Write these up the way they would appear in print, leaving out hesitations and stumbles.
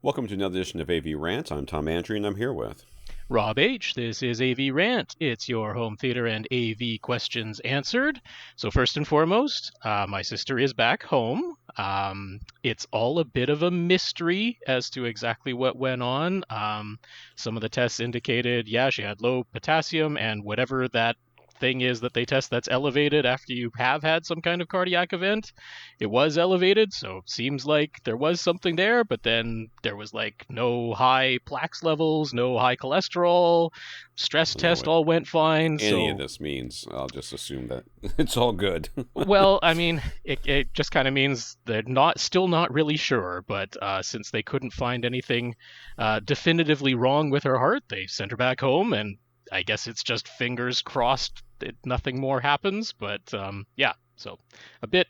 Welcome to another edition of AVRant. I'm Tom Andrew, and I'm here with Rob H. This is AVRant. It's your home theater and AV questions answered. So first and foremost, my sister is back home. It's all a bit of a mystery as to exactly what went on. Some of the tests indicated, she had low potassium, and whatever that thing is that they test that's elevated after you have had some kind of cardiac event, it was elevated, so seems like there was something there, but then there was like no high plaques levels, no high cholesterol, stress test all went fine. Any of this means, I'll just assume that it's all good. Well, I mean, it just kind of means they're still not really sure, but since they couldn't find anything definitively wrong with her heart, they sent her back home, and I guess it's just fingers crossed that nothing more happens. But so a bit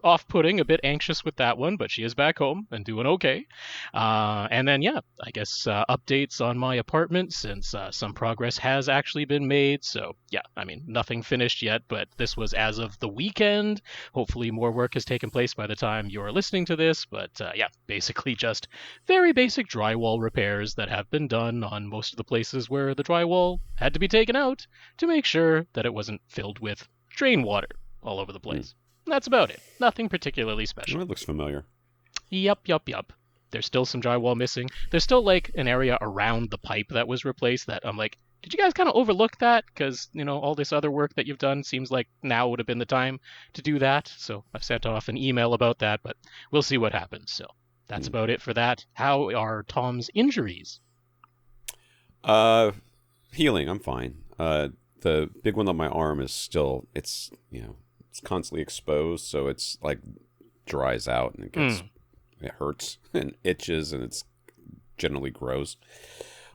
off-putting, a bit anxious with that one, but she is back home and doing okay. And then I guess updates on my apartment, since some progress has actually been made. So I mean, nothing finished yet, but this was as of the weekend. Hopefully more work has taken place by the time you're listening to this, but basically just very basic drywall repairs that have been done on most of the places where the drywall had to be taken out to make sure that it wasn't filled with drain water all over the place. That's about it. Nothing particularly special. Well, it looks familiar. Yup. There's still some drywall missing. There's still like an area around the pipe that was replaced that I'm like, did you guys kind of overlook that? Because, all this other work that you've done seems like now would have been the time to do that. So I've sent off an email about that, but we'll see what happens. So that's about it for that. How are Tom's injuries? Healing. I'm fine. The big one on my arm is still, it's constantly exposed, so it's like dries out and it hurts and itches, and it's generally gross.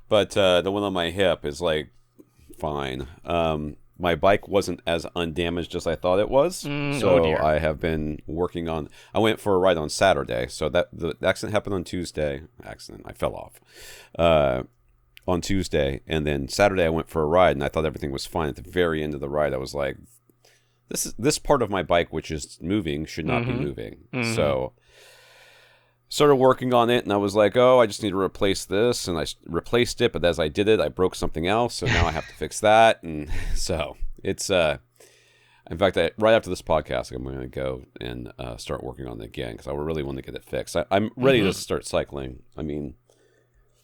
But the one on my hip is like fine. My bike wasn't as undamaged as I thought it was, so I have been working on. I went for a ride on Saturday, so that the accident happened on Tuesday. I fell off on Tuesday, and then Saturday I went for a ride, and I thought everything was fine. At the very end of the ride, I was like, This part of my bike, which is moving, should not be moving. So started working on it, and I was like, I just need to replace this, and I replaced it, but as I did it, I broke something else, so now I have to fix that, and so it's, in fact, right after this podcast, I'm going to go and start working on it again, because I really want to get it fixed. I'm ready to start cycling. I mean,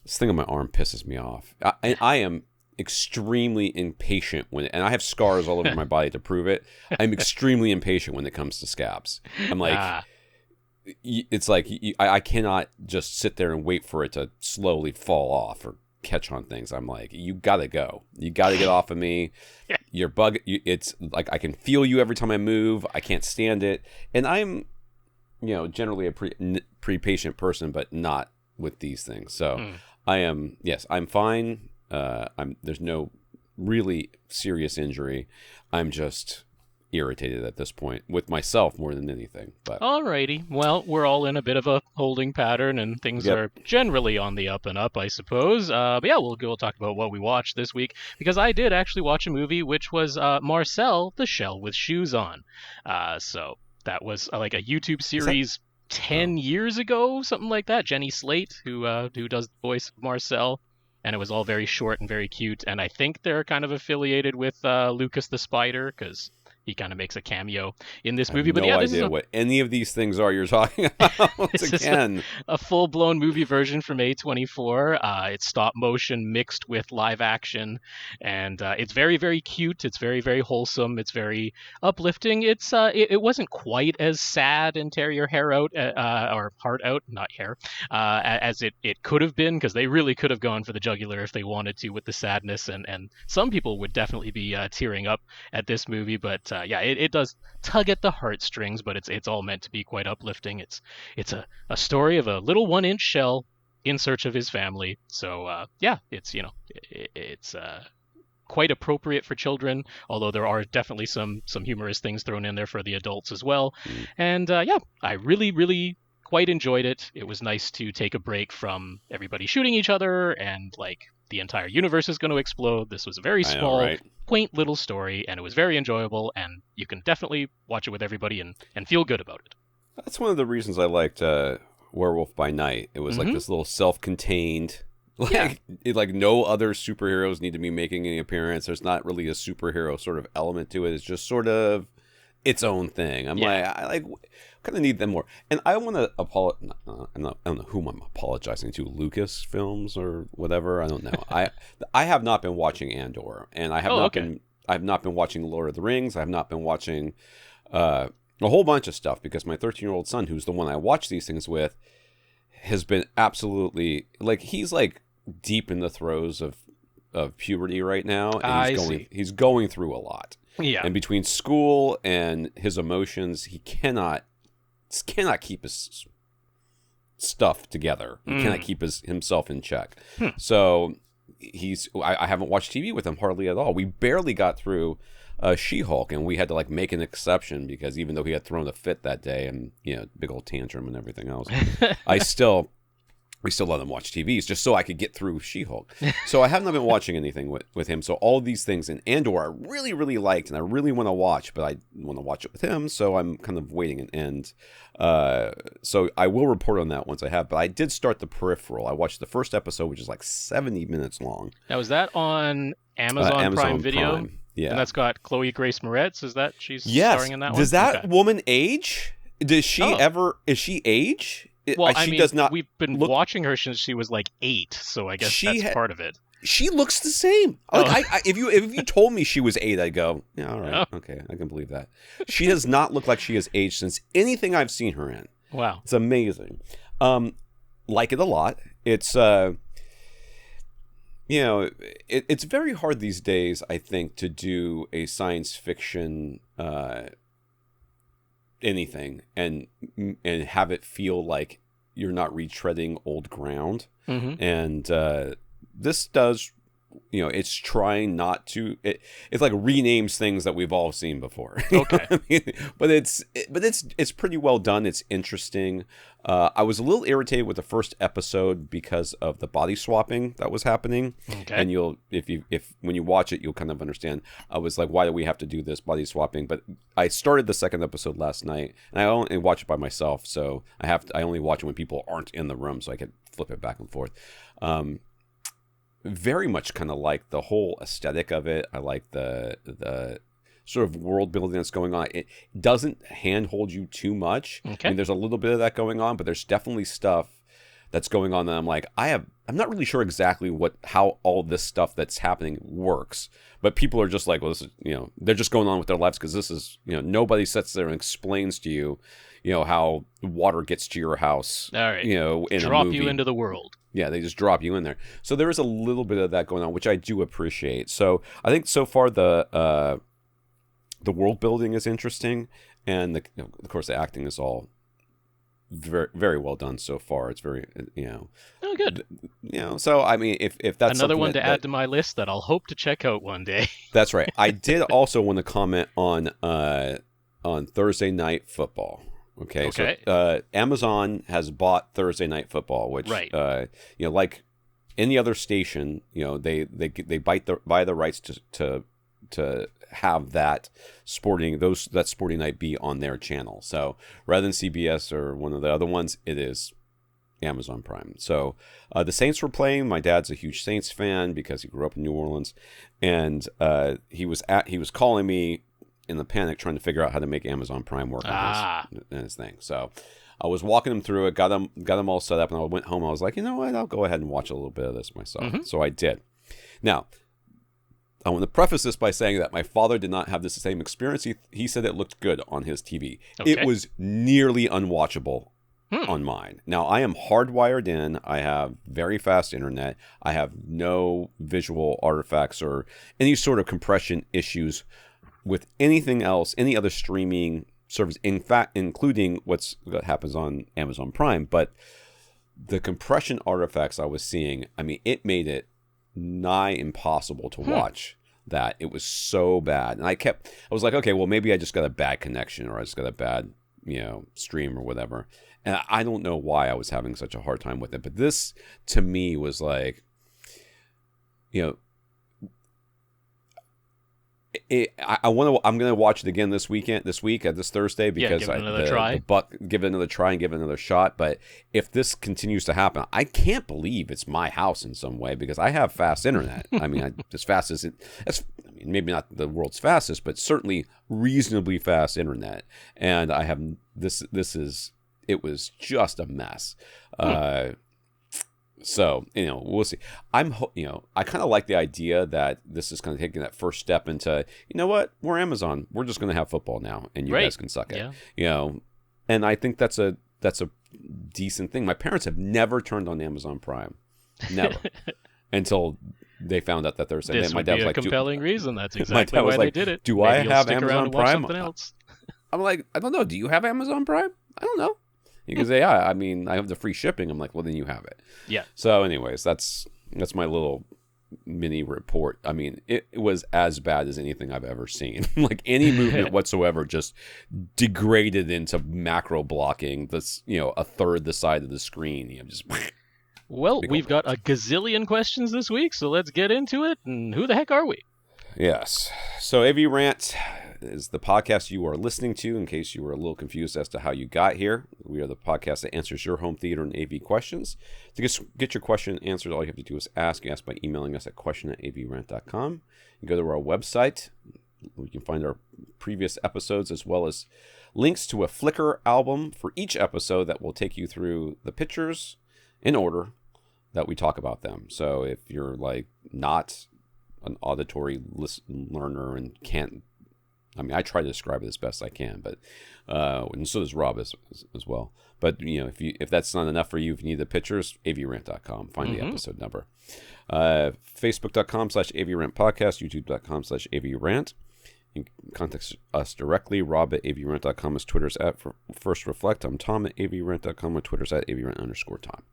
this thing on my arm pisses me off. I am extremely impatient and I have scars all over my body to prove it. I'm extremely impatient when it comes to scabs. I'm like, it's like I cannot just sit there and wait for it to slowly fall off or catch on things. I'm like, you gotta go. You gotta get off of me. Your bug. It's like I can feel you every time I move. I can't stand it. And I'm, generally a pretty patient person, but not with these things. So I am. Yes, I'm fine. There's no really serious injury. I'm just irritated at this point with myself more than anything. But alrighty, well, we're all in a bit of a holding pattern, and things are generally on the up and up, I suppose. But we'll talk about what we watched this week, because I did actually watch a movie which was Marcel, the Shell with Shoes On. So that was like a YouTube series 10 years ago, something like that. Jenny Slate, who does the voice of Marcel. And it was all very short and very cute. And I think they're kind of affiliated with Lucas the Spider, because he kind of makes a cameo in this movie. I have no idea what any of these things are you're talking about. Again, a full-blown movie version from A24. It's stop motion mixed with live action, and it's very, very cute. It's very, very wholesome. It's very uplifting. It wasn't quite as sad and tear your hair out or heart out, not hair, as it could have been, because they really could have gone for the jugular if they wanted to with the sadness, and some people would definitely be tearing up at this movie, but it does tug at the heartstrings, but it's all meant to be quite uplifting. It's a story of a little 1-inch shell in search of his family. So it's quite appropriate for children, although there are definitely some humorous things thrown in there for the adults as well. And I really, really quite enjoyed it. It was nice to take a break from everybody shooting each other and like the entire universe is going to explode. This was a very small, quaint little story, and it was very enjoyable, and you can definitely watch it with everybody and feel good about it. That's one of the reasons I liked Werewolf by Night. It was like Mm-hmm. this little self-contained, Yeah. like no other superheroes need to be making any appearance. There's not really a superhero sort of element to it. It's just sort of its own thing. I'm Yeah. like, I kind of need them more. And I want to apologize. I don't know whom I'm apologizing to. Lucas Films or whatever. I don't know. I have not been watching Andor, and I have not okay. been. I've not been watching Lord of the Rings. I have not been watching a whole bunch of stuff because my 13-year-old son, who's the one I watch these things with, has been absolutely like he's like deep in the throes of puberty right now, and he's going through a lot. Yeah. And between school and his emotions, he cannot keep his stuff together. He cannot keep himself in check. So I haven't watched TV with him hardly at all. We barely got through She-Hulk, and we had to like make an exception because even though he had thrown a fit that day and big old tantrum and everything else, we still let him watch TVs just so I could get through She-Hulk. So I have not been watching anything with him. So all these things in Andor I really, really liked and I really want to watch, but I want to watch it with him. So I'm kind of waiting. And so I will report on that once I have. But I did start the Peripheral. I watched the first episode, which is like 70 minutes long. Now, is that on Amazon Prime Video? Prime. Yeah. And that's got Chloe Grace Moretz. Is that she's starring in that one? Does that woman age? Does she is she age? Well, she does not. We've been watching her since she was like 8, so I guess that's part of it. She looks the same. Like if you told me she was 8, I'd go, yeah, all right, okay, I can believe that. She does not look like she has aged since anything I've seen her in. Wow, it's amazing. Like it a lot. It's it's very hard these days, I think, to do a science fiction anything and have it feel like you're not retreading old ground. And this does, it's trying not to. It's like renames things that we've all seen before. Okay. I mean? But it's pretty well done. It's interesting. I was a little irritated with the first episode because of the body swapping that was happening. Okay. And when you watch it, you'll kind of understand. I was like, why do we have to do this body swapping? But I started the second episode last night, and I only watch it by myself, so I only watch it when people aren't in the room, so I can flip it back and forth. Very much kind of like the whole aesthetic of it. I like the sort of world building that's going on. It doesn't handhold you too much. Okay. I mean, there's a little bit of that going on, but there's definitely stuff that's going on that I'm like, I'm not really sure exactly how all this stuff that's happening works. But people are just like, well, this is, they're just going on with their lives because this is, nobody sits there and explains to you, how water gets to your house. All right. In drop a movie. You into the world. Yeah, they just drop you in there. So there is a little bit of that going on, which I do appreciate. So I think so far the world building is interesting, and of course the acting is all very, very well done so far. It's very Oh, good. So I mean, if that's another one to add to my list that I'll hope to check out one day. That's right. I did also want to comment on Thursday Night Football. Okay. So Amazon has bought Thursday Night Football, which like any other station, they buy the rights to have that sporting night be on their channel. So rather than CBS or one of the other ones, it is Amazon Prime. So the Saints were playing. My dad's a huge Saints fan because he grew up in New Orleans, and he was calling me in the panic trying to figure out how to make Amazon Prime work on his thing. So I was walking him through it, got him all set up, and I went home. I was like, you know what? I'll go ahead and watch a little bit of this myself. So I did. Now, I want to preface this by saying that my father did not have the same experience. He said it looked good on his TV. Okay. It was nearly unwatchable on mine. Now, I am hardwired in. I have very fast internet. I have no visual artifacts or any sort of compression issues with anything else, any other streaming service, in fact, including what happens on Amazon Prime. But the compression artifacts I was seeing, I mean, it made it nigh impossible to watch that. It was so bad. And I was like, okay, well, maybe I just got a bad connection or I just got a bad, stream or whatever. And I don't know why I was having such a hard time with it. But this, to me, was like, I'm gonna watch it again this week, this Thursday, because give it another try. Give it another try and give it another shot. But if this continues to happen, I can't believe it's my house in some way, because I have fast internet. I mean, as fast as maybe not the world's fastest, but certainly reasonably fast internet. And I have this. It was just a mess. So, we'll see. I kind of like the idea that this is kind of taking that first step into, we're Amazon. We're just going to have football now, and you guys can suck it. Yeah. And I think that's a decent thing. My parents have never turned on Amazon Prime, never, until they found out that they're saying. This my would dad be was a like, compelling reason. That's my exactly dad was why like, they did it. Do Maybe I you'll have stick around Amazon and watch Prime? something else. I'm like, I don't know. Do you have Amazon Prime? I don't know. You can say, yeah, I mean, I have the free shipping. I'm like, well, then you have it. Yeah. So anyways, that's my little mini report. I mean, it was as bad as anything I've ever seen. Like any movement whatsoever just degraded into macro blocking. This, a third the side of the screen. Just. Well, we've got a gazillion questions this week, so let's get into it. And who the heck are we? Yes. So AVRant is the podcast you are listening to, in case you were a little confused as to how you got here. We are the podcast that answers your home theater and AV questions. To get your question answered, all you have to do is ask. You ask by emailing us at question@avrant.com. You go to our website. We can find our previous episodes, as well as links to a Flickr album for each episode that will take you through the pictures in order that we talk about them. So if you're like not an auditory learner and can't, I try to describe it as best I can, but and so does Rob as well. But if that's not enough for you, if you need the pictures, avrant.com. Find the episode number. Facebook.com/avrant podcast, YouTube.com/avrant. You can contact us directly. Rob at avrant.com is Twitter's at First Reflect. I'm Tom at avrant.com, and Twitter's at avrant_Tom.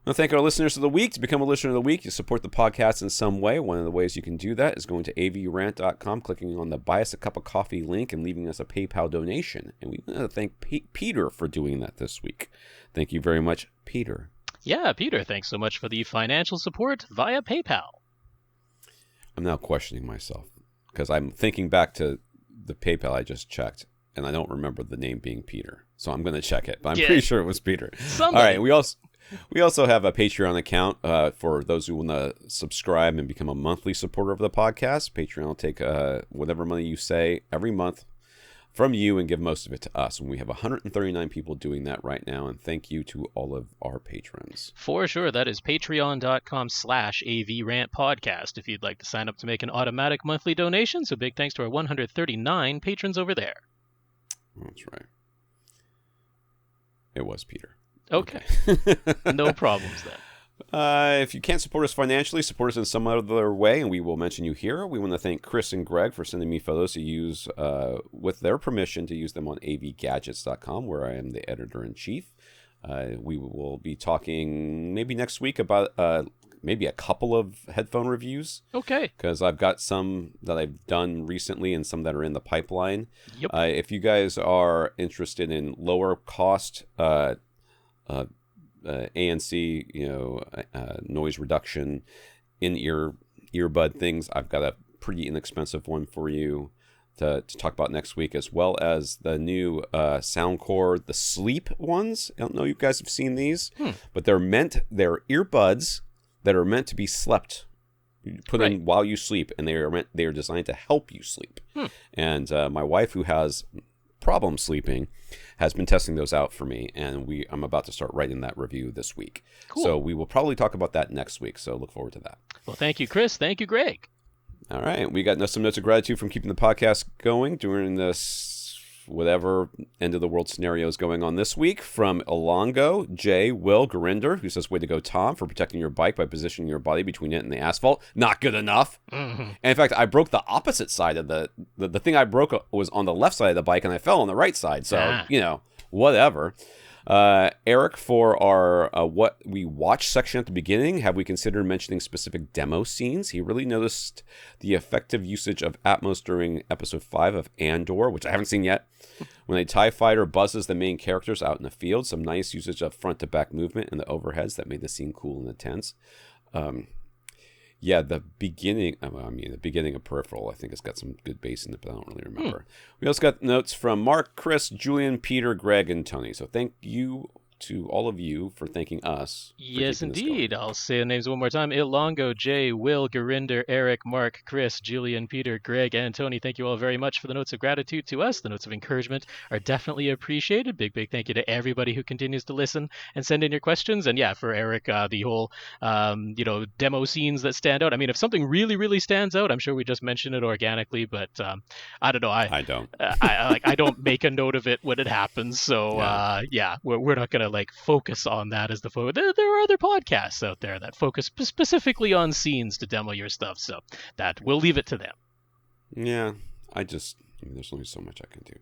I want to thank our listeners of the week. To become a listener of the week, you support the podcast in some way. One of the ways you can do that is going to avrant.com, clicking on the Buy Us a Cup of Coffee link, and leaving us a PayPal donation. And we want to thank Peter for doing that this week. Thank you very much, Peter. Yeah, Peter, thanks so much for the financial support via PayPal. I'm now questioning myself, because I'm thinking back to the PayPal I just checked, and I don't remember the name being Peter. So I'm going to check it, but I'm pretty sure it was Peter. Somebody. All right, we also have a Patreon account for those who want to subscribe and become a monthly supporter of the podcast. Patreon will take whatever money you say every month from you and give most of it to us. And we have 139 people doing that right now. And thank you to all of our patrons. For sure. That is patreon.com/AVRant podcast if you'd like to sign up to make an automatic monthly donation. So big thanks to our 139 patrons over there. That's right. It was Peter. Okay. No problems then. If you can't support us financially, support us in some other way, and we will mention you here. We want to thank Chris and Greg for sending me photos to use, with their permission, to use them on avgadgets.com, where I am the editor-in-chief. We will be talking maybe next week about maybe a couple of headphone reviews. Okay. Because I've got some that I've done recently and some that are in the pipeline. Yep. If you guys are interested in lower cost ANC, noise reduction, in-ear earbud things, I've got a pretty inexpensive one for you to talk about next week, as well as the new Soundcore, the sleep ones. I don't know if you guys have seen these, but they're earbuds that are meant to be slept, put in while you sleep, and they are designed to help you sleep. And my wife, who has problem sleeping, has been testing those out for me, and I'm about to start writing that review this week. Cool. So we will probably talk about that next week, so look forward to that. Well, thank you, Chris. Thank you, Greg. All right, we got some notes of gratitude from keeping the podcast going during this whatever end of the world scenario is going on this week. From Ilango, Jay, Will, Gurinder, who says, "Way to go, Tom, for protecting your bike by positioning your body between it and the asphalt. Not good enough." And in fact, I broke the opposite side of the thing I broke was on the left side of the bike, and I fell on the right side. So, whatever. Eric, for our what we watch section at the beginning, have we considered mentioning specific demo scenes? He really noticed the effective usage of Atmos during episode 5 of Andor, which I haven't seen yet, when a TIE fighter buzzes the main characters out in the field. Some nice usage of front to back movement and the overheads that made the scene cool and intense. Yeah, the beginning. The beginning of Peripheral, I think, has got some good bass in it, but I don't really remember. We also got notes from Marc, Chris, Julian, Peter, Greg, and Tony. So thank you to all of you for thanking us. Yes, indeed. I'll say the names one more time. Ilango, Jay, Will, Gurinder, Eric, Marc, Chris, Julian, Peter, Greg, and Tony. Thank you all very much for the notes of gratitude to us. The notes of encouragement are definitely appreciated. Big thank you to everybody who continues to listen and send in your questions. And yeah, for Eric, the whole, demo scenes that stand out. I mean, if something really stands out, I'm sure we just mention it organically, but I don't know. I don't. I don't make a note of it when it happens. So we're not gonna focus on that as the focus. There are other podcasts out there that focus specifically on scenes to demo your stuff, so that we'll leave it to them. Yeah, there's only so much I can do,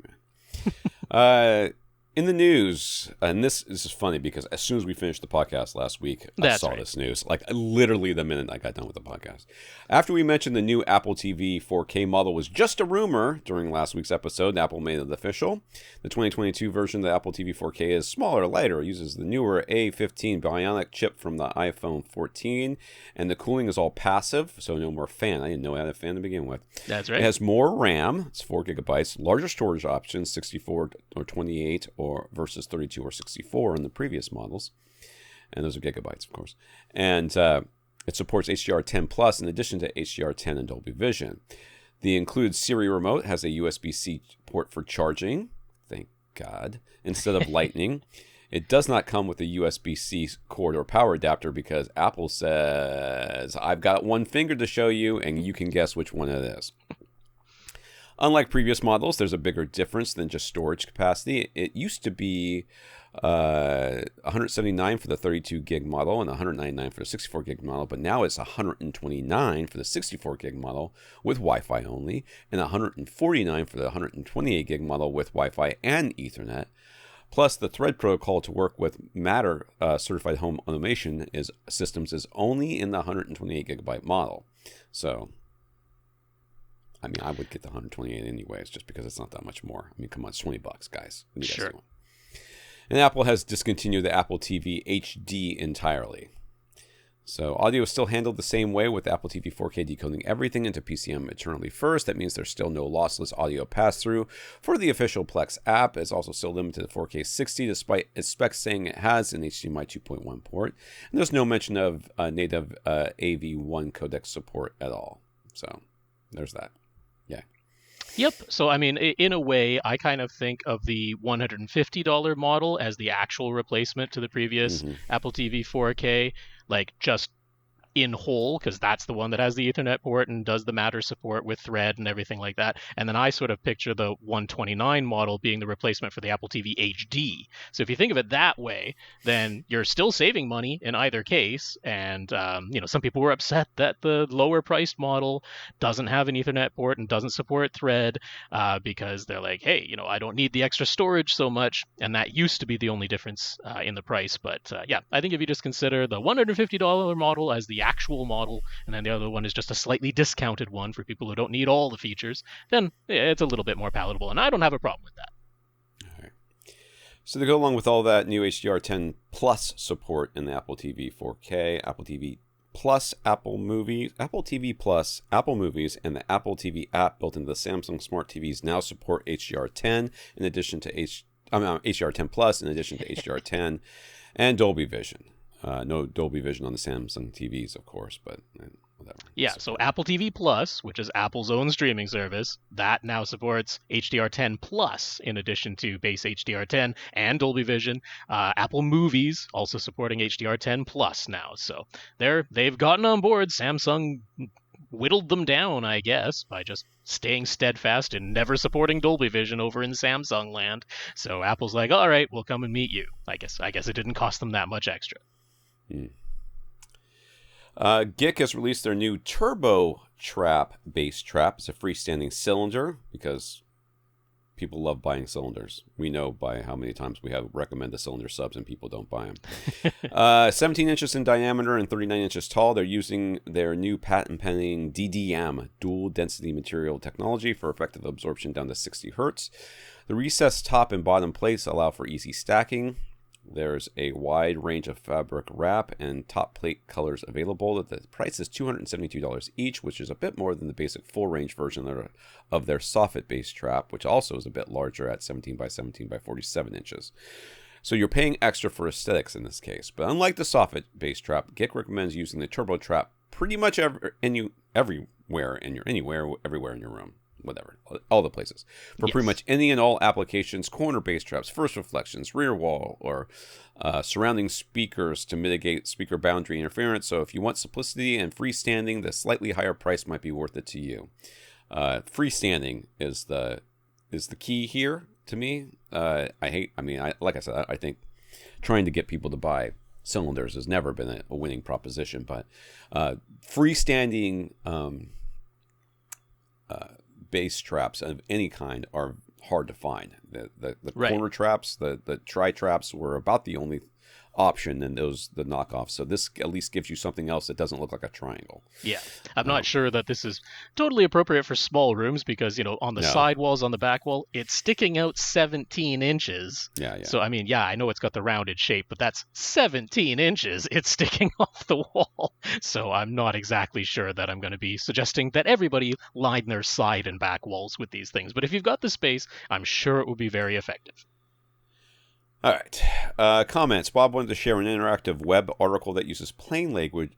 man. In the news, and this is funny because as soon as we finished the podcast last week, I saw this news. Literally the minute I got done with the podcast. After we mentioned the new Apple TV 4K model was just a rumor during last week's episode, Apple made it official. The 2022 version of the Apple TV 4K is smaller, lighter, uses the newer A15 Bionic chip from the iPhone 14, and the cooling is all passive, so no more fan. I didn't know it had a fan to begin with. That's right. It has more RAM, it's 4 gigabytes, larger storage options, 64 or 28 or versus 32 or 64 in the previous models, and those are gigabytes, of course. And it supports HDR10 Plus in addition to HDR10 and Dolby Vision. The included Siri remote has a USB-C port for charging, thank God, instead of Lightning. It does not come with a USB-C cord or power adapter because Apple says, I've got one finger to show you, and you can guess which one it is. Unlike previous models, there's a bigger difference than just storage capacity. It used to be 179 for the 32 gig model and 199 for the 64 gig model, but now it's 129 for the 64 gig model with Wi-Fi only, and 149 for the 128 gig model with Wi-Fi and Ethernet. Plus, the Thread protocol to work with Matter certified home automation systems is only in the 128 gigabyte model. So, I mean, I would get the 128 anyways, just because it's not that much more. I mean, come on, it's $20, guys. What are you guys doing? And Apple has discontinued the Apple TV HD entirely. So audio is still handled the same way with Apple TV 4K decoding everything into PCM eternally first. That means there's still no lossless audio pass-through for the official Plex app. It's also still limited to 4K 60 despite its specs saying it has an HDMI 2.1 port. And there's no mention of native AV1 codec support at all. So there's that. Yeah. Yep. So, I mean, in a way, I kind of think of the $150 model as the actual replacement to the previous Apple TV 4K, just in whole, because that's the one that has the Ethernet port and does the Matter support with Thread and everything like that. And then I sort of picture the 129 model being the replacement for the Apple TV HD. So if you think of it that way, then you're still saving money in either case. And, some people were upset that the lower priced model doesn't have an Ethernet port and doesn't support Thread because they're like, hey, I don't need the extra storage so much. And that used to be the only difference in the price. But I think if you just consider the $150 model as the actual model, and then the other one is just a slightly discounted one for people who don't need all the features, then it's a little bit more palatable, and I don't have a problem with that. All right. So to go along with all that, new HDR10 Plus support in the Apple TV 4K, Apple TV Plus, Apple Movies, Apple TV Plus, Apple Movies, and the Apple TV app built into the Samsung Smart TVs now support HDR10 in addition to HDR10 Plus in addition to HDR10 and Dolby Vision. No Dolby Vision on the Samsung TVs, of course, but whatever. Yeah, so Apple TV Plus, which is Apple's own streaming service, that now supports HDR10 Plus in addition to base HDR10 and Dolby Vision. Apple Movies also supporting HDR10 Plus now. So they've gotten on board. Samsung whittled them down, I guess, by just staying steadfast in never supporting Dolby Vision over in Samsung land. So Apple's like, all right, we'll come and meet you. I guess it didn't cost them that much extra. GiK has released their new Turbo Trap bass trap. It's a freestanding cylinder because people love buying cylinders. We know by how many times we have recommended cylinder subs and people don't buy them. 17 inches in diameter and 39 inches tall. They're using their new patent-pending DDM, dual density material technology, for effective absorption down to 60 hertz. The recessed top and bottom plates allow for easy stacking. There's a wide range of fabric wrap and top plate colors available. The price is $272 each, which is a bit more than the basic full range version of their soffit bass trap, which also is a bit larger at 17 by 17 by 47 inches. So you're paying extra for aesthetics in this case. But unlike the soffit bass trap, GiK recommends using the Turbo Trap pretty much everywhere in your room. Whatever, all the places. For pretty much any and all applications, corner bass traps, first reflections, rear wall, or surrounding speakers to mitigate speaker boundary interference. So if you want simplicity and freestanding, the slightly higher price might be worth it to you. Freestanding is the key here to me. Like I said, I think trying to get people to buy cylinders has never been a winning proposition, but freestanding bass traps of any kind are hard to find. The corner traps, the tri traps were about the only option in the knockoffs. So this at least gives you something else that doesn't look like a triangle. Yeah, I'm not sure that this is totally appropriate for small rooms because, on the side walls, on the back wall, it's sticking out 17 inches. Yeah. So, I know it's got the rounded shape, but that's 17 inches it's sticking off the wall. So I'm not exactly sure that I'm going to be suggesting that everybody line their side and back walls with these things. But if you've got the space, I'm sure it will be very effective. All right. Comments. Bob wanted to share an interactive web article that uses plain language,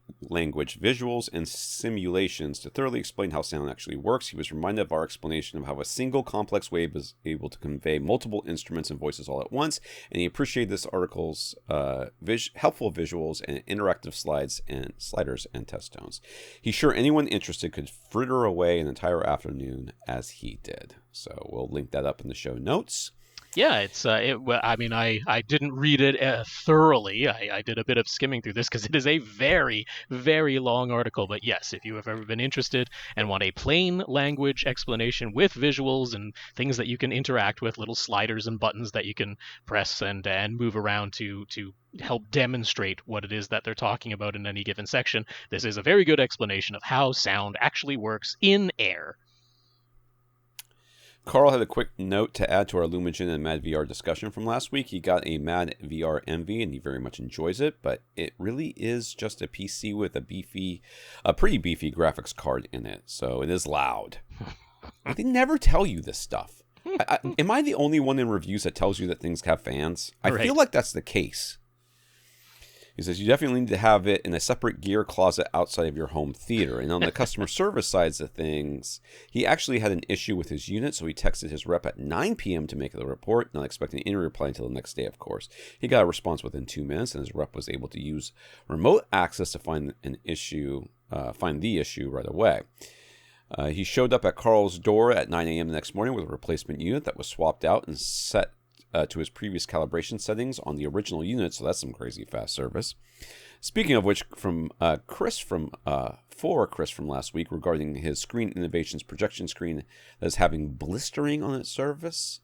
visuals, and simulations to thoroughly explain how sound actually works. He was reminded of our explanation of how a single complex wave is able to convey multiple instruments and voices all at once, and he appreciated this article's helpful visuals and interactive sliders and test tones. He's sure anyone interested could fritter away an entire afternoon as he did. So we'll link that up in the show notes. Yeah, I didn't read it thoroughly. I did a bit of skimming through this because it is a very, very long article. But yes, if you have ever been interested and want a plain language explanation with visuals and things that you can interact with, little sliders and buttons that you can press and move around to help demonstrate what it is that they're talking about in any given section, this is a very good explanation of how sound actually works in air. Karl had a quick note to add to our Lumagen and MadVR discussion from last week. He got a MadVR Envy and he very much enjoys it, but it really is just a PC with a pretty beefy graphics card in it, so it is loud. They never tell you this stuff. Am I the only one in reviews that tells you that things have fans? I feel like that's the case. He says, you definitely need to have it in a separate gear closet outside of your home theater. And on the customer service sides of things, he actually had an issue with his unit, so he texted his rep at 9 p.m. to make the report, not expecting any reply until the next day, of course. He got a response within 2 minutes, and his rep was able to use remote access to find the issue right away. He showed up at Karl's door at 9 a.m. the next morning with a replacement unit that was swapped out and set to his previous calibration settings on the original unit, so that's some crazy fast service. Speaking of which, from Chris from last week regarding his Screen Innovations projection screen that is having blistering on its surface.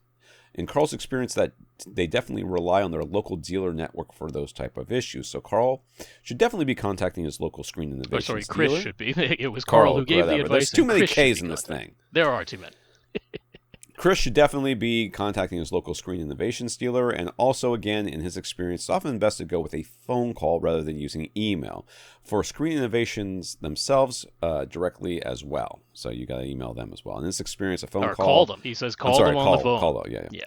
In Karl's experience, that they definitely rely on their local dealer network for those type of issues. So Karl should definitely be contacting his local Screen Innovations Chris dealer. Should be. It was Karl who gave the advice. There's too many K's in this thing. There are too many. Chris should definitely be contacting his local Screen Innovations dealer, and also, again, in his experience, it's often best to go with a phone call rather than using email. For Screen Innovations themselves, directly as well. So you got to email them as well. In this experience, a phone call... call them. He says call them on the phone. Call them, yeah.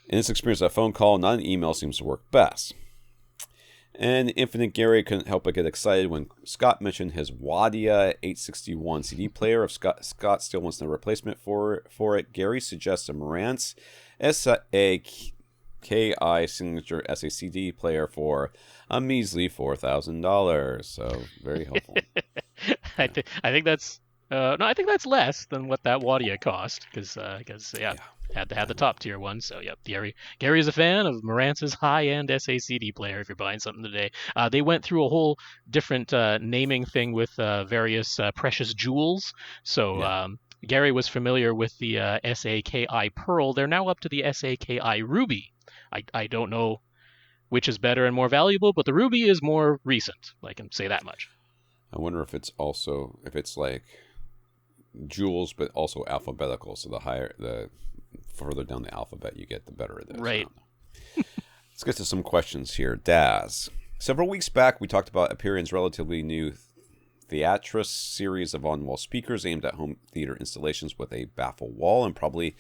In this experience, a phone call, not an email, seems to work best. And Infinite Gary couldn't help but get excited when Scott mentioned his Wadia 861 CD player. If Scott still wants a replacement for it, Gary suggests a Marantz SAKI signature SACD player for a measly $4,000. So very helpful. I think that's I think that's less than what that Wadia cost because had to have the top tier one. So yep, Gary is a fan of Marantz's high-end SACD player. If you're buying something today, they went through a whole different naming thing with various precious jewels. So Gary was familiar with the SAKI Pearl. They're now up to the SAKI Ruby. I don't know which is better and more valuable, but the Ruby is more recent. I can say that much. I wonder if it's like jewels, but also alphabetical. So the further down the alphabet you get, the better it is. Right. Let's get to some questions here. Dazz. Several weeks back, we talked about Aperian's relatively new Theatrus series of on-wall speakers aimed at home theater installations with a baffle wall and probably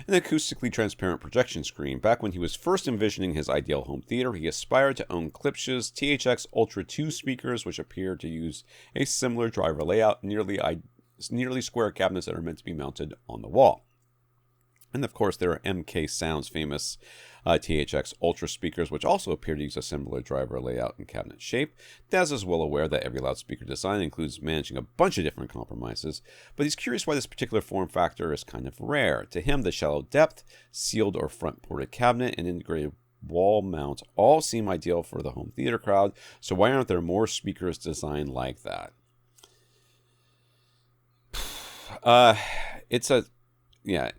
an acoustically transparent projection screen. Back when he was first envisioning his ideal home theater, he aspired to own Klipsch's THX Ultra 2 speakers, which appear to use a similar driver layout, nearly square cabinets that are meant to be mounted on the wall. And of course, there are MK Sound's famous THX Ultra speakers, which also appear to use a similar driver layout and cabinet shape. Dazz is well aware that every loudspeaker design includes managing a bunch of different compromises, but he's curious why this particular form factor is kind of rare. To him, the shallow depth, sealed or front ported cabinet, and integrated wall mount all seem ideal for the home theater crowd, so why aren't there more speakers designed like that?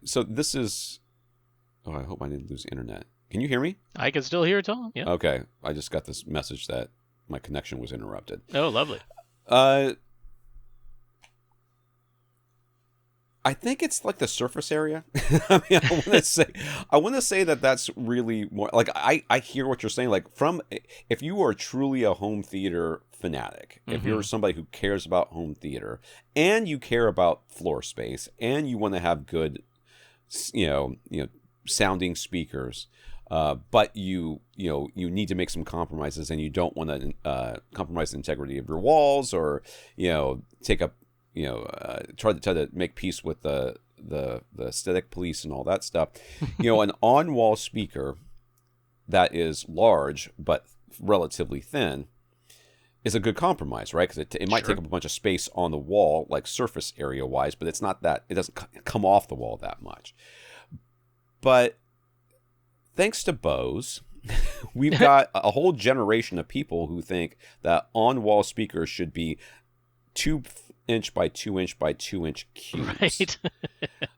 So this is... Oh, I hope I didn't lose internet. Can you hear me? I can still hear Tom, yeah. Okay. I just got this message that my connection was interrupted. Oh, lovely. I think it's like the surface area. I mean, I want to say that that's really more like I hear what you're saying. Like if you are truly a home theater fanatic, if you're somebody who cares about home theater and you care about floor space and you want to have good, sounding speakers, but you need to make some compromises and you don't want to compromise the integrity of your walls or take up. Try to make peace with the aesthetic police and all that stuff. An on-wall speaker that is large but relatively thin is a good compromise, right? Because it might take up a bunch of space on the wall, like surface area wise, but it's not that it doesn't come off the wall that much. But thanks to Bose, we've got a whole generation of people who think that on-wall speakers should be 2-inch by 2-inch by 2-inch cubes. Right.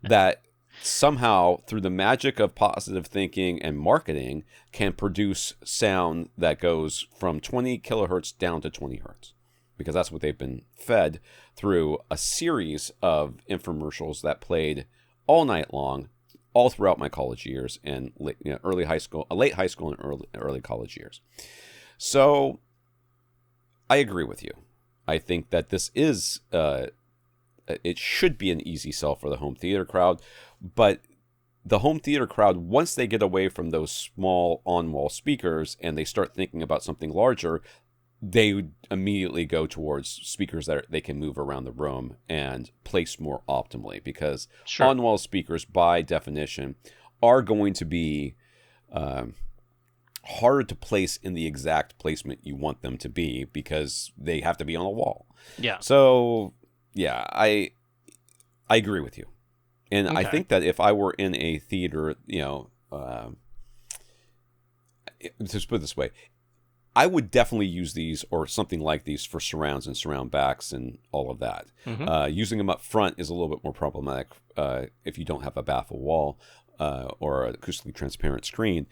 That somehow, through the magic of positive thinking and marketing, can produce sound that goes from 20 kilohertz down to 20 hertz. Because that's what they've been fed through a series of infomercials that played all night long, all throughout my college years and late high school and early college years. So I agree with you. I think that this is, it should be an easy sell for the home theater crowd, but the home theater crowd, once they get away from those small on-wall speakers and they start thinking about something larger, they would immediately go towards speakers that they can move around the room and place more optimally, because on-wall speakers, by definition, are going to be harder to place in the exact placement you want them to be because they have to be on a wall. Yeah. So, yeah, I agree with you. And I think that if I were in a theater, just put it this way, I would definitely use these or something like these for surrounds and surround backs and all of that. Using them up front is a little bit more problematic if you don't have a baffle wall or an acoustically transparent screen.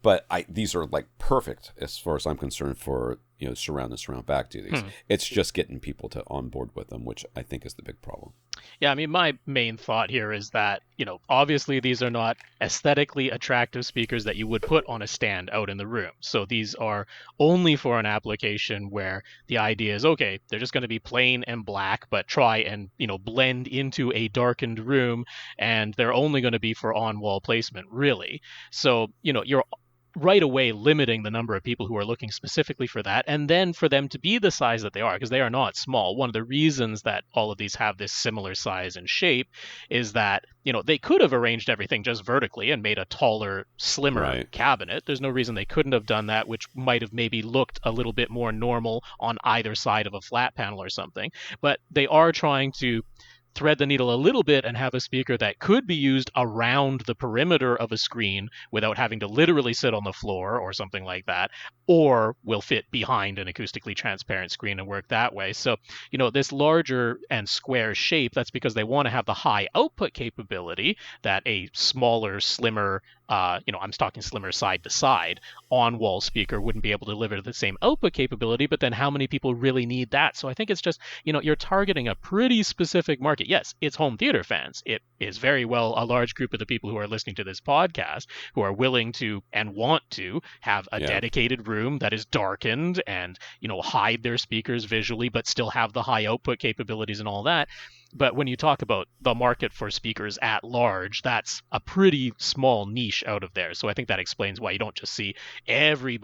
But these are like perfect as far as I'm concerned for surround and surround back duties. It's just getting people to on board with them, which I think is the big problem. Yeah, I mean, my main thought here is that, obviously these are not aesthetically attractive speakers that you would put on a stand out in the room. So these are only for an application where the idea is, okay, they're just going to be plain and black, but try and, blend into a darkened room, and they're only going to be for on-wall placement, really. So, you're right away limiting the number of people who are looking specifically for that, and then for them to be the size that they are, because they are not small. One of the reasons that all of these have this similar size and shape is that they could have arranged everything just vertically and made a taller, slimmer cabinet. There's no reason they couldn't have done that, which might have maybe looked a little bit more normal on either side of a flat panel or something. But they are trying to thread the needle a little bit and have a speaker that could be used around the perimeter of a screen without having to literally sit on the floor or something like that, or will fit behind an acoustically transparent screen and work that way. So, this larger and square shape, that's because they want to have the high output capability that a smaller, slimmer, I'm talking slimmer side to side, on-wall speaker wouldn't be able to deliver the same output capability, but then how many people really need that? So I think it's just, you're targeting a pretty specific market. market. Yes, it's home theater fans. It is very well a large group of the people who are listening to this podcast who are willing to and want to have a dedicated room that is darkened and, hide their speakers visually, but still have the high output capabilities and all that. But when you talk about the market for speakers at large, that's a pretty small niche out of there. So I think that explains why you don't just see every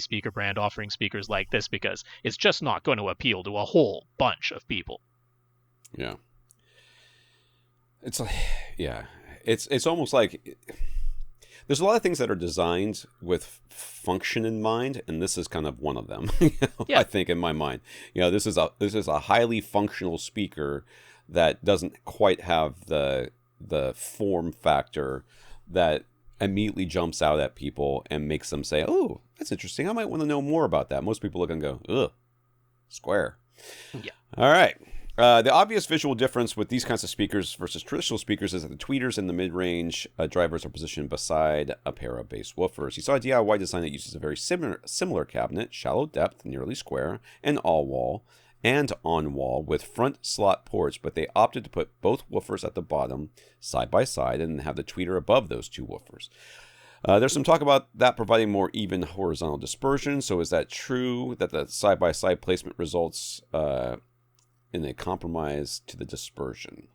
speaker brand offering speakers like this, because it's just not going to appeal to a whole bunch of people. Yeah. It's like, it's almost like there's a lot of things that are designed with function in mind, and this is kind of one of them. I think in my mind, this is a highly functional speaker that doesn't quite have the form factor that immediately jumps out at people and makes them say, "Oh, that's interesting. I might want to know more about that." Most people look and go, "Ugh, square." Yeah. All right. The obvious visual difference with these kinds of speakers versus traditional speakers is that the tweeters and the mid-range drivers are positioned beside a pair of bass woofers. You saw a DIY design that uses a very similar cabinet, shallow depth, nearly square, and all-wall and on-wall with front slot ports, but they opted to put both woofers at the bottom side by side and have the tweeter above those two woofers. There's some talk about that providing more even horizontal dispersion. So is that true that the side-by-side placement results in a compromise to the dispersion?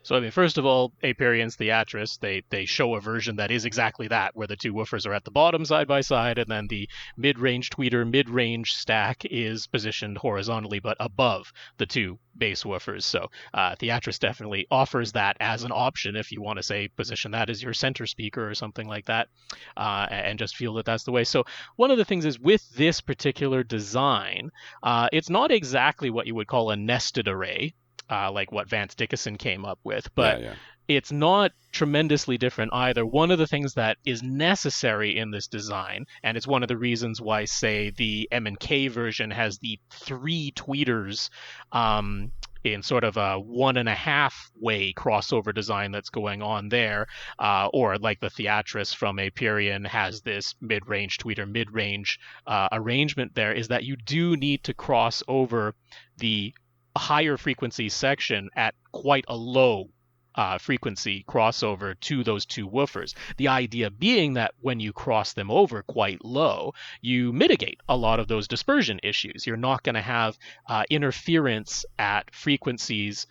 So, first of all, AVRant's Theatrus, they show a version that is exactly that, where the two woofers are at the bottom side by side, and then the mid-range tweeter, mid-range stack is positioned horizontally, but above the two bass woofers. So, Theatrus definitely offers that as an option if you want to, say, position that as your center speaker or something like that, and just feel that that's the way. So, one of the things is with this particular design, it's not exactly what you would call a nested array, like what Vance Dickinson came up with, but it's not tremendously different either. One of the things that is necessary in this design, and it's one of the reasons why, say, the M&K version has the 3 tweeters in sort of a 1.5 way crossover design that's going on there, or like the Theatrus from AVRant has this mid-range tweeter, mid-range arrangement there, is that you do need to cross over the higher frequency section at quite a low frequency crossover to those two woofers. The idea being that when you cross them over quite low, you mitigate a lot of those dispersion issues. You're not going to have interference at frequencies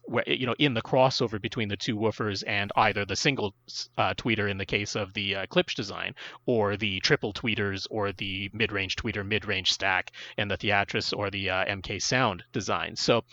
where, in the crossover between the two woofers and either the single tweeter in the case of the Klipsch design, or the triple tweeters, or the mid-range tweeter, mid-range stack in the Theatrus or the MK Sound design. So,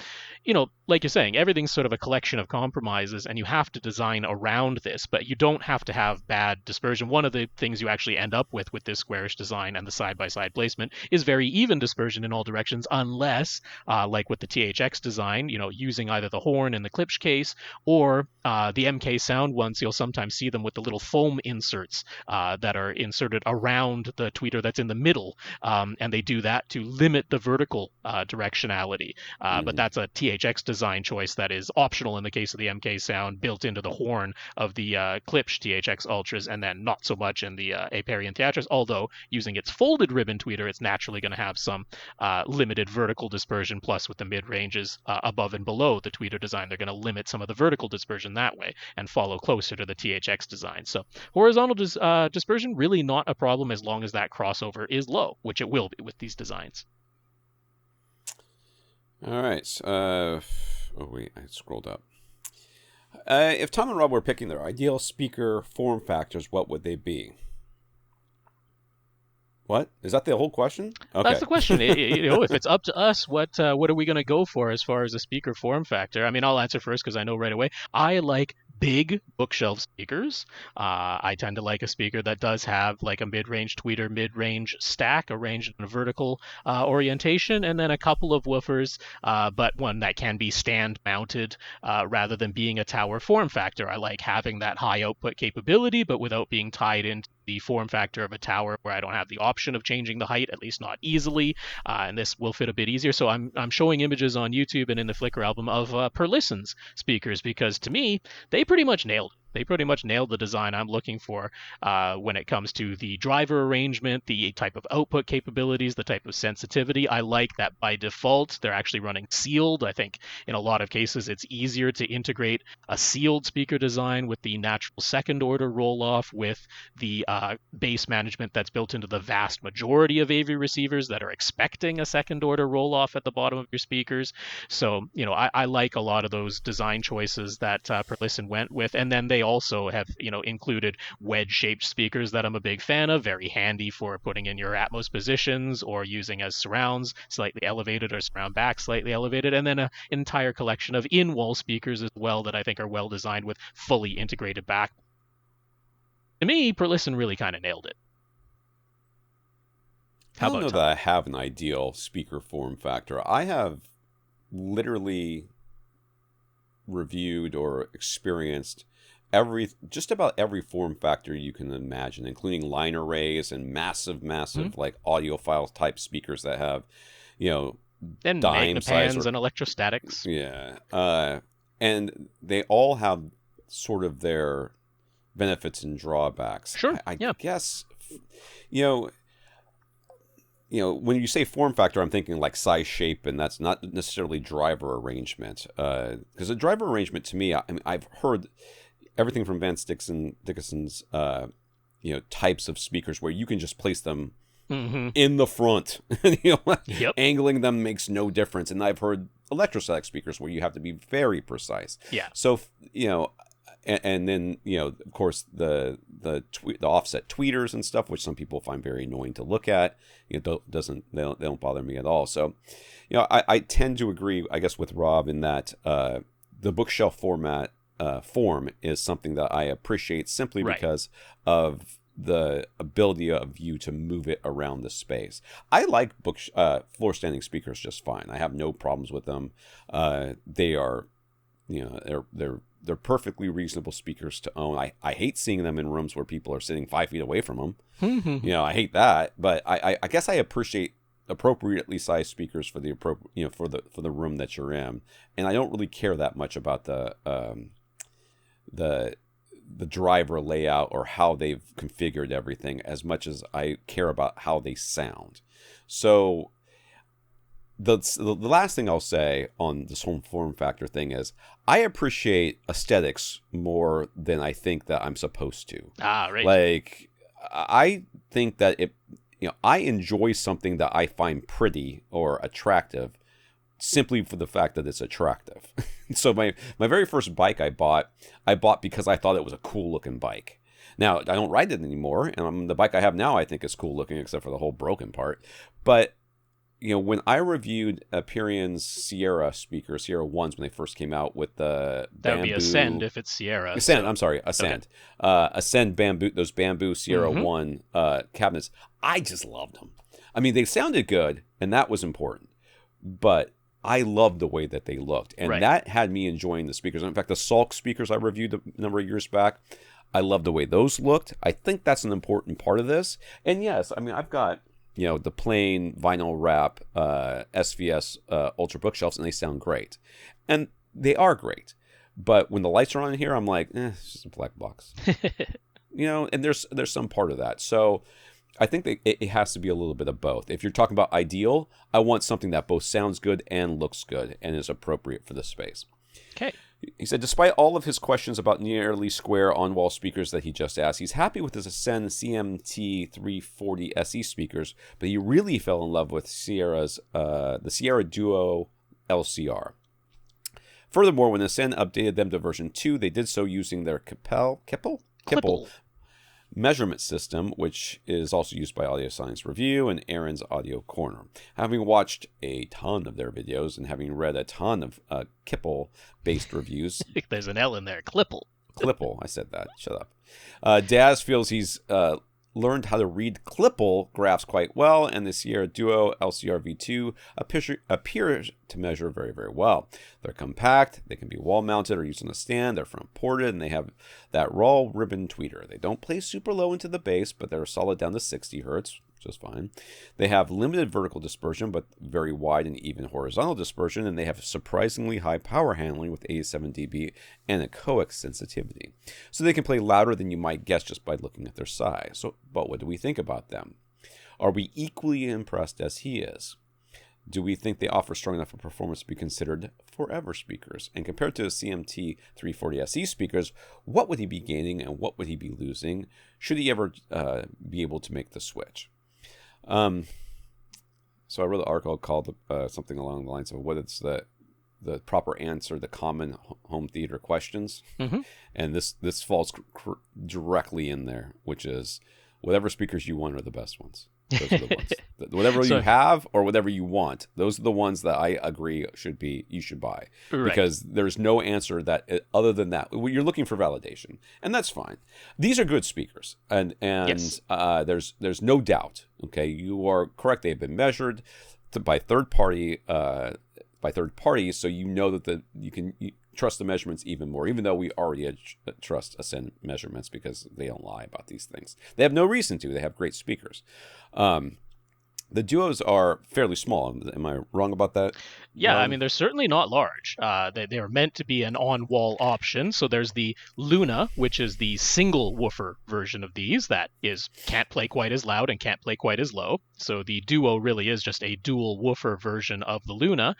like you're saying, everything's sort of a collection of compromises, and you have to design around this, but you don't have to have bad dispersion. One of the things you actually end up with this squarish design and the side-by-side placement is very even dispersion in all directions, unless, like with the THX design, using either the horn in the Klipsch case or the MK Sound ones, you'll sometimes see them with the little foam inserts that are inserted around the tweeter that's in the middle, and they do that to limit the vertical directionality. But that's a THX design choice that is optional in the case of the MK Sound, built into the horn of the Klipsch THX Ultras, and then not so much in the AVRant Theatrus, although using its folded ribbon tweeter, it's naturally going to have some limited vertical dispersion, plus with the mid-ranges above and below the tweeter design, they're going to limit some of the vertical dispersion that way and follow closer to the THX design. So horizontal dispersion, really not a problem as long as that crossover is low, which it will be with these designs. All right. Oh, wait, I scrolled up. If Tom and Rob were picking their ideal speaker form factors, what would they be? What? Is that the whole question? Okay. That's the question. If it's up to us, what are we going to go for as far as a speaker form factor? I mean, I'll answer first because I know right away. I like big bookshelf speakers. I tend to like a speaker that does have like a mid-range tweeter, mid-range stack arranged in a vertical orientation, and then a couple of woofers, but one that can be stand mounted rather than being a tower form factor. I like having that high output capability, but without being tied into the form factor of a tower where I don't have the option of changing the height, at least not easily, and this will fit a bit easier. So I'm showing images on YouTube and in the Flickr album of Per Listen's speakers, because to me, they pretty much nailed it. They pretty much nailed the design I'm looking for when it comes to the driver arrangement, the type of output capabilities, the type of sensitivity. I like that by default they're actually running sealed. I think in a lot of cases it's easier to integrate a sealed speaker design with the natural second order roll off with the bass management that's built into the vast majority of AV receivers that are expecting a second order roll off at the bottom of your speakers. So, I like a lot of those design choices that Perlisten went with. And then they also have, included wedge shaped speakers that I'm a big fan of, very handy for putting in your Atmos positions or using as surrounds, slightly elevated, or surround back, slightly elevated. And then an entire collection of in wall speakers as well that I think are well designed with fully integrated back. To me, Perlisten really kind of nailed it. I don't know that I have an ideal speaker form factor. I have literally reviewed or experienced just about every form factor you can imagine, including line arrays and massive like audiophile type speakers that have, and dime size and electrostatics. Yeah. And they all have sort of their benefits and drawbacks. Sure. I guess, when you say form factor, I'm thinking like size, shape, and that's not necessarily driver arrangement. Because the driver arrangement, to me, I've heard everything from Vance Dickinson's, types of speakers where you can just place them in the front. Yep. Angling them makes no difference. And I've heard electrostatic speakers where you have to be very precise. Yeah. So, and then, of course, the offset tweeters and stuff, which some people find very annoying to look at, they don't bother me at all. So, I tend to agree, I guess, with Rob in that the bookshelf format form is something that I appreciate simply because of the ability of you to move it around the space. I like floor standing speakers just fine. I have no problems with them. They are, they're perfectly reasonable speakers to own. I hate seeing them in rooms where people are sitting 5 feet away from them. I hate that. But I guess I appreciate appropriately sized speakers for the appropriate, for the room that you're in. And I don't really care that much about the driver layout or how they've configured everything as much as I care about how they sound. So the last thing I'll say on this whole form factor thing is I appreciate aesthetics more than I think that I'm supposed to. Right. Like, I think that I enjoy something that I find pretty or attractive simply for the fact that it's attractive. So my very first bike I bought because I thought it was a cool looking bike. Now, I don't ride it anymore, and the bike I have now I think is cool looking except for the whole broken part. But when I reviewed Perion's Sierra speakers, Sierra 1s, when they first came out with the that would be Ascend if it's Sierra. Ascend, so. I'm sorry, Ascend. Okay. Ascend bamboo, those bamboo Sierra 1 cabinets, I just loved them. I mean, they sounded good, and that was important. But I loved the way that they looked, and that had me enjoying the speakers. In fact, the Salk speakers I reviewed a number of years back, I loved the way those looked. I think that's an important part of this. And yes, I mean, I've got the plain vinyl wrap SVS Ultra bookshelves, and they sound great. And they are great. But when the lights are on in here, I'm like, it's just a black box. And there's some part of that. So I think that it has to be a little bit of both. If you're talking about ideal, I want something that both sounds good and looks good and is appropriate for the space. Okay. He said, despite all of his questions about nearly square on-wall speakers that he just asked, he's happy with his Ascend CMT 340 SE speakers, but he really fell in love with the Sierra Duo LCR. Furthermore, when Ascend updated them to version 2, they did so using their Kipple measurement system, which is also used by Audio Science Review and Aaron's Audio Corner. Having watched a ton of their videos and having read a ton of Kipple-based reviews... There's an L in there. Klipple. I said that. Shut up. Dazz feels he's learned how to read Klipple graphs quite well, and the Sierra Duo LCR V2 appears to measure very, very well. They're compact, they can be wall-mounted or used on a stand, they're front-ported, and they have that raw ribbon tweeter. They don't play super low into the bass, but they're solid down to 60 hertz, which just fine. They have limited vertical dispersion, but very wide and even horizontal dispersion, and they have surprisingly high power handling with 87 dB and echoic sensitivity. So they can play louder than you might guess just by looking at their size. So, but what do we think about them? Are we equally impressed as he is? Do we think they offer strong enough a performance to be considered forever speakers? And compared to the CMT 340 SE speakers, what would he be gaining and what would he be losing? Should he ever be able to make the switch? So I wrote an article called something along the lines of what is the proper answer to common home theater questions. Mm-hmm. And this falls directly in there, which is whatever speakers you want are the best ones. Those are the ones. Whatever you have or whatever you want, those are the ones that I agree you should buy. Right. Because there's no answer that other than that. You're looking for validation, and that's fine. These are good speakers, and yes. There's no doubt. Okay, you are correct. They've been measured by third parties, so you know that you can trust the measurements even more, even though we already trust Ascend measurements because they don't lie about these things. They have no reason to. They have great speakers. The Duos are fairly small. Am I wrong about that? Yeah, I mean, they're certainly not large. They are meant to be an on-wall option. So there's the Luna, which is the single woofer version of these that can't play quite as loud and can't play quite as low. So the Duo really is just a dual woofer version of the Luna.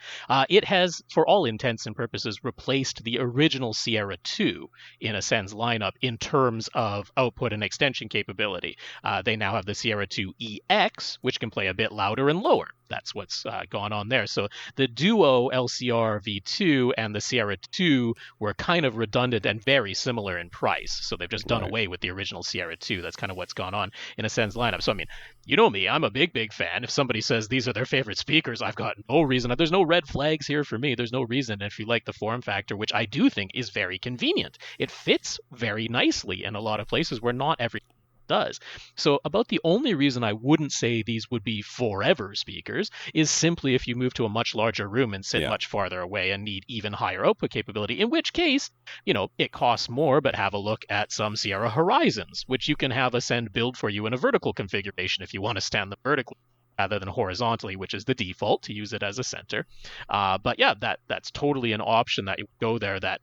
It has, for all intents and purposes, replaced the original Sierra 2 in Ascend's lineup in terms of output and extension capability. They now have the Sierra 2 EX, which can play a bit louder and lower. That's what's gone on there. So the Duo LCR V2 and the Sierra 2 were kind of redundant and very similar in price. So they've just done away with the original Sierra 2. That's kind of what's gone on in Ascend's lineup. So, I mean, you know me, I'm a big fan. If somebody says these are their favorite speakers, I've got no reason. There's no red flags here for me. There's no reason. If you like the form factor, which I do think is very convenient, it fits very nicely in a lot of places where not every does. So about the only reason I wouldn't say these would be forever speakers is simply if you move to a much larger room and sit much farther away and need even higher output capability, in which case, it costs more, but have a look at some Sierra Horizons, which you can have Ascend build for you in a vertical configuration if you want to stand them vertically rather than horizontally, which is the default to use it as a center. But yeah, that's totally an option that you go there that,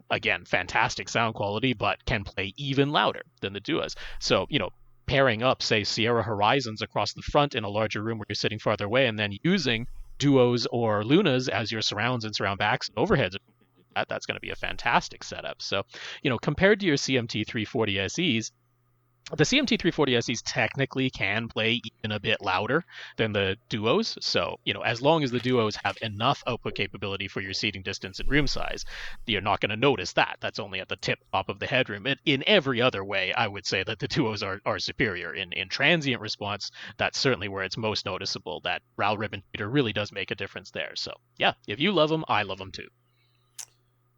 again, fantastic sound quality, but can play even louder than the Duos. So, pairing up, say, Sierra Horizons across the front in a larger room where you're sitting farther away and then using Duos or Lunas as your surrounds and surround backs and overheads, that's going to be a fantastic setup. So, compared to your CMT 340 SEs, the CMT 340 SEs technically can play even a bit louder than the Duos. So, as long as the Duos have enough output capability for your seating distance and room size, you're not going to notice that. That's only at the top of the headroom. In every other way, I would say that the Duos are superior. In transient response, that's certainly where it's most noticeable. That RAL ribbon tweeter really does make a difference there. So, yeah, if you love them, I love them too.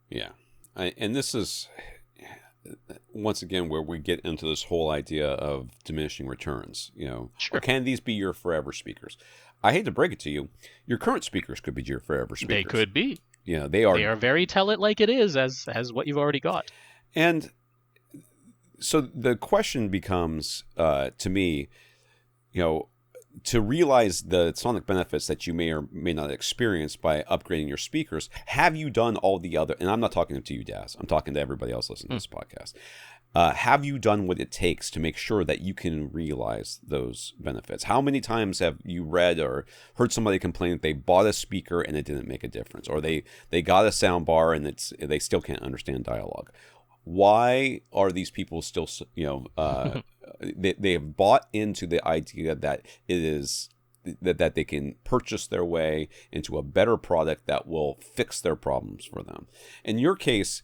Yeah. And this is, once again, where we get into this whole idea of diminishing returns. Sure. Or can these be your forever speakers? I hate to break it to you, your current speakers could be your forever speakers. They could be. They are. They are very tell it like it is, as what you've already got. And so the question becomes, to me, to realize the sonic benefits that you may or may not experience by upgrading your speakers, have you done all the other, and I'm not talking to you, Dazz, I'm talking to everybody else listening to this podcast. Have you done what it takes to make sure that you can realize those benefits? How many times have you read or heard somebody complain that they bought a speaker and it didn't make a difference, or they got a sound bar and they still can't understand dialogue? Why are these people still, they have bought into the idea that it is that they can purchase their way into a better product that will fix their problems for them. In your case,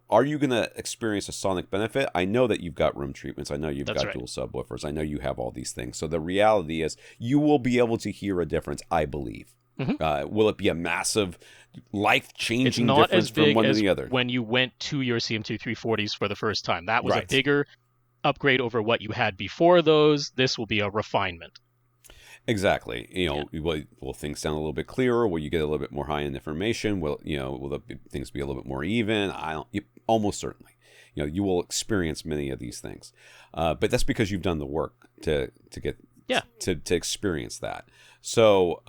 are you going to experience a sonic benefit? I know that you've got room treatments. I know you've got dual subwoofers. I know you have all these things. So the reality is you will be able to hear a difference, I believe. Mm-hmm. Will it be a massive, life-changing difference from one to the other? When you went to your CMT 340s for the first time, that was a bigger upgrade over what you had before those. This will be a refinement. Exactly. Will things sound a little bit clearer? Will you get a little bit more high-end information? Will things be a little bit more even? Almost certainly. You will experience many of these things, but that's because you've done the work to get Yeah. to experience that. So,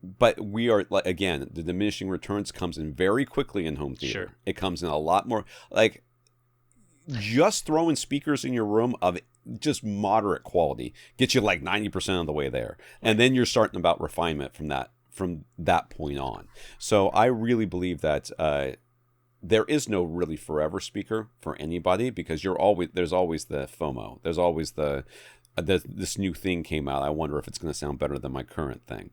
but we are, like, again, the diminishing returns comes in very quickly in home theater. Sure. It comes in a lot more, like, just throwing speakers in your room of just moderate quality gets you like 90% of the way there. And then you're starting about refinement from that point on. So I really believe that there is no really forever speaker for anybody, because there's always the FOMO. There's always this new thing came out. I wonder if it's going to sound better than my current thing.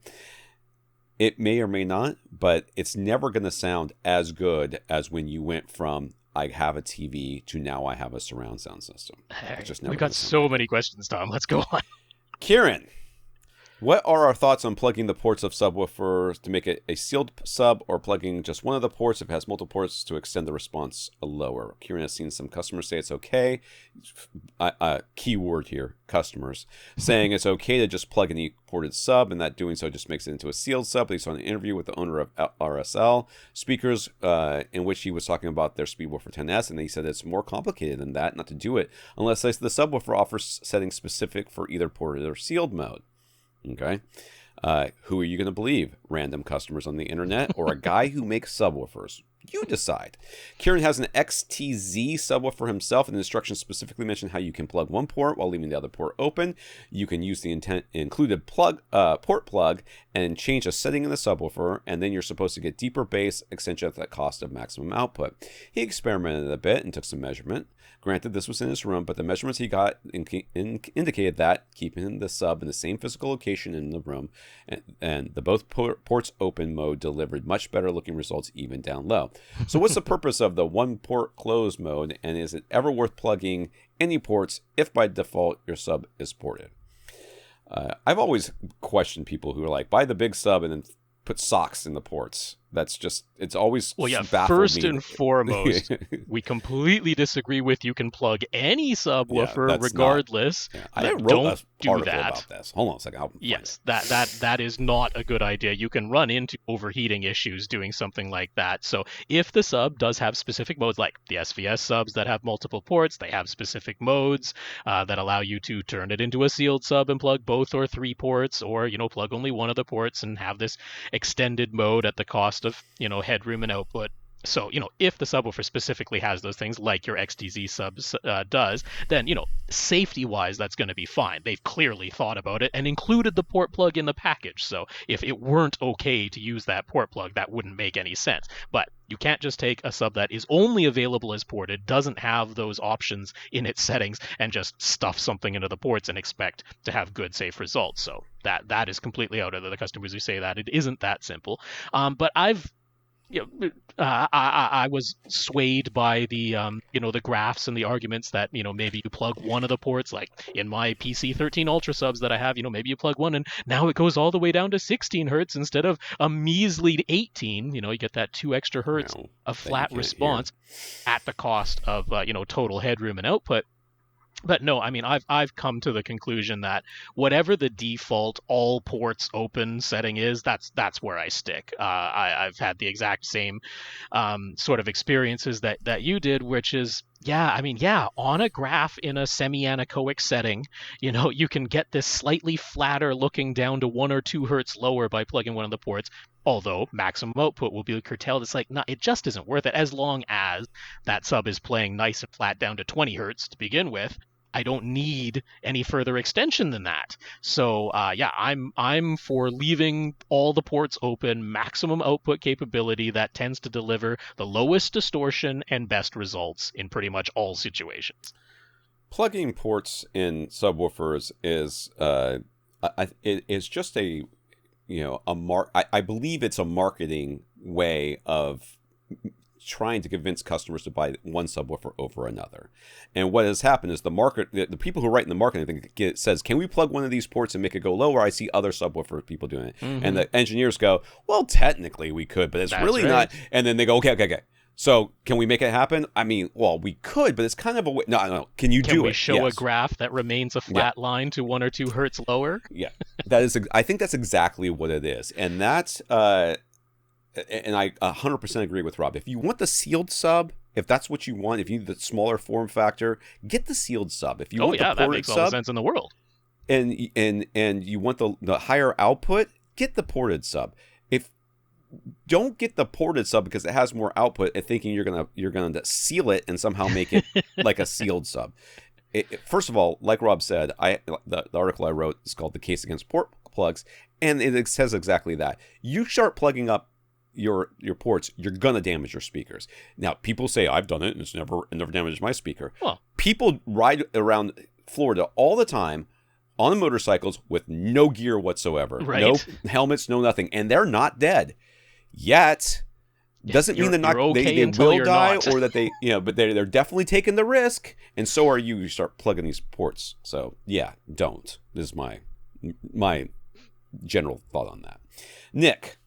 It may or may not, but it's never going to sound as good as when you went from I have a TV to now I have a surround sound system. We've got so many questions, Tom. Let's go on. Kiran, what are our thoughts on plugging the ports of subwoofers to make it a sealed sub, or plugging just one of the ports if it has multiple ports to extend the response lower? Kiran has seen some customers say it's okay. Keyword here, customers, saying it's okay to just plug any ported sub, and that doing so just makes it into a sealed sub. He saw an interview with the owner of RSL speakers in which he was talking about their Speedwoofer 10S, and he said it's more complicated than that, not to do it unless the subwoofer offers settings specific for either ported or sealed mode. Okay. Who are you going to believe? Random customers on the internet or a guy who makes subwoofers? You decide. Kiran has an XTZ subwoofer himself, and the instructions specifically mention how you can plug one port while leaving the other port open. You can use the included port plug and change a setting in the subwoofer, and then you're supposed to get deeper bass extension at the cost of maximum output. He experimented a bit and took some measurement. Granted, this was in his room, but the measurements he got indicated that keeping the sub in the same physical location in the room and the both ports open mode delivered much better looking results even down low. So what's the purpose of the one port closed mode, and is it ever worth plugging any ports if by default your sub is ported? I've always questioned people who are like, buy the big sub and then put socks in the ports. That's just, it's always baffled first me. and foremost, we completely disagree with you can plug any subwoofer regardless. I wrote don't do article that about this. Hold on a second. Yes, that is not a good idea. You can run into overheating issues doing something like that. So if the sub does have specific modes, like the SVS subs that have multiple ports, they have specific modes that allow you to turn it into a sealed sub and plug both or three ports, or plug only one of the ports and have this extended mode at the cost of headroom and output. So, if the subwoofer specifically has those things like your XTZ subs does, then, safety-wise, that's going to be fine. They've clearly thought about it and included the port plug in the package. So if it weren't okay to use that port plug, that wouldn't make any sense. But you can't just take a sub that is only available as ported, doesn't have those options in its settings, and just stuff something into the ports and expect to have good, safe results. So that is completely out of the customers who say that. It isn't that simple. But I was swayed by the the graphs and the arguments that maybe you plug one of the ports, like in my PC13 Ultra subs that I have, maybe you plug one and now it goes all the way down to 16 hertz instead of a measly 18. You get that 2 extra hertz of flat response at the cost of total headroom and output. But no, I mean, I've come to the conclusion that whatever the default all ports open setting is, that's where I stick. I've had the exact same sort of experiences that you did, which is, on a graph in a semi-anechoic setting, you can get this slightly flatter looking down to 1 or 2 hertz lower by plugging one of the ports. Although maximum output will be curtailed, it's like, it just isn't worth it. As long as that sub is playing nice and flat down to 20 hertz to begin with, I don't need any further extension than that. So I'm for leaving all the ports open, maximum output capability that tends to deliver the lowest distortion and best results in pretty much all situations. Plugging ports in subwoofers is it's just I believe it's a marketing way of trying to convince customers to buy one subwoofer over another. And what has happened is the people who write in the marketing thing says, can we plug one of these ports and make it go lower? I see other subwoofer people doing it. Mm-hmm. And the engineers go, well, technically we could, but it's really not. And then they go, okay. So can we make it happen? I mean, well, we could, but it's kind of a way. No. Can do it? Can we show a graph that remains a flat line to 1 or 2 hertz lower? Yeah, I think that's exactly what it is. And that's, and I 100% agree with Rob. If you want the sealed sub, if that's what you want, if you need the smaller form factor, get the sealed sub. If you want the ported that makes sub, all the sense in the world. and you want the higher output, get the ported sub. If don't get the ported sub because it has more output and thinking you're gonna seal it and somehow make it like a sealed sub. First of all, like Rob said, the article I wrote is called "The Case Against Port Plugs," and it says exactly that. You start plugging up your ports, you're gonna damage your speakers. Now, people say I've done it and it never damaged my speaker. Well, people ride around Florida all the time on motorcycles with no gear whatsoever, right. No helmets, no nothing, and they're not dead yet. Doesn't mean they're not. Okay, they will die, not. or that they, but they're definitely taking the risk, and so are you. You start plugging these ports. So yeah, don't. This is my general thought on that. Nick,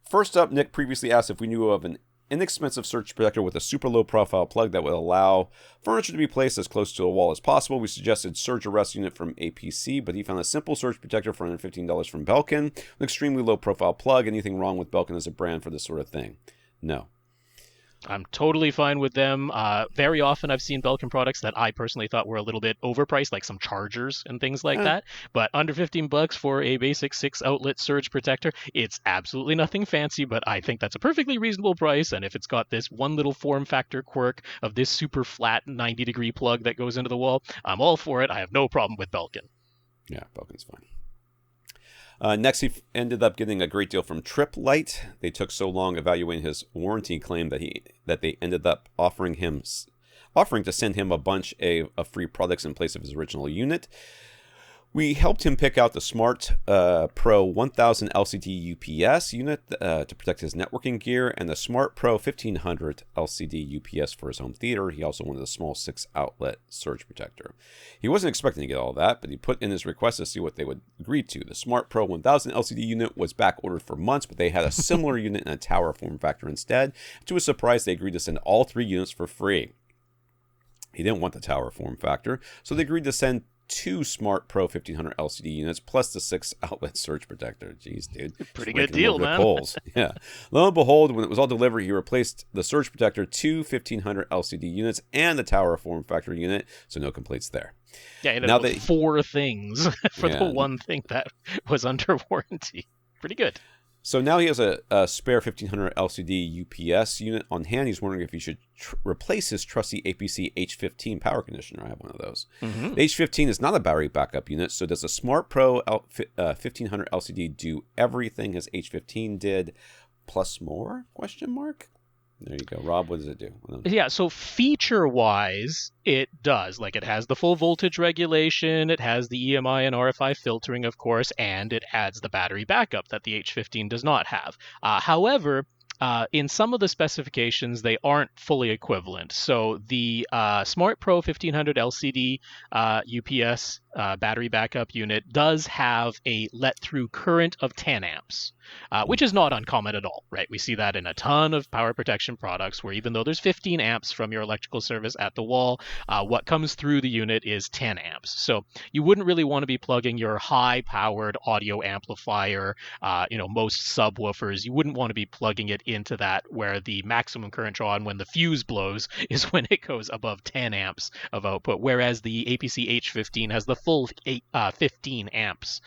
first up, Nick previously asked if we knew of an inexpensive surge protector with a super low profile plug that would allow furniture to be placed as close to a wall as possible. We suggested surge arrest unit from APC, but he found a simple surge protector for $115 from Belkin, an extremely low profile plug. Anything wrong with Belkin as a brand for this sort of thing? No. I'm totally fine with them. Very often I've seen Belkin products that I personally thought were a little bit overpriced, like some chargers and things like that. But under $15 for a basic 6-outlet surge protector, it's absolutely nothing fancy, but I think that's a perfectly reasonable price. And if it's got this one little form factor quirk of this super flat 90-degree plug that goes into the wall, I'm all for it. I have no problem with Belkin. Yeah, Belkin's fine. Next, he ended up getting a great deal from Tripp Lite. They took so long evaluating his warranty claim that they ended up offering to send him a bunch of free products in place of his original unit. We helped him pick out the Smart Pro 1000 LCD UPS unit to protect his networking gear, and the Smart Pro 1500 LCD UPS for his home theater. He also wanted a small 6-outlet surge protector. He wasn't expecting to get all that, but he put in his request to see what they would agree to. The Smart Pro 1000 LCD unit was back ordered for months, but they had a similar unit in a tower form factor instead. To his surprise, they agreed to send all 3 units for free. He didn't want the tower form factor, so they agreed to send 2 Smart Pro 1500 LCD units plus the 6-outlet surge protector. Jeez, dude. Pretty good deal, man. Yeah. Lo and behold, when it was all delivered, he replaced the surge protector, 2 1500 LCD units, and the tower form factor unit, so no complaints there. Yeah, now 4 things for the one thing that was under warranty. Pretty good. So now he has a spare 1500 LCD UPS unit on hand. He's wondering if he should replace his trusty APC H15 power conditioner. I have one of those. Mm-hmm. The H15 is not a battery backup unit, so does the Smart Pro 1500 LCD do everything his H15 did, plus more? Question mark. There you go. Rob, what does it do? Yeah, so feature-wise, it does. Like, it has the full voltage regulation, it has the EMI and RFI filtering, of course, and it adds the battery backup that the H15 does not have. However, in some of the specifications, they aren't fully equivalent. So the Smart Pro 1500 LCD UPS battery backup unit does have a let-through current of 10 amps, which is not uncommon at all, right? We see that in a ton of power protection products where even though there's 15 amps from your electrical service at the wall, what comes through the unit is 10 amps. So you wouldn't really want to be plugging your high-powered audio amplifier, most subwoofers. You wouldn't want to be plugging it into that where the maximum current drawn when the fuse blows is when it goes above 10 amps of output, whereas the APC H15 has the full 15 amps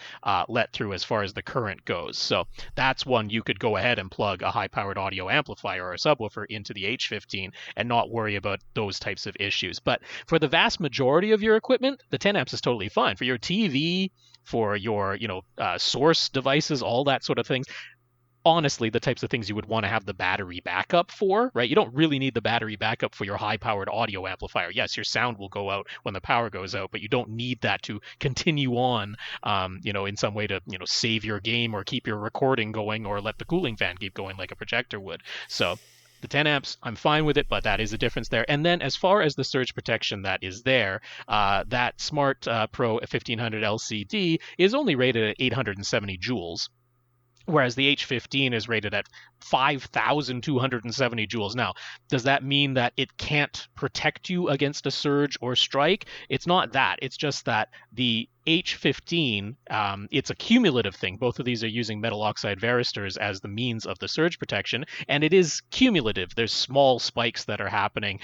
let through as far as the current goes. So that's one you could go ahead and plug a high-powered audio amplifier or a subwoofer into the H15 and not worry about those types of issues. But for the vast majority of your equipment, the 10 amps is totally fine. For your TV, for your source devices, all that sort of things, honestly, the types of things you would want to have the battery backup for, right? You don't really need the battery backup for your high-powered audio amplifier. Yes, your sound will go out when the power goes out, but you don't need that to continue on, in some way to, save your game or keep your recording going or let the cooling fan keep going like a projector would. So the 10 amps, I'm fine with it, but that is a difference there. And then as far as the surge protection that is there, that Smart Pro 1500 LCD is only rated at 870 joules. Whereas the H15 is rated at 5,270 joules. Now, does that mean that it can't protect you against a surge or strike? It's not that. It's just that the H15, it's a cumulative thing. Both of these are using metal oxide varistors as the means of the surge protection, and it is cumulative. There's small spikes that are happening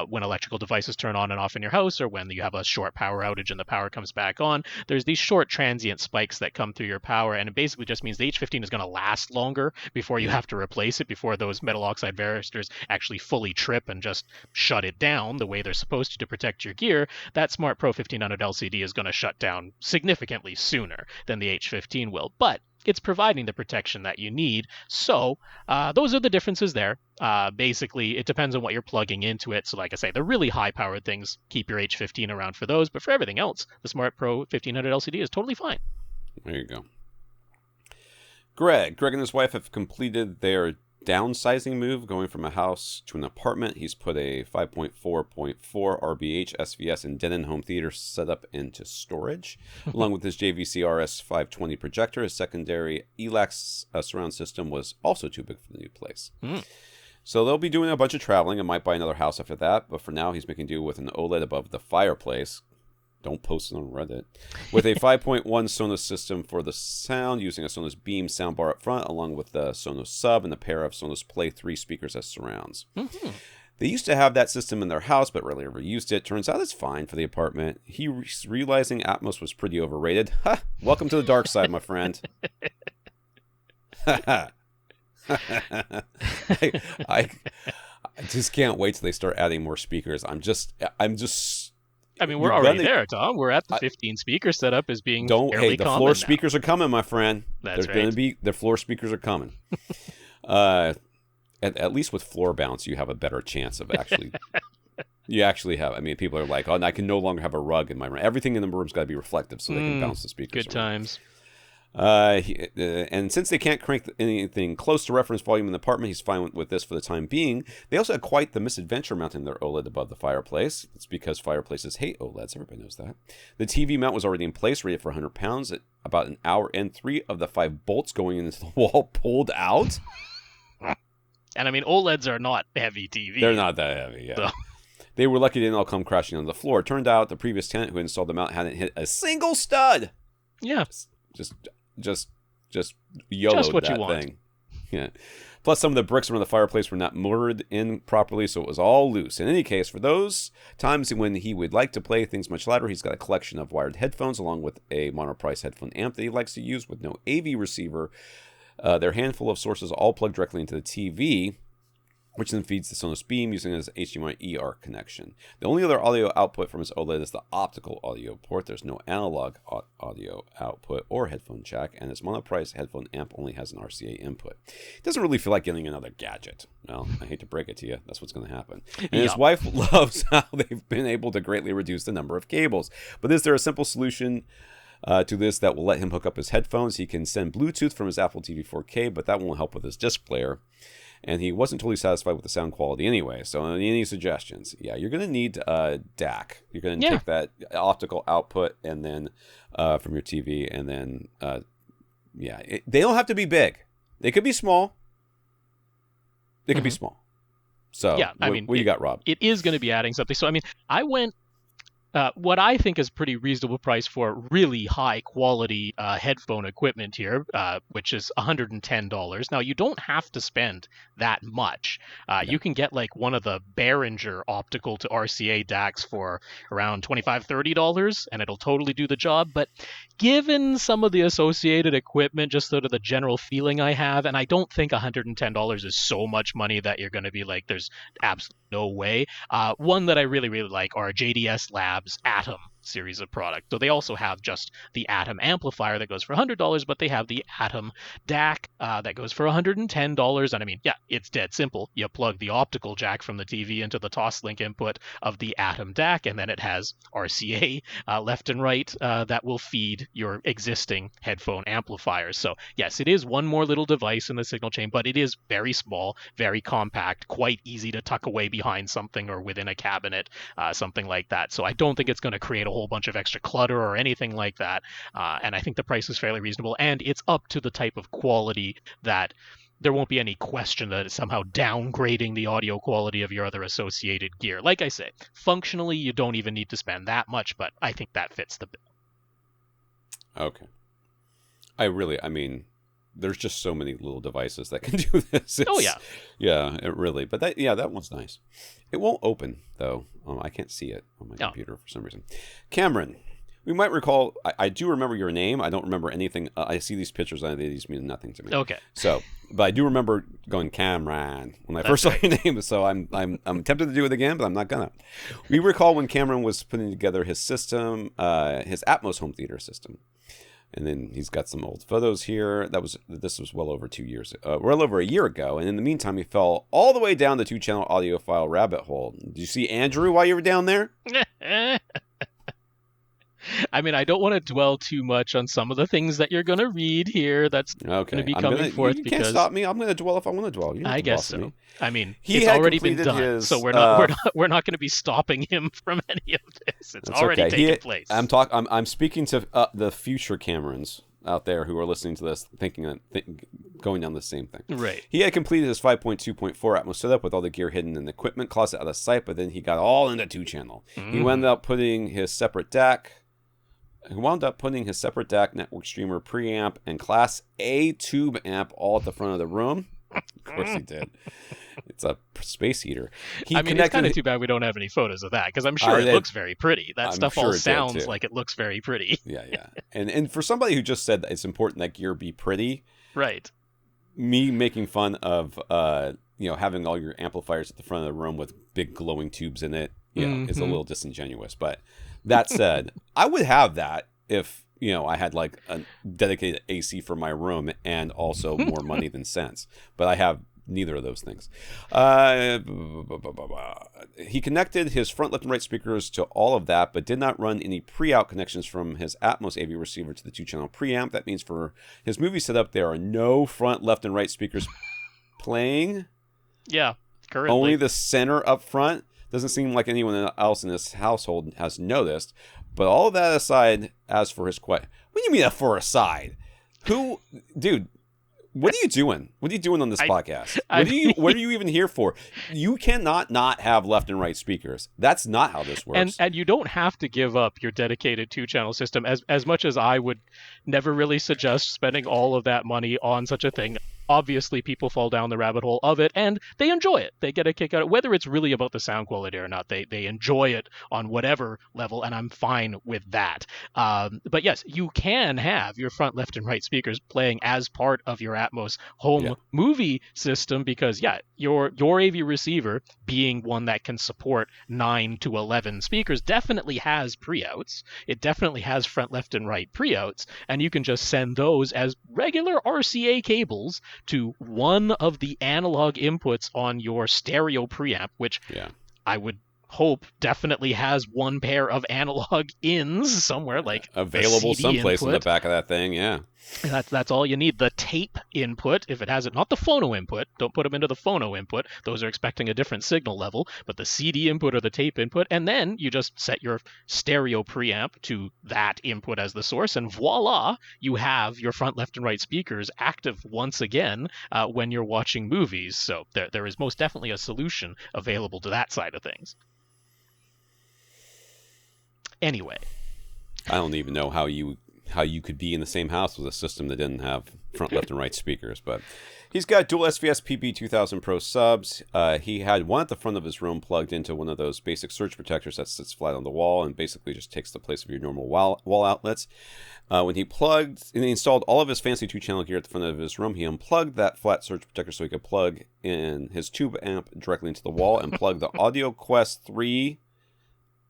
when electrical devices turn on and off in your house, or when you have a short power outage and the power comes back on. There's these short transient spikes that come through your power, and it basically just means the H15 is going to last longer before you have to replace it, before those metal oxide varistors actually fully trip and just shut it down the way they're supposed to protect your gear. That Smart Pro 1500 LCD is going to shut down significantly sooner than the H15 will, but it's providing the protection that you need. So those are the differences there. Basically, it depends on what you're plugging into it. So like I say, the really high-powered things, keep your H15 around for those. But for everything else, the Smart Pro 1500 LCD is totally fine. There you go. Greg and his wife have completed their downsizing move, going from a house to an apartment. He's put a 5.4.4 RBH SVS and Denon home theater setup into storage, along with his JVC RS520 projector. His secondary ELAX surround system was also too big for the new place. So they'll be doing a bunch of traveling and might buy another house after that, but for now he's making do with an OLED above the fireplace. Don't post it on Reddit. With a 5.1 Sonos system for the sound, using a Sonos Beam soundbar up front, along with the Sonos Sub and a pair of Sonos Play 3 speakers as surrounds. They used to have that system in their house, but rarely ever used it. Turns out it's fine for the apartment. He's realizing Atmos was pretty overrated. Ha! Welcome to the dark side, my friend. I just can't wait till they start adding more speakers. I mean, we're already there, Tom. We're at the 15 speaker setup as being fairly the common floor now. speakers are coming, my friend. That's right. The floor speakers are coming. At least with floor bounce, you have a better chance of actually. You actually have. I mean, people are like, "Oh, and I can no longer have a rug in my room." Everything in the room's got to be reflective, so they can bounce the speakers. Good times. And since they can't crank anything close to reference volume in the apartment, he's fine with this for the time being. They also had quite the misadventure mounting their OLED above the fireplace. It's because fireplaces hate OLEDs. Everybody knows that. The TV mount was already in place, rated for £100. At about an hour and 3 of the 5 bolts going into the wall pulled out. And I mean, OLEDs are not heavy TV. They're not that heavy, yeah. So. They were lucky they didn't all come crashing on the floor. It turned out the previous tenant who installed the mount hadn't hit a single stud. Yeah. Just YOLO'd what that you want. thing. Yeah. Plus, some of the bricks around the fireplace were not moored in properly, so it was all loose. In any case, for those times when he would like to play things much louder, he's got a collection of wired headphones along with a monoprice headphone amp that he likes to use with no AV receiver. Their handful of sources all plug directly into the TV, which then feeds the Sonos Beam using his HDMI ER connection. The only other audio output from his OLED is the optical audio port. There's no analog audio output or headphone jack, and his monoprice headphone amp only has an RCA input. It doesn't really feel like getting another gadget. Well, I hate to break it to you. That's what's going to happen. And his wife loves how they've been able to greatly reduce the number of cables. But is there a simple solution to this that will let him hook up his headphones? He can send Bluetooth from his Apple TV 4K, but that won't help with his disc player. And he wasn't totally satisfied with the sound quality anyway. So any suggestions? Yeah, you're going to need DAC. You're going to take that optical output and then from your TV. And then, they don't have to be big. They could be small. They could be small. So what you got, Rob? It is going to be adding something. So, I mean, I went... what I think is pretty reasonable price for really high quality headphone equipment here, which is $110. Now, you don't have to spend that much. You can get like one of the Behringer optical to RCA DACs for around $25, $30, and it'll totally do the job. But given some of the associated equipment, just sort of the general feeling I have, and I don't think $110 is so much money that you're going to be like, there's absolutely no way. One that I really, really like are JDS Labs Atom series of products. So they also have just the Atom amplifier that goes for $100, but they have the Atom DAC that goes for $110. And I mean, it's dead simple. You plug the optical jack from the TV into the Toslink input of the Atom DAC, and then it has RCA left and right that will feed your existing headphone amplifiers. So yes, it is one more little device in the signal chain, but it is very small, very compact, quite easy to tuck away behind something or within a cabinet, something like that. So I don't think it's going to create a whole bunch of extra clutter or anything like that. And I think the price is fairly reasonable, and it's up to the type of quality that there won't be any question that it's somehow downgrading the audio quality of your other associated gear. Like I say, functionally, you don't even need to spend that much, but I think that fits the bill. Okay. I mean, there's just so many little devices that can do this. Oh, yeah. Yeah, it really. But that one's nice. It won't open, though. I can't see it on my computer for some reason. Kamran, we might recall, I do remember your name. I don't remember anything. I see these pictures, and these mean nothing to me. Okay. So, but I do remember going Kamran when I first saw your name. So I'm tempted to do it again, but I'm not gonna. We recall when Kamran was putting together his system, his Atmos home theater system. And then he's got some old photos here. This was well over a year ago. And in the meantime, he fell all the way down the 2-channel audiophile rabbit hole. Did you see Andrew while you were down there? I mean, I don't want to dwell too much on some of the things that you're going to read here. That's going to be coming forth. You can't stop me. I'm going to dwell if I want to dwell. You I guess so. Me. I mean, it's already been done, so we're not going to be stopping him from any of this. It's already taken place. I'm speaking to the future Kamrans out there who are listening to this, going down the same thing. Right. He had completed his 5.2.4 Atmos setup with all the gear hidden in the equipment closet out of sight, but then he got all into 2-channel. He wound up putting his separate DAC. Network streamer preamp, and Class A tube amp all at the front of the room. Of course he did. It's a space heater. It's kind of too bad we don't have any photos of that, because I'm sure it looks very pretty. That stuff all sounds like it looks very pretty. Yeah. And for somebody who just said that it's important that gear be pretty, right? Me making fun of having all your amplifiers at the front of the room with big glowing tubes in it, is a little disingenuous. But that said, I would have that if I had like a dedicated AC for my room and also more money than sense. But I have neither of those things. He connected his front, left, and right speakers to all of that, but did not run any pre-out connections from his Atmos AV receiver to the 2-channel preamp. That means for his movie setup, there are no front, left, and right speakers playing. Yeah, currently. Only the center up front. Doesn't seem like anyone else in this household has noticed. But all of that aside, as for his what do you mean for aside? Dude, what are you doing? What are you doing on this podcast? What are you even here for? You cannot not have left and right speakers. That's not how this works. And you don't have to give up your dedicated 2-channel system, as much as I would never really suggest spending all of that money on such a thing. Obviously, people fall down the rabbit hole of it, and they enjoy it. They get a kick out of it, whether it's really about the sound quality or not. They enjoy it on whatever level, and I'm fine with that. But yes, you can have your front, left, and right speakers playing as part of your Atmos home movie system, because your AV receiver, being one that can support 9 to 11 speakers, definitely has pre-outs. It definitely has front, left, and right pre-outs, and you can just send those as regular RCA cables to one of the analog inputs on your stereo preamp, which I would hope definitely has one pair of analog ins somewhere, like available someplace in the back of that thing. That's all you need. The tape input, if it has it, not the phono input. Don't put them into the phono input. Those are expecting a different signal level. But the CD input or the tape input, and then you just set your stereo preamp to that input as the source, and voila, you have your front, left, and right speakers active once again when you're watching movies. So there is most definitely a solution available to that side of things. Anyway, I don't even know how you could be in the same house with a system that didn't have front, left, and right speakers. But he's got dual SVS PB2000 Pro subs. He had one at the front of his room plugged into one of those basic surge protectors that sits flat on the wall and basically just takes the place of your normal wall outlets. When he installed all of his fancy 2-channel gear at the front of his room, he unplugged that flat surge protector so he could plug in his tube amp directly into the wall and plug the Audio Quest 3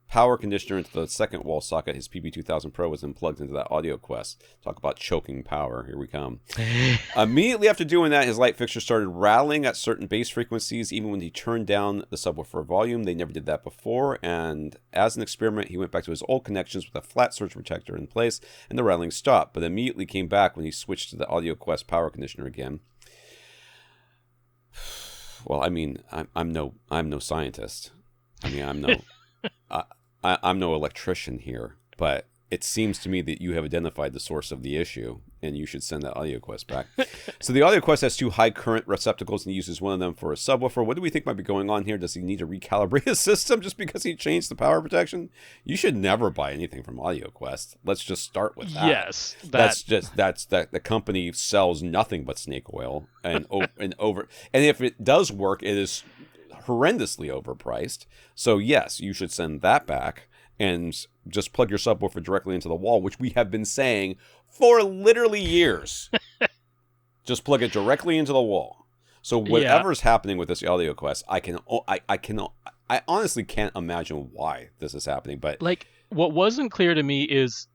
power conditioner into the second wall socket. His PB2000 Pro was then plugged into that Audio Quest. Talk about choking power. Here we come. Immediately after doing that, his light fixture started rattling at certain bass frequencies, even when he turned down the subwoofer volume. They never did that before, and as an experiment, he went back to his old connections with a flat surge protector in place, and the rattling stopped, but immediately came back when he switched to the Audio Quest power conditioner again. Well, I mean, I'm no scientist. I mean, I'm no electrician here, but it seems to me that you have identified the source of the issue, and you should send that AudioQuest back. So the AudioQuest has 2 high current receptacles and he uses one of them for a subwoofer. What do we think might be going on here? Does he need to recalibrate his system just because he changed the power protection? You should never buy anything from AudioQuest. Let's just start with that. Yes, that's the company sells nothing but snake oil and if it does work, it is horrendously overpriced. So yes, you should send that back and just plug your subwoofer directly into the wall, which we have been saying for literally years. Just plug it directly into the wall. So whatever's happening with this AudioQuest, I honestly can't imagine why this is happening. But like, what wasn't clear to me is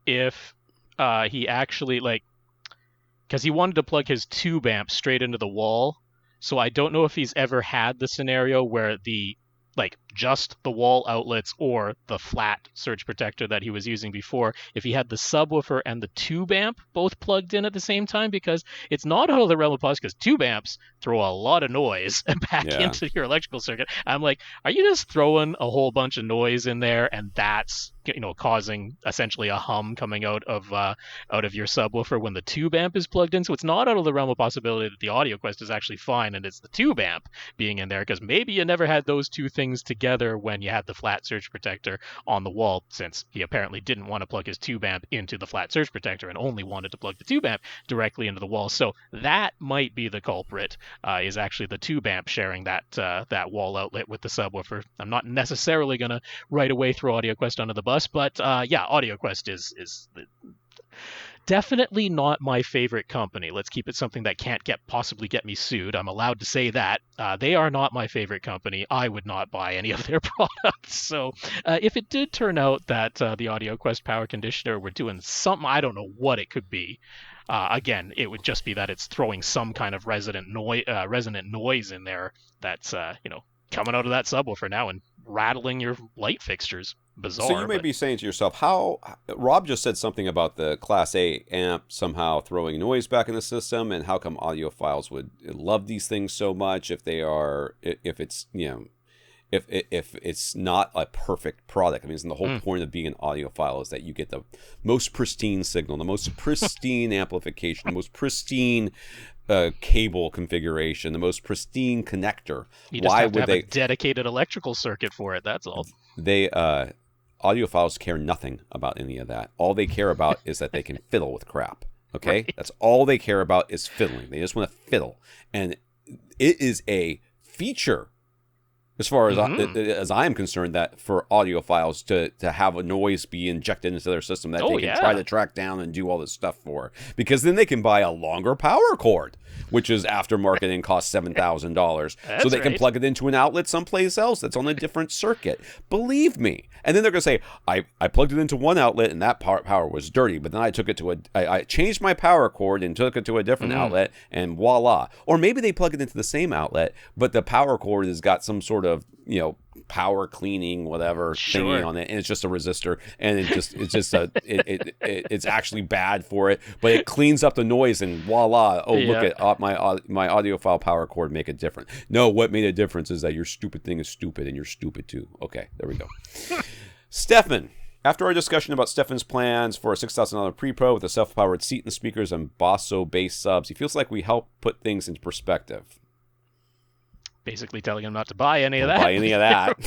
if he actually because he wanted to plug his tube amp straight into the wall. So I don't know if he's ever had the scenario where just the wall outlets or the flat surge protector that he was using before, if he had the subwoofer and the tube amp both plugged in at the same time, because it's not out of the realm of possibility, because tube amps throw a lot of noise back into your electrical circuit. I'm like, are you just throwing a whole bunch of noise in there and that's causing essentially a hum coming out of your subwoofer when the tube amp is plugged in? So it's not out of the realm of possibility that the AudioQuest is actually fine and it's the tube amp being in there, because maybe you never had those two things together when you had the flat surge protector on the wall, since he apparently didn't want to plug his tube amp into the flat surge protector and only wanted to plug the tube amp directly into the wall. So that might be the culprit, is actually the tube amp sharing that wall outlet with the subwoofer. I'm not necessarily going to right away throw AudioQuest under the bus, but AudioQuest is definitely not my favorite company. Let's keep it something that can't possibly get me sued. I'm allowed to say that. They are not my favorite company. I would not buy any of their products. So if it did turn out that the AudioQuest power conditioner were doing something, I don't know what it could be. Again, it would just be that it's throwing some kind of resonant noise in there that's coming out of that subwoofer now and rattling your light fixtures. Bizarre. So you may be saying to yourself, how Rob just said something about the Class A amp somehow throwing noise back in the system, and how come audiophiles would love these things so much if it's not a perfect product. I mean, the whole point of being an audiophile is that you get the most pristine signal, the most pristine amplification, the most pristine cable configuration, the most pristine connector. You just have to have a dedicated electrical circuit for it. That's all. Audiophiles care nothing about any of that. All they care about is that they can fiddle with crap. Okay? Right. That's all they care about is fiddling. They just want to fiddle. And it is a feature, as far as I am concerned, that for audiophiles to have a noise be injected into their system that they can try to track down and do all this stuff for. Because then they can buy a longer power cord, which is aftermarket and costs $7,000. So they can plug it into an outlet someplace else that's on a different circuit. Believe me. And then they're going to say, I plugged it into one outlet and that power was dirty, but then I took it to I changed my power cord and took it to a different outlet and voila. Or maybe they plug it into the same outlet, but the power cord has got some sort of power cleaning whatever thingy on it, and it's just a resistor, and it's actually bad for it, but it cleans up the noise and voila, look at my audiophile power cord make it different. No, what made a difference is that your stupid thing is stupid and you're stupid too. Okay, there we go. Stefan, after our discussion about Stefan's plans for a $6,000 pre-pro with a self-powered seat and speakers and Basso bass subs, he feels like we help put things into perspective. Basically telling him not to buy any of that. Buy any of that.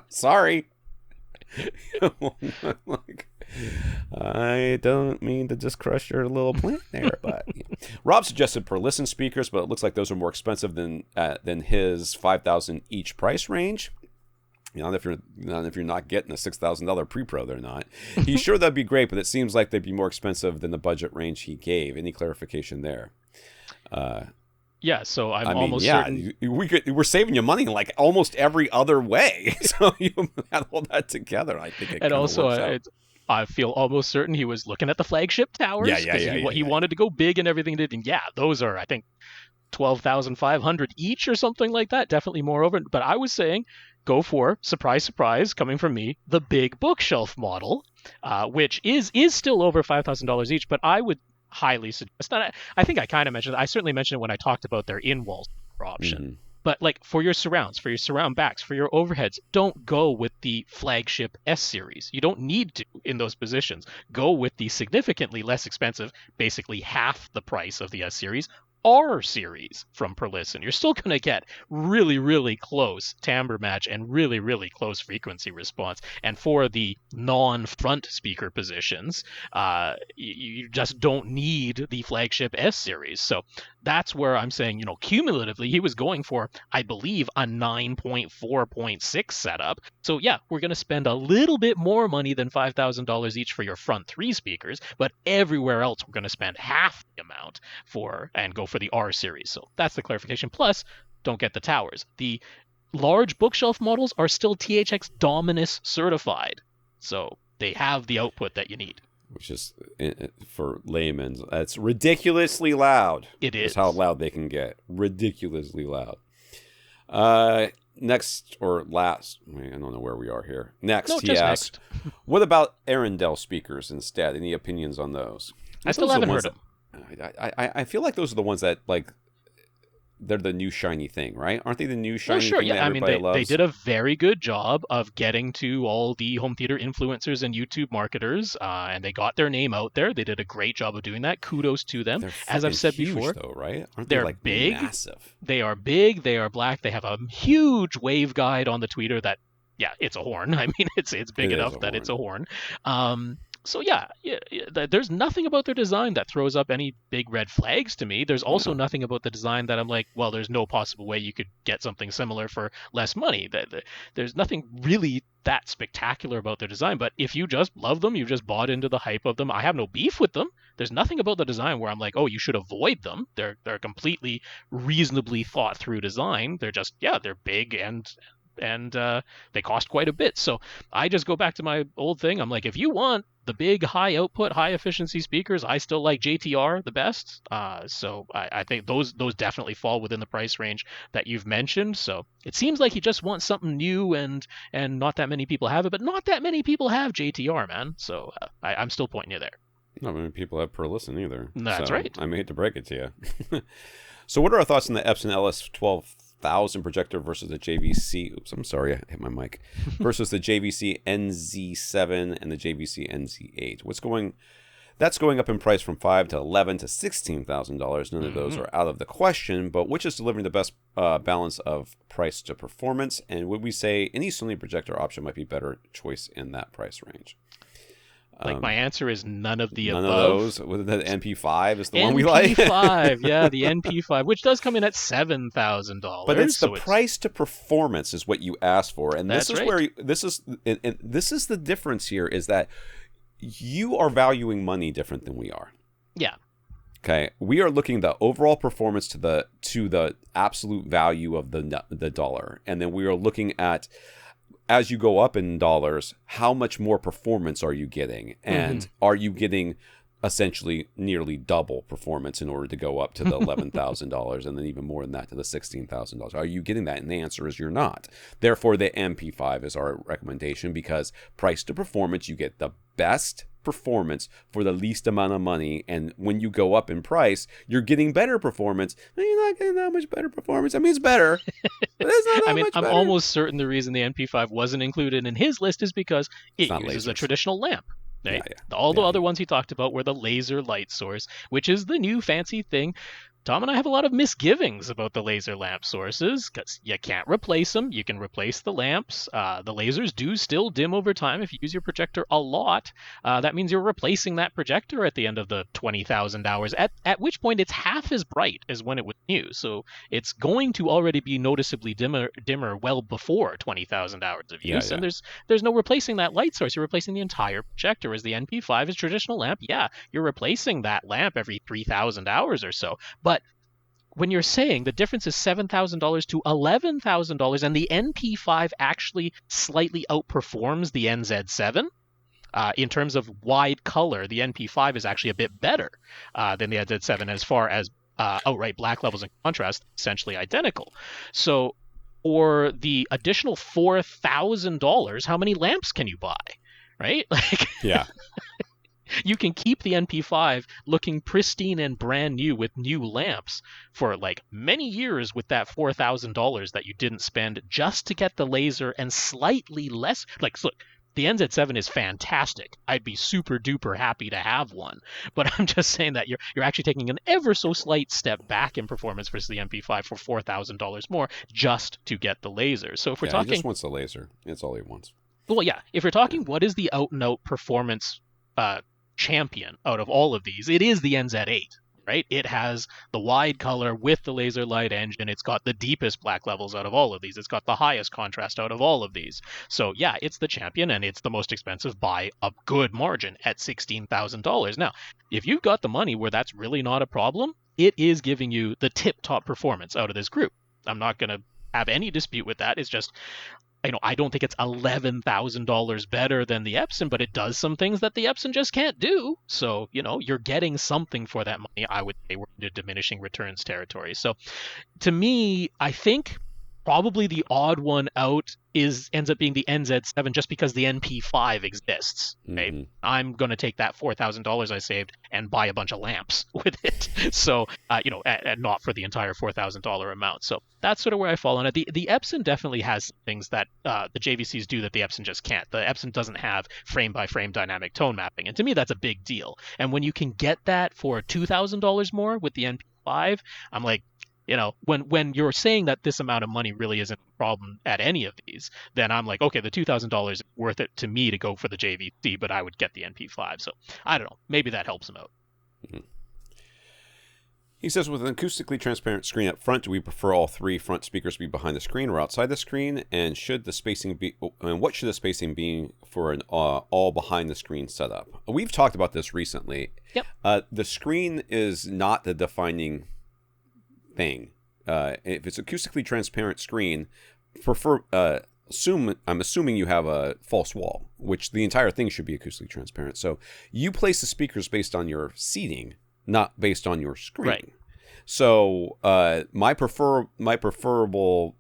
Sorry. I don't mean to just crush your little plant there, but Rob suggested per listen speakers, but it looks like those are more expensive than his $5,000 each price range. Not if you're not getting a $6,000 pre-pro, they're not. He's sure that'd be great, but it seems like they'd be more expensive than the budget range he gave. Any clarification there? Yeah, so I'm almost certain. We're saving you money in like almost every other way. So you add all that together, I think. And also, I feel almost certain he was looking at the flagship towers. He wanted to go big and everything. And those are, I think, $12,500 each or something like that. Definitely more over. But I was saying, go for, surprise, surprise, coming from me, the big bookshelf model, which is still over $5,000 each. But I would highly suggest that. I think I kind of mentioned it. I certainly mentioned it when I talked about their in-wall option. But like for your surrounds, for your surround backs, for your overheads, don't go with the flagship S series. You don't need to in those positions. Go with the significantly less expensive, basically half the price of the S series, R series from Perlisten. You're still going to get really, really close timbre match and really, really close frequency response. And for the non-front speaker positions, you just don't need the flagship S series. So that's where I'm saying, cumulatively, he was going for, I believe, a 9.4.6 setup. So yeah, we're going to spend a little bit more money than $5,000 each for your front 3 speakers, but everywhere else we're going to spend half the amount for and go for the R series. So that's the clarification. Plus, don't get the towers. The large bookshelf models are still THX Dominus certified. So they have the output that you need. Which is, for laymen, that's ridiculously loud. It is. That's how loud they can get. Ridiculously loud. Next, or last, I don't know where we are here. Next, he asked, what about Arundel speakers instead? Any opinions on those? I still haven't heard them. I feel like those are the ones that, like, they're the new shiny thing, right? Aren't they the new shiny thing that everybody loves? They did a very good job of getting to all the home theater influencers and YouTube marketers, and they got their name out there. They did a great job of doing that. Kudos to them. As I've said huge, before, though, right? Aren't they're they, like, big, massive? They are big. They are black. They have a huge waveguide on the tweeter that, yeah, it's a horn. I mean, it's big enough that it's a horn. So yeah, there's nothing about their design that throws up any big red flags to me. There's also nothing about the design that I'm like, well, there's no possible way you could get something similar for less money. There's nothing really that spectacular about their design. But if you just love them, you've just bought into the hype of them. I have no beef with them. There's nothing about the design where I'm like, oh, you should avoid them. They're completely reasonably thought through design. They're just, yeah, they're big and they cost quite a bit. So I just go back to my old thing. I'm like, if you want the big high output, high efficiency speakers, I still like JTR the best. So I think those definitely fall within the price range that you've mentioned. So it seems like he just wants something new and not that many people have it, but not that many people have JTR, man. So I'm still pointing you there. Not many people have Perlisten either. That's right. I may hate to break it to you. So what are our thoughts on the Epson LS12000 projector versus the JVC? Oops, I'm sorry, I hit my mic. Versus the JVC NZ7 and the JVC NZ8. That's going up in price from $5,000 to $11,000 to $16,000. None of those are out of the question, but which is delivering the best balance of price to performance? And would we say any Sony projector option might be better choice in that price range? Like my answer is none of the above. None of those. The NP5 is the one we like. NP5, yeah, the NP5, which does come in at $7,000. But it's the price to performance is what you asked for, and this That's is right. where this is the difference here is that you are valuing money different than we are. Yeah. Okay, we are looking at the overall performance to the absolute value of the dollar, and then we are looking at, as you go up in dollars, how much more performance are you getting? And are you getting essentially nearly double performance in order to go up to the $11,000 and then even more than that to the $16,000? Are you getting that? And the answer is you're not. Therefore, the MP5 is our recommendation because price to performance, you get the best performance for the least amount of money, and when you go up in price you're getting better performance. You're not getting that much better performance. I mean, it's better, but it's not that much I'm better. almost certain the reason the NP5 wasn't included in his list is because it uses a traditional lamp. Right? Yeah. All the other ones he talked about were the laser light source, which is the new fancy thing. Tom and I have a lot of misgivings about the laser lamp sources because you can't replace them. You can replace the lamps. The lasers do still dim over time if you use your projector a lot. That means you're replacing that projector at the end of the 20,000 hours, at which point it's half as bright as when it was new. So it's going to already be noticeably dimmer well before 20,000 hours of use. And there's no replacing that light source. You're replacing the entire projector. Whereas the NP5 is traditional lamp. Yeah, you're replacing that lamp every 3,000 hours or so. But when you're saying the difference is $7,000 to $11,000 and the NP5 actually slightly outperforms the NZ7, in terms of wide color, the NP5 is actually a bit better than the NZ7 as far as outright black levels and contrast, essentially identical. So for the additional $4,000, how many lamps can you buy? Right? Yeah. You can keep the NP5 looking pristine and brand new with new lamps for like many years with that $4,000 that you didn't spend just to get the laser and slightly less. Like, look, the NZ7 is fantastic. I'd be super duper happy to have one. But I'm just saying that you're actually taking an ever so slight step back in performance versus the MP5 for $4,000 more just to get the laser. So if we're talking, he just wants the laser. That's all he wants. well, yeah, if we're talking what is the out and out performance champion out of all of these, it is the NZ8, right? It has the wide color with the laser light engine. It's got the deepest black levels out of all of these. It's got the highest contrast out of all of these. So yeah, it's the champion, and it's the most expensive by a good margin at $16,000. Now, if you've got the money where that's really not a problem, it is giving you the tip-top performance out of this group. I'm not going to have any dispute with that. It's just, I don't think it's $11,000 better than the Epson, but it does some things that the Epson just can't do. So, you're getting something for that money. I would say we're into diminishing returns territory. So to me, I think probably the odd one out ends up being the NZ7 just because the NP5 exists. Okay? Mm-hmm. I'm going to take that $4,000 I saved and buy a bunch of lamps with it. So, and not for the entire $4,000 amount. So that's sort of where I fall on it. The Epson definitely has things that the JVCs do that the Epson just can't. The Epson doesn't have frame-by-frame dynamic tone mapping. And to me, that's a big deal. And when you can get that for $2,000 more with the NP5, I'm like, when you're saying that this amount of money really isn't a problem at any of these, then I'm like, okay, the $2,000 is worth it to me to go for the JVC, but I would get the NP5. So I don't know. Maybe that helps him out. Mm-hmm. He says, with an acoustically transparent screen up front, do we prefer all three front speakers to be behind the screen or outside the screen? And what should the spacing be for an all behind the screen setup? We've talked about this recently. Yep. The screen is not the defining thing. If it's acoustically transparent screen, I'm assuming you have a false wall, which the entire thing should be acoustically transparent. So you place the speakers based on your seating, not based on your screen. Right. So my preferable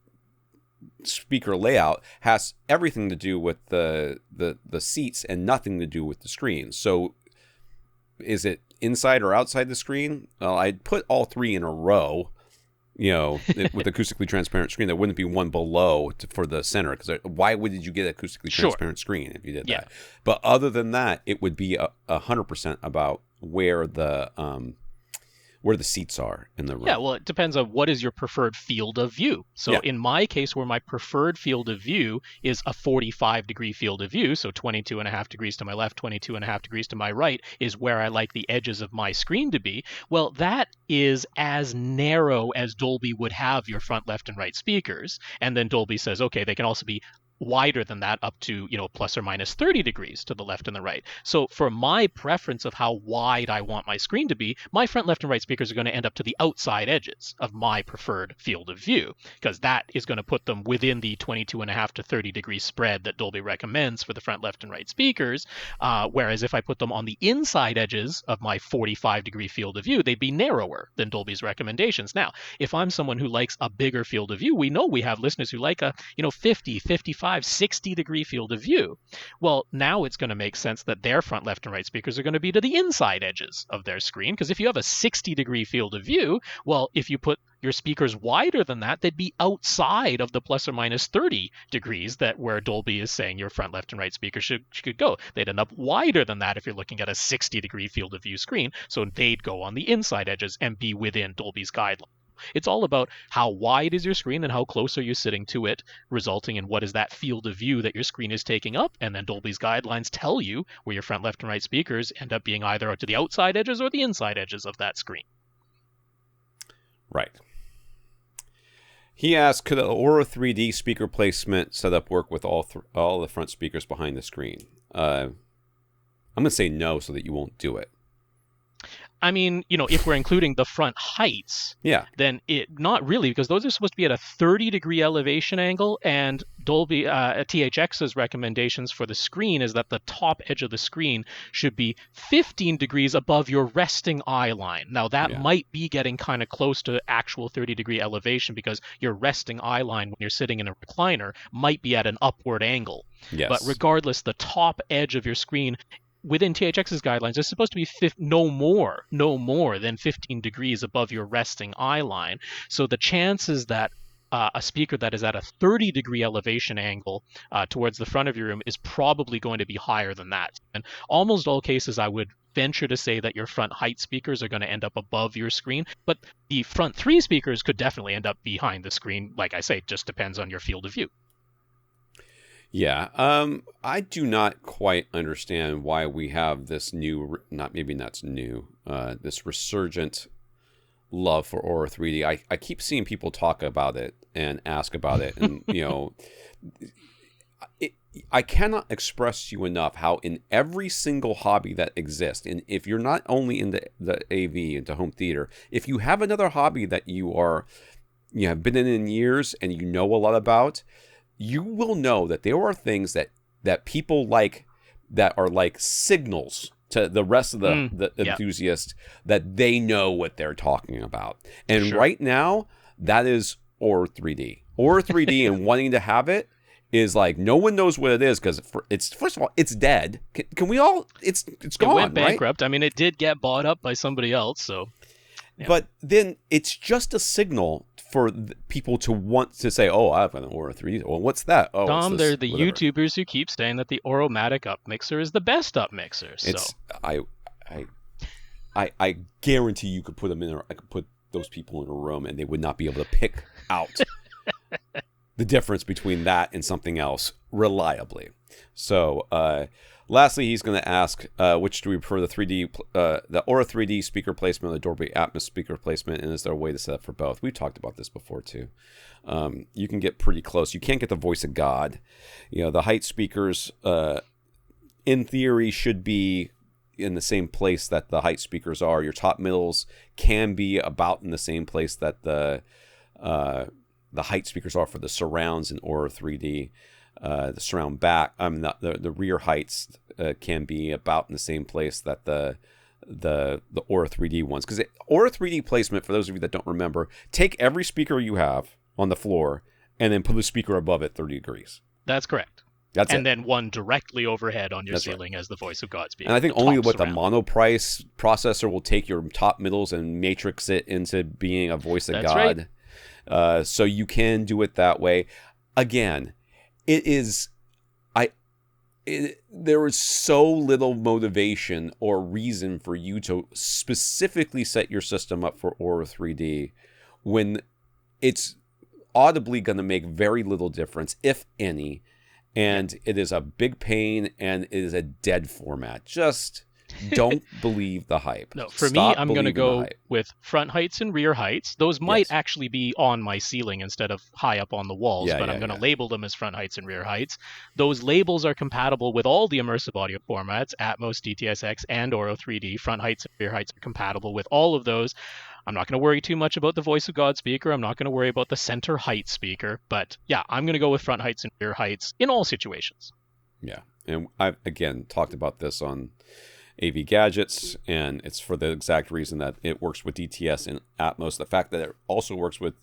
speaker layout has everything to do with the seats and nothing to do with the screen. So is it inside or outside the screen? Well, I'd put all three in a row. With acoustically transparent screen, there wouldn't be one below for the center, because why would you get acoustically transparent screen if you did that? But other than that, it would be 100% about where the seats are in the room. Yeah, well, it depends on what is your preferred field of view. So in my case, where my preferred field of view is a 45-degree field of view, so 22.5 degrees to my left, 22.5 degrees to my right, is where I like the edges of my screen to be. Well, that is as narrow as Dolby would have your front, left, and right speakers. And then Dolby says, okay, they can also be wider than that, up to plus or minus 30 degrees to the left and the right. So for my preference of how wide I want my screen to be, my front, left, and right speakers are going to end up to the outside edges of my preferred field of view, because that is going to put them within the 22.5 to 30 degree spread that Dolby recommends for the front, left, and right speakers. Whereas if I put them on the inside edges of my 45-degree field of view, they'd be narrower than Dolby's recommendations. Now, if I'm someone who likes a bigger field of view, we know we have listeners who like a 50, 55, 60-degree field of view. Well, now it's going to make sense that their front, left, and right speakers are going to be to the inside edges of their screen, because if you have a 60-degree field of view, well, if you put your speakers wider than that, they'd be outside of the plus or minus 30 degrees that where Dolby is saying your front, left, and right speakers should go. They'd end up wider than that if you're looking at a 60-degree field of view screen, so they'd go on the inside edges and be within Dolby's guidelines. It's all about how wide is your screen and how close are you sitting to it, resulting in what is that field of view that your screen is taking up. And then Dolby's guidelines tell you where your front, left, and right speakers end up being either to the outside edges or the inside edges of that screen. Right. He asked, could an Aura 3D speaker placement setup work with all the front speakers behind the screen? I'm going to say no, so that you won't do it. I mean, if we're including the front heights, then not really, because those are supposed to be at a 30-degree elevation angle, and Dolby THX's recommendations for the screen is that the top edge of the screen should be 15 degrees above your resting eye line. Now, that might be getting kind of close to actual 30-degree elevation, because your resting eye line when you're sitting in a recliner might be at an upward angle. Yes. But regardless, the top edge of your screen within THX's guidelines, it's supposed to be no more than 15 degrees above your resting eye line. So the chances that a speaker that is at a 30-degree elevation angle towards the front of your room is probably going to be higher than that. In almost all cases, I would venture to say that your front height speakers are going to end up above your screen, but the front 3 speakers could definitely end up behind the screen. Like I say, it just depends on your field of view. Yeah, I do not quite understand why we have this new, this resurgent love for Aura 3D. I keep seeing people talk about it and ask about it, and I cannot express to you enough how in every single hobby that exists, and if you're not only into the AV, into home theater, if you have another hobby that you have been in years and you know a lot about, you will know that there are things that people like that are like signals to the rest of the enthusiasts that they know what they're talking about. And right now, that is Aura 3D. Aura 3D and wanting to have it is like no one knows what it is because it's, first of all, it's dead. Can we all? It's gone. It went bankrupt. Right? I mean, it did get bought up by somebody else. So, yeah. But then it's just a signal for people to want to say, "Oh, I have an Aura 3D. Well, what's that?" Oh, Tom, they're the YouTubers who keep saying that the Auromatic up mixer is the best up mixer. So. I guarantee you could put them in. I could put those people in a room, and they would not be able to pick out the difference between that and something else reliably. So, lastly, he's going to ask, which do we prefer, the Aura 3D speaker placement or the Dolby Atmos speaker placement, and is there a way to set up for both? We've talked about this before, too. You can get pretty close. You can't get the voice of God. The height speakers, in theory, should be in the same place that the height speakers are. Your top middles can be about in the same place that the height speakers are for the surrounds in Aura 3D. The surround back, the rear heights can be about in the same place that the Aura 3D ones. Because Aura 3D placement, for those of you that don't remember, take every speaker you have on the floor and then put the speaker above it 30 degrees. That's correct. That's and it. Then one directly overhead on your ceiling as the voice of God speaker. And I think only with the monoprice processor will take your top middles and matrix it into being a voice of God. Right. So you can do it that way. Again, there is so little motivation or reason for you to specifically set your system up for Aura 3D when it's audibly going to make very little difference, if any. And it is a big pain, and it is a dead format. Just don't believe the hype. No, for me, I'm going to go with front heights and rear heights. Those might actually be on my ceiling instead of high up on the walls, but I'm going to label them as front heights and rear heights. Those labels are compatible with all the immersive audio formats, Atmos, DTS:X, and Aura 3D. Front heights and rear heights are compatible with all of those. I'm not going to worry too much about the voice of God speaker. I'm not going to worry about the center height speaker. But yeah, I'm going to go with front heights and rear heights in all situations. Yeah. And I've, again, talked about this on AV Gadgets, and it's for the exact reason that it works with DTS and Atmos. The fact that it also works with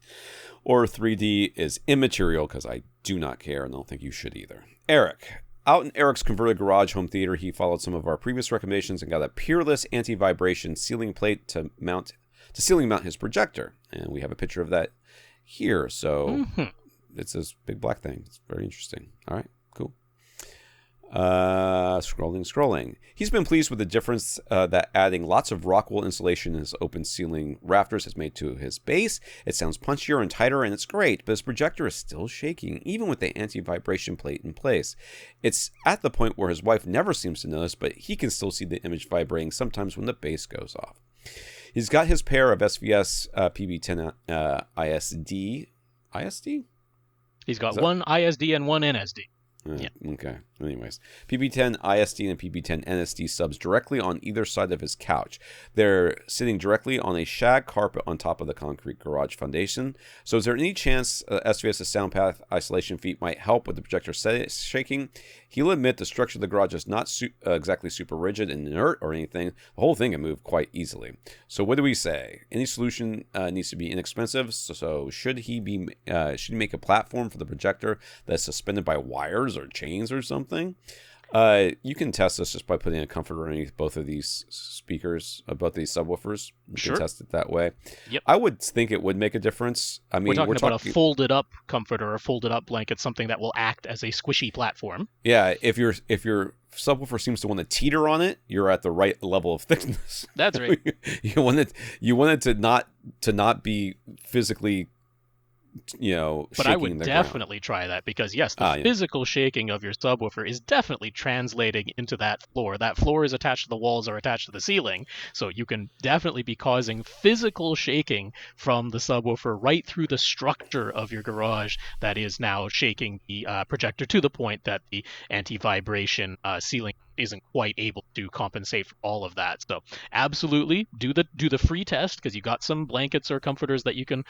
Aura 3D is immaterial because I do not care, and I don't think you should either. Eric. Out in Eric's converted garage home theater, he followed some of our previous recommendations and got a peerless anti-vibration ceiling plate to ceiling mount his projector, and we have a picture of that here. So it's this big black thing. It's very interesting. All right, cool. Scrolling. He's been pleased with the difference that adding lots of Rockwool insulation in his open ceiling rafters has made to his base. It sounds punchier and tighter, and it's great, but his projector is still shaking, even with the anti-vibration plate in place. It's at the point where his wife never seems to notice, but he can still see the image vibrating sometimes when the bass goes off. He's got his pair of SVS PB10 ISD? He's got one ISD and one NSD. Okay. Anyways, PB10 ISD and PB10 NSD subs directly on either side of his couch. They're sitting directly on a shag carpet on top of the concrete garage foundation. So is there any chance SVS's sound path isolation feet might help with the projector shaking? He'll admit the structure of the garage is not exactly super rigid and inert or anything. The whole thing can move quite easily. So what do we say? Any solution needs to be inexpensive. So should he make a platform for the projector that's suspended by wires or chains or something? You can test this just by putting a comforter underneath both of these speakers, both these subwoofers. You Sure. can test it that way. Yep. I would think it would make a difference. I mean, we're talking about a folded up comforter or a folded up blanket, something that will act as a squishy platform. Yeah, if your subwoofer seems to want to teeter on it, you're at the right level of thickness. That's right. you want it to not be physically, but I would definitely try that, because yes, the physical shaking of your subwoofer is definitely translating into that floor. That floor is attached to the walls or attached to the ceiling, so you can definitely be causing physical shaking from the subwoofer right through the structure of your garage that is now shaking the projector to the point that the anti-vibration ceiling isn't quite able to compensate for all of that. So absolutely do the free test, because you got some blankets or comforters that you can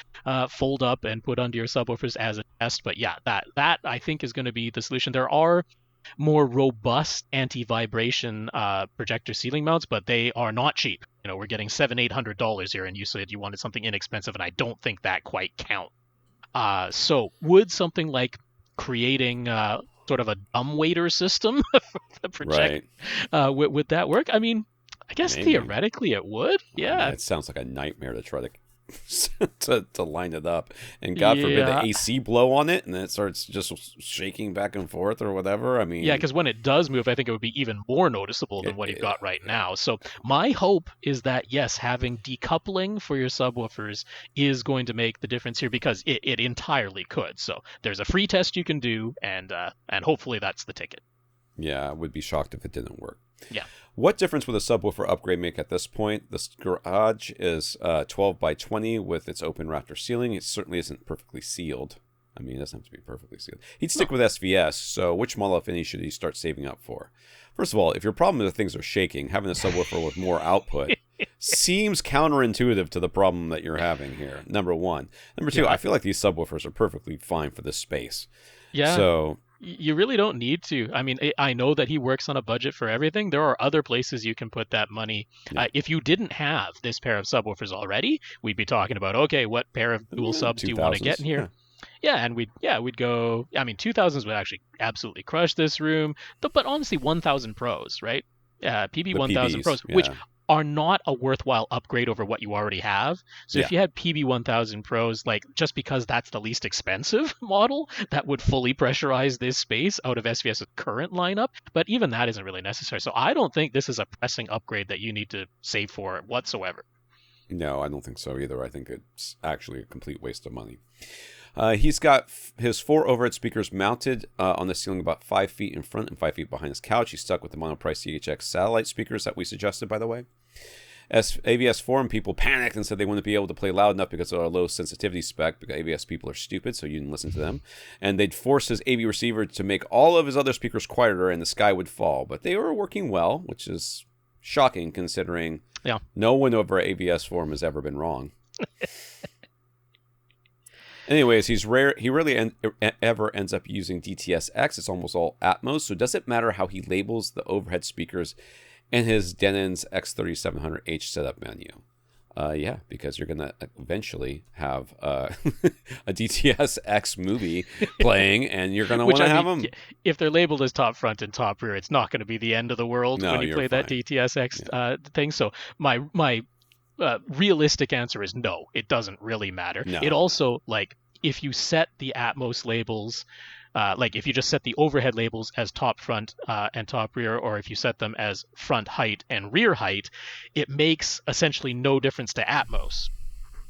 fold up and put under your subwoofers as a test. But yeah, that I think is going to be the solution. There are more robust anti-vibration projector ceiling mounts, but they are not cheap. We're getting $700-800 here, and you said you wanted something inexpensive, and I don't think that quite counts. So would something like creating sort of a dumbwaiter system for the projector, would that work? I mean, I guess maybe. Theoretically it would. Yeah. I mean, it sounds like a nightmare to try to line it up, and God forbid the AC blow on it and then it starts just shaking back and forth or whatever. I mean, because when it does move, I think it would be even more noticeable than what you've got right now. So my hope is that yes, having decoupling for your subwoofers is going to make the difference here, because it entirely could. So there's a free test you can do, and hopefully that's the ticket. Yeah, I would be shocked if it didn't work. Yeah. What difference would a subwoofer upgrade make at this point? This garage is 12 by 20 with its open rafter ceiling. It certainly isn't perfectly sealed. I mean, it doesn't have to be perfectly sealed. He'd stick with SVS, so which model, if any, should he start saving up for? First of all, if your problem is that things are shaking, having a subwoofer with more output seems counterintuitive to the problem that you're having here, number one. Number two, I feel like these subwoofers are perfectly fine for this space. Yeah. So you really don't need to. I mean, I know that he works on a budget for everything. There are other places you can put that money. Yeah. If you didn't have this pair of subwoofers already, we'd be talking about, okay, what pair of dual subs do you want to get in here? Yeah, and we'd go, I mean, 2000s would actually absolutely crush this room. But honestly, 1000 Pros, right? PB 1000 Pros, which are not a worthwhile upgrade over what you already have. So if you had PB 1000 Pros, like, just because that's the least expensive model, that would fully pressurize this space out of SVS's current lineup. But even that isn't really necessary. So I don't think this is a pressing upgrade that you need to save for whatsoever. No, I don't think so either. I think it's actually a complete waste of money. He's got his 4 overhead speakers mounted on the ceiling about 5 feet in front and 5 feet behind his couch. He's stuck with the monoprice CHX satellite speakers that we suggested, by the way. As AVS forum people panicked and said they wouldn't be able to play loud enough because of our low sensitivity spec, because AVS people are stupid, so you didn't listen to them. And they'd force his AV receiver to make all of his other speakers quieter and the sky would fall. But they were working well, which is shocking considering no one over at AVS forum has ever been wrong. Anyways, he rarely ever ends up using DTS-X. It's almost all Atmos, so does it matter how he labels the overhead speakers in his Denon's X3700H setup menu? Yeah, because you're going to eventually have a DTS-X movie playing, and you're going to want to have them. If they're labeled as top front and top rear, it's not going to be the end of the world when you play that DTS-X thing. So my realistic answer is no, it doesn't really matter. No. It also, like, if you set the Atmos labels, like if you just set the overhead labels as top front and top rear, or if you set them as front height and rear height, it makes essentially no difference to Atmos,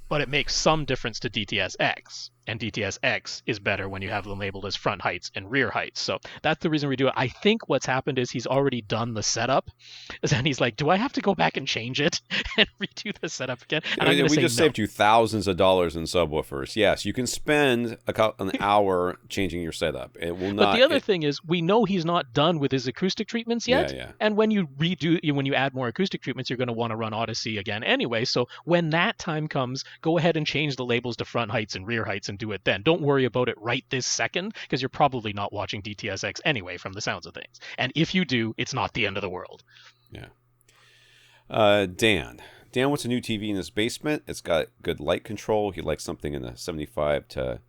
but it makes some difference to DTS-X. And DTS-X is better when you have them labeled as front heights and rear heights. So that's the reason we do it. I think what's happened is he's already done the setup. And he's like, do I have to go back and change it and redo the setup again? And we just saved you thousands of dollars in subwoofers. Yes, you can spend an hour changing your setup. It will not. But the other thing is, we know he's not done with his acoustic treatments yet. Yeah. And when you add more acoustic treatments, you're going to want to run Odyssey again anyway. So when that time comes, go ahead and change the labels to front heights and rear heights and do it then. Don't worry about it right this second, because you're probably not watching DTS-X anyway from the sounds of things. And if you do, it's not the end of the world. Yeah. Dan wants a new TV in his basement. It's got good light control. He likes something in the 75 to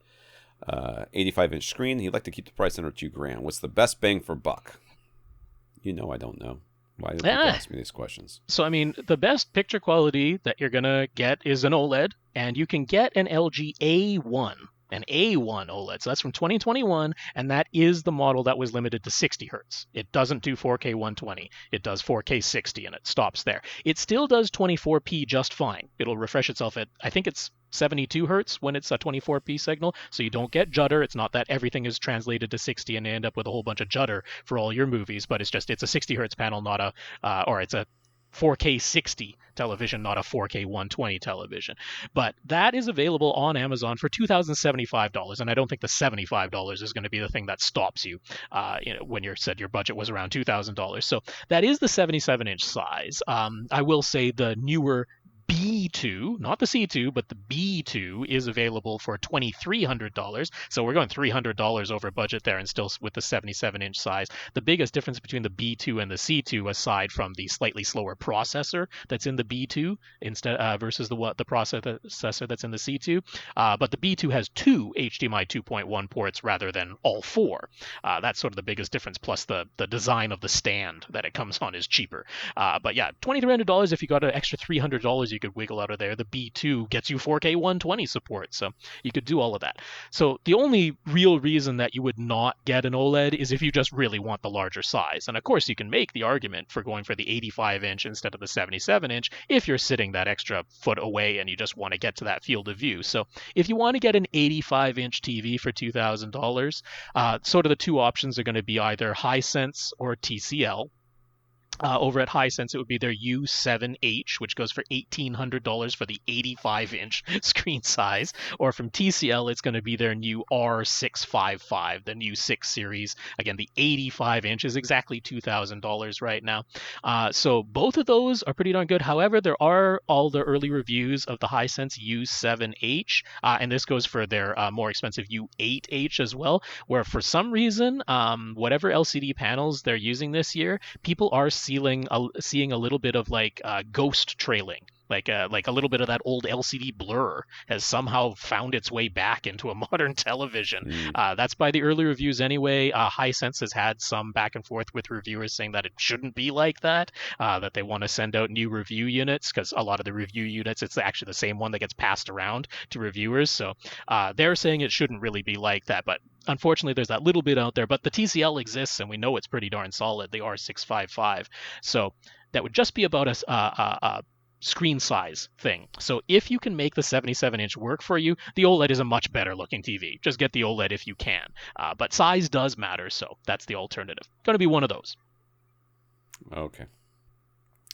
85 inch screen. He'd like to keep the price under $2,000. What's the best bang for buck? You know I don't know. Why do people Ah, ask me these questions? So, I mean, the best picture quality that you're going to get is an OLED, and you can get an LG A1, an A1 OLED. So that's from 2021, and that is the model that was limited to 60 hertz. It doesn't do 4K 120. It does 4K 60, and it stops there. It still does 24p just fine. It'll refresh itself at, I think it's 72 hertz when it's a 24p signal, so you don't get judder. It's not that everything is translated to 60 and you end up with a whole bunch of judder for all your movies, but it's a 60 hertz panel, not a or it's a 4K 60 television, not a 4K 120 television. But that is available on Amazon for $2,075, and I don't think the $75 is going to be the thing that stops you. When you said your budget was around $2,000, so that is the 77-inch size. I will say the newer B2, not the C2, but the B2 is available for $2,300. So we're going $300 over budget there, and still with the 77-inch size. The biggest difference between the B2 and the C2, aside from the slightly slower processor that's in the B2 instead versus the processor that's in the C2, but the B2 has two HDMI 2.1 ports rather than all four. That's sort of the biggest difference. Plus the design of the stand that it comes on is cheaper. But yeah, $2,300 if you got an extra $300 you could wiggle out of there. The B2 gets you 4K 120 support, so you could do all of that. So the only real reason that you would not get an OLED is if you just really want the larger size. And of course, you can make the argument for going for the 85-inch instead of the 77-inch if you're sitting that extra foot away and you just want to get to that field of view. So if you want to get an 85-inch TV for $2,000, sort of the two options are going to be either Hisense or TCL. Over at Hisense, it would be their U7H, which goes for $1,800 for the 85-inch screen size. Or from TCL, it's going to be their new R655, the new 6 series. Again, the 85-inch is exactly $2,000 right now. So both of those are pretty darn good. However, there are all the early reviews of the Hisense U7H, and this goes for their more expensive U8H as well, where for some reason, whatever LCD panels they're using this year, people are seeing a little bit of like ghost trailing. Like a little bit of that old LCD blur has somehow found its way back into a modern television. That's by the early reviews anyway. Hisense has had some back and forth with reviewers saying that it shouldn't be like that, that they want to send out new review units, because a lot of the review units, it's actually the same one that gets passed around to reviewers. So they're saying it shouldn't really be like that, but unfortunately, there's that little bit out there. But the TCL exists, and we know it's pretty darn solid, the R655. So that would just be about a screen size thing. So if you can make the 77-inch work for you, the OLED is a much better looking TV. Just get the OLED if you can. But size does matter, so that's the alternative. Going to be one of those. Okay.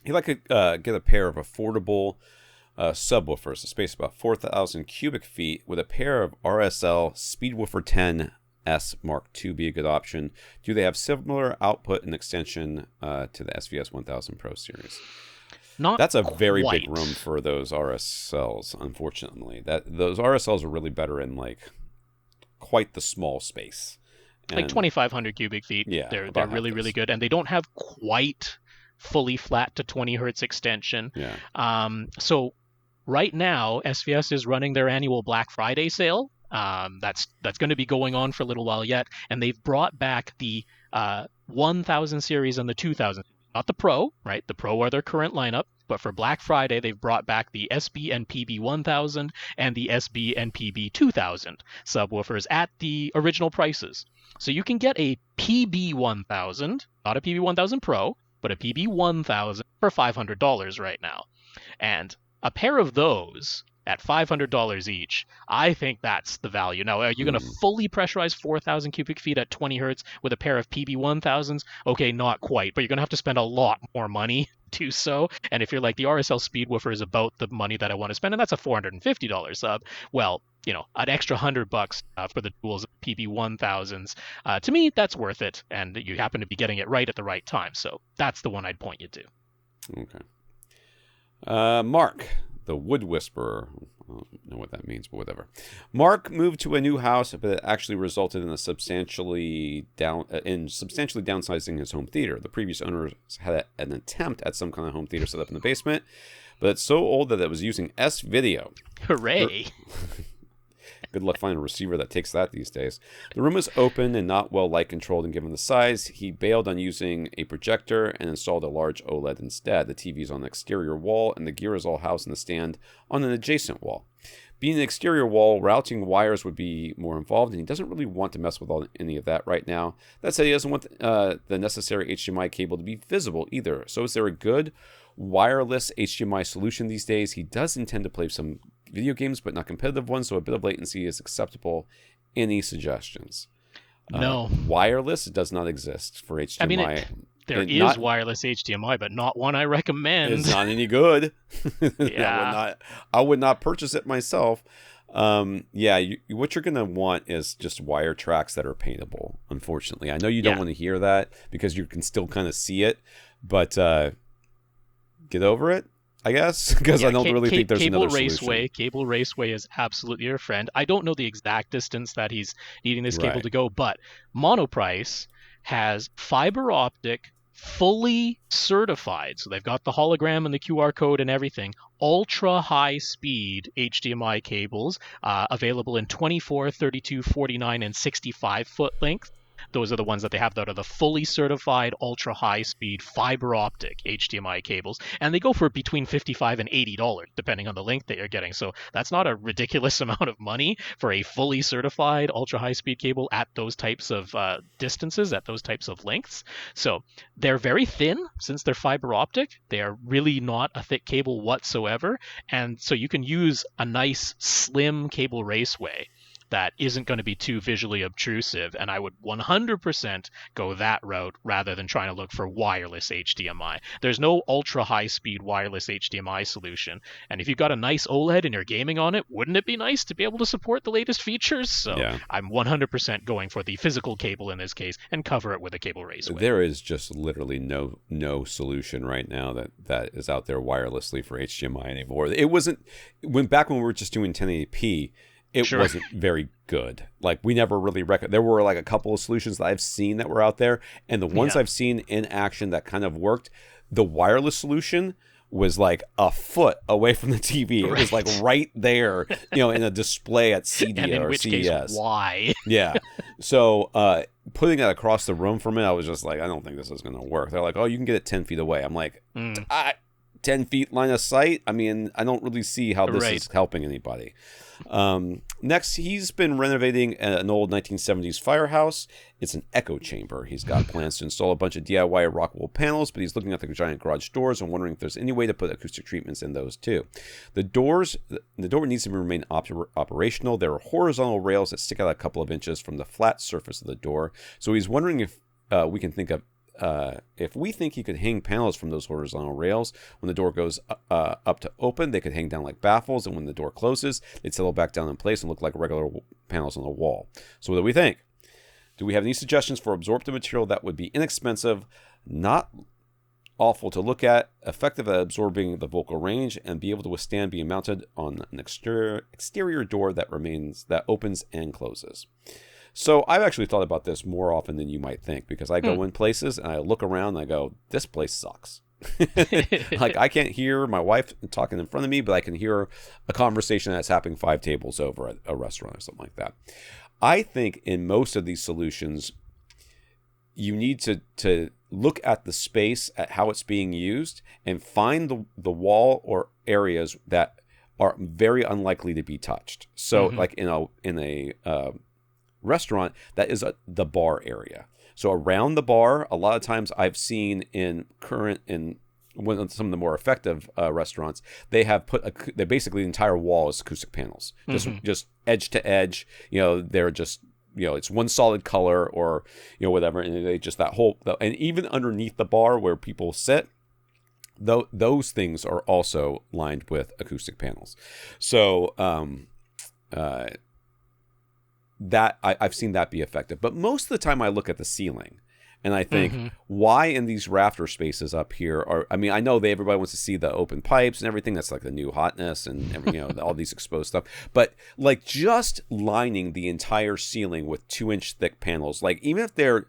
You'd like to get a pair of affordable subwoofers, a space about 4,000 cubic feet, with a pair of RSL Speedwoofer 10S Mark II be a good option. Do they have similar output and extension to the SVS 1000 Pro series? That's a very big room for those RSLs, unfortunately. Those RSLs are really better in like quite the small space. And, like 2,500 cubic feet. Yeah, they're really, really good. And they don't have quite fully flat to 20 hertz extension. Yeah. So right now, SVS is running their annual Black Friday sale. That's going to be going on for a little while yet. And they've brought back the 1000 series and the 2000. Not the Pro, right? The Pro are their current lineup, but for Black Friday, they've brought back the SB and PB 1000 and the SB and PB 2000 subwoofers at the original prices. So you can get a PB 1000, not a PB 1000 Pro, but a PB 1000 for $500 right now. And a pair of those at $500 each, I think that's the value. Now, are you going to fully pressurize 4,000 cubic feet at 20 hertz with a pair of PB 1000s? Okay, not quite, but you're going to have to spend a lot more money to do so. And if you're like, the RSL Speedwoofer is about the money that I want to spend, and that's a $450 sub, well, an extra $100 for the duals of PB 1000s, to me, that's worth it. And you happen to be getting it right at the right time. So that's the one I'd point you to. Okay. Marc, the Wood Whisperer. I don't know what that means, but whatever. Marc moved to a new house, but it actually resulted in substantially downsizing his home theater. The previous owners had an attempt at some kind of home theater set up in the basement, but it's so old that it was using S-Video. Hooray! Good luck finding a receiver that takes that these days. The room is open and not well light controlled, and given the size, he bailed on using a projector and installed a large OLED instead. The TV is on the exterior wall, and the gear is all housed in the stand on an adjacent wall. Being an exterior wall, routing wires would be more involved, and he doesn't really want to mess with any of that right now. That said, he doesn't want the necessary HDMI cable to be visible either. So is there a good wireless HDMI solution these days? He does intend to play some video games, but not competitive ones, so a bit of latency is acceptable. Any suggestions? No. Wireless does not exist for HDMI. I mean, there is wireless HDMI, but not one I recommend. It's not any good. Yeah. I would not purchase it myself. What you're going to want is just wire tracks that are paintable, unfortunately. I know you don't want to hear that because you can still kind of see it, but get over it, I guess, because I don't really think there's another solution. Cable Raceway is absolutely your friend. I don't know the exact distance that he's needing this cable to go, but Monoprice has fiber optic, fully certified, so they've got the hologram and the QR code and everything, ultra high speed HDMI cables available in 24, 32, 49, and 65 foot length. Those are the ones that they have that are the fully certified ultra high speed fiber optic HDMI cables, and they go for between $55 and $80 depending on the length that you're getting. So that's not a ridiculous amount of money for a fully certified ultra high speed cable at those types of distances, at those types of lengths. So they're very thin since they're fiber optic. They are really not a thick cable whatsoever, and so you can use a nice slim Cable Raceway that isn't going to be too visually obtrusive, and I would 100% go that route rather than trying to look for wireless HDMI. There's no ultra high speed wireless HDMI solution, and if you've got a nice OLED and you're gaming on it, wouldn't it be nice to be able to support the latest features? So I'm 100% going for the physical cable in this case and cover it with a Cable Raceway. There is just literally no solution right now that is out there wirelessly for HDMI anymore. It wasn't back when we were just doing 1080p. It wasn't very good. Like, we never really there were like a couple of solutions that I've seen that were out there, and the ones I've seen in action that kind of worked, the wireless solution was like a foot away from the TV. It was like right there, in a display at CD and in or which CES. Case, why? Yeah. So putting that across the room for me, I was just like, I don't think this is going to work. They're like, oh, you can get it 10 feet away. I'm like, 10 feet line of sight? I mean, I don't really see how this is helping anybody. Next, he's been renovating an old 1970s firehouse. It's an echo chamber. He's got plans to install a bunch of DIY rockwool panels, but he's looking at the giant garage doors and wondering if there's any way to put acoustic treatments in those too. The door needs to remain operational. There are horizontal rails that stick out a couple of inches from the flat surface of the door. So he's wondering if we think he could hang panels from those horizontal rails. When the door goes up to open, they could hang down like baffles, and when the door closes, they'd settle back down in place and look like regular panels on the wall. So what do we think? Do we have any suggestions for absorptive material that would be inexpensive, not awful to look at, effective at absorbing the vocal range, and be able to withstand being mounted on an exterior door that opens and closes? So I've actually thought about this more often than you might think, because I go in places and I look around and I go, this place sucks. Like, I can't hear my wife talking in front of me, but I can hear a conversation that's happening 5 tables over at a restaurant or something like that. I think in most of these solutions, you need to look at the space, at how it's being used, and find the wall or areas that are very unlikely to be touched. So like in a restaurant, that is the bar area. So around the bar, a lot of times I've seen in some of the more effective restaurants, they have they basically the entire wall is acoustic panels, just edge to edge. They're just it's one solid color or whatever, and they just and even underneath the bar where people sit, those things are also lined with acoustic panels. So that I've seen that be effective. But most of the time I look at the ceiling and I think, why in these rafter spaces up here I know everybody wants to see the open pipes and everything. That's like the new hotness and all these exposed stuff. But like, just lining the entire ceiling with 2-inch thick panels, like, even if they're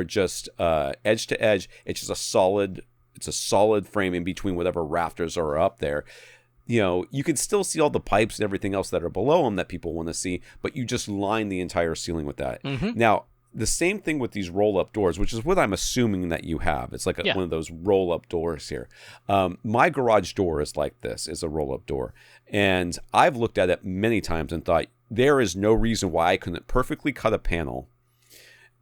just edge to edge, it's just a solid frame in between whatever rafters are up there. you can still see all the pipes and everything else that are below them that people want to see, but you just line the entire ceiling with that. Now, the same thing with these roll-up doors, which is what I'm assuming that you have. It's like one of those roll-up doors here. My garage door is like this, is a roll-up door. And I've looked at it many times and thought, there is no reason why I couldn't perfectly cut a panel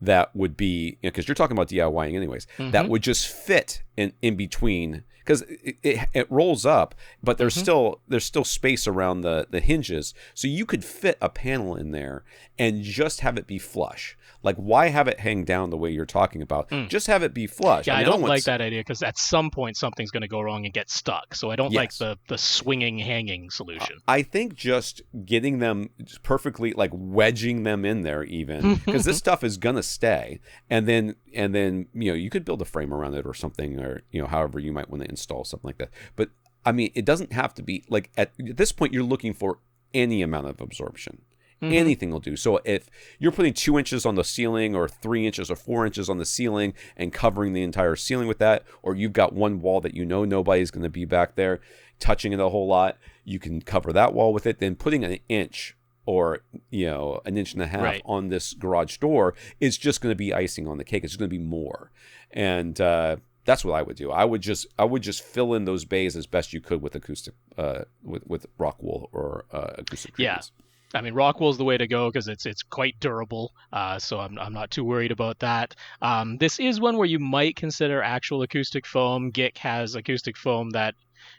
that would be, because you're talking about DIYing anyways, that would just fit in between, because it rolls up, but there's still space around the hinges, so you could fit a panel in there and just have it be flush. Like, why have it hang down the way you're talking about? Just have it be flush. Yeah, I don't like that idea, because at some point something's going to go wrong and get stuck. So I don't like the swinging hanging solution. I think just getting them perfectly, like wedging them in there even, because this stuff is going to stay. And then you could build a frame around it or something, or however you might want to install something like that. But I mean, it doesn't have to be like, at this point you're looking for any amount of absorption. Anything will do. So if you're putting 2 inches on the ceiling, or 3 inches or 4 inches on the ceiling and covering the entire ceiling with that, or you've got one wall that nobody's going to be back there touching it a whole lot, you can cover that wall with it. Then putting an inch or an inch and a half on this garage door is just going to be icing on the cake. It's going to be more. And that's what I would do. I would just fill in those bays as best you could with acoustic with rock wool or acoustic treatments. Yeah. I mean, rock wool is the way to go, because it's quite durable, so I'm not too worried about that. This is one where you might consider actual acoustic foam. GiK has acoustic foam that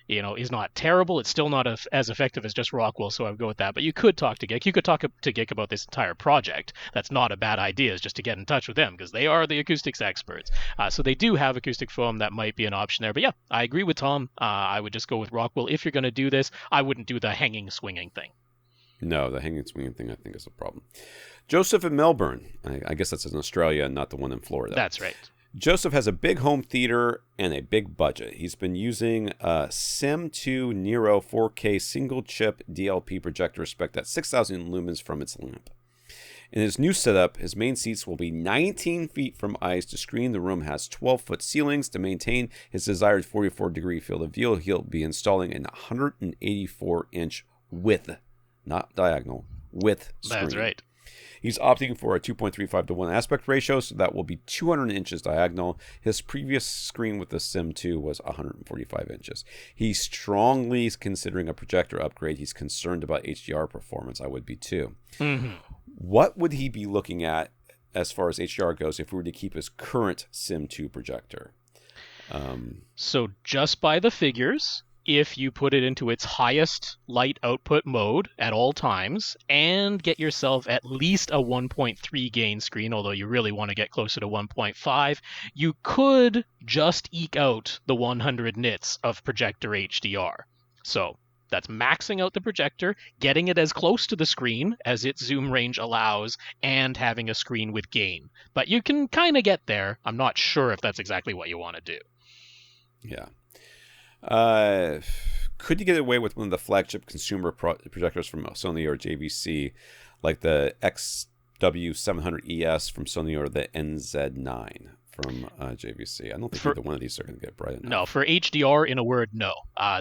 is not terrible. It's still not as effective as just rock wool, so I would go with that. But you could talk to GiK. You could talk to GiK about this entire project. That's not a bad idea, is just to get in touch with them, because they are the acoustics experts. So they do have acoustic foam. That might be an option there. But yeah, I agree with Tom. I would just go with rock wool. If you're going to do this, I wouldn't do the hanging swinging thing. No, the hanging swinging thing I think is a problem. Joseph in Melbourne. I guess that's in Australia, not the one in Florida. That's right. Joseph has a big home theater and a big budget. He's been using a Sim2 Nero 4K single chip DLP projector spec'd at 6,000 lumens from its lamp. In his new setup, his main seats will be 19 feet from ice to screen. The room has 12-foot ceilings. To maintain his desired 44-degree field of view, he'll be installing an 184-inch width, not diagonal, width screen. That's right. He's opting for a 2.35 to 1 aspect ratio, so that will be 200 inches diagonal. His previous screen with the Sim 2 was 145 inches. He's strongly considering a projector upgrade. He's concerned about HDR performance. I would be too. What would he be looking at as far as HDR goes if we were to keep his current Sim 2 projector? So just by the figures, if you put it into its highest light output mode at all times and get yourself at least a 1.3 gain screen, although you really want to get closer to 1.5, you could just eke out the 100 nits of projector HDR. So that's maxing out the projector, getting it as close to the screen as its zoom range allows, and having a screen with gain. But you can kind of get there. I'm not sure if that's exactly what you want to do. Yeah. Could you get away with one of the flagship consumer projectors from Sony or JVC, like the XW700ES from Sony or the NZ9 from JVC? I don't think either one of these are going to get bright enough. No, for HDR, in a word, no.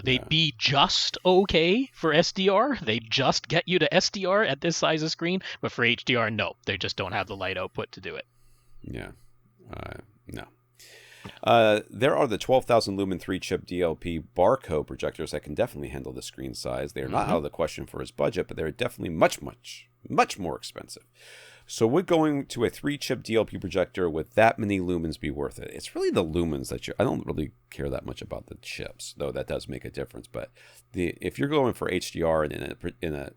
They'd be just okay for SDR. They just get you to SDR at this size of screen, but for HDR, no. They just don't have the light output to do it. Yeah. No. There are the 12,000 lumen 3-chip DLP barcode projectors that can definitely handle the screen size. They are not out of the question for his budget, but they're definitely much more expensive. So would going to a 3-chip DLP projector with that many lumens be worth it? It's really the lumens that I don't really care that much about the chips, though that does make a difference. But if you're going for HDR in a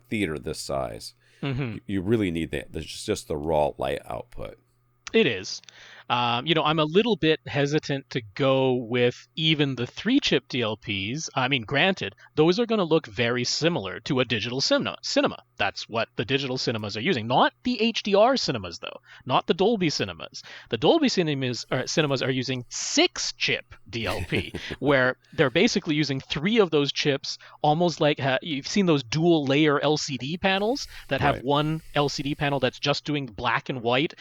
theater this size, you really need there's just the raw light output. It is. I'm a little bit hesitant to go with even the 3-chip DLPs. I mean, granted, those are going to look very similar to a digital cinema. That's what the digital cinemas are using. Not the HDR cinemas, though. Not the Dolby cinemas. The Dolby cinemas are using 6-chip DLP, where they're basically using 3 of those chips, almost like you've seen those dual-layer LCD panels that have one LCD panel that's just doing black and white,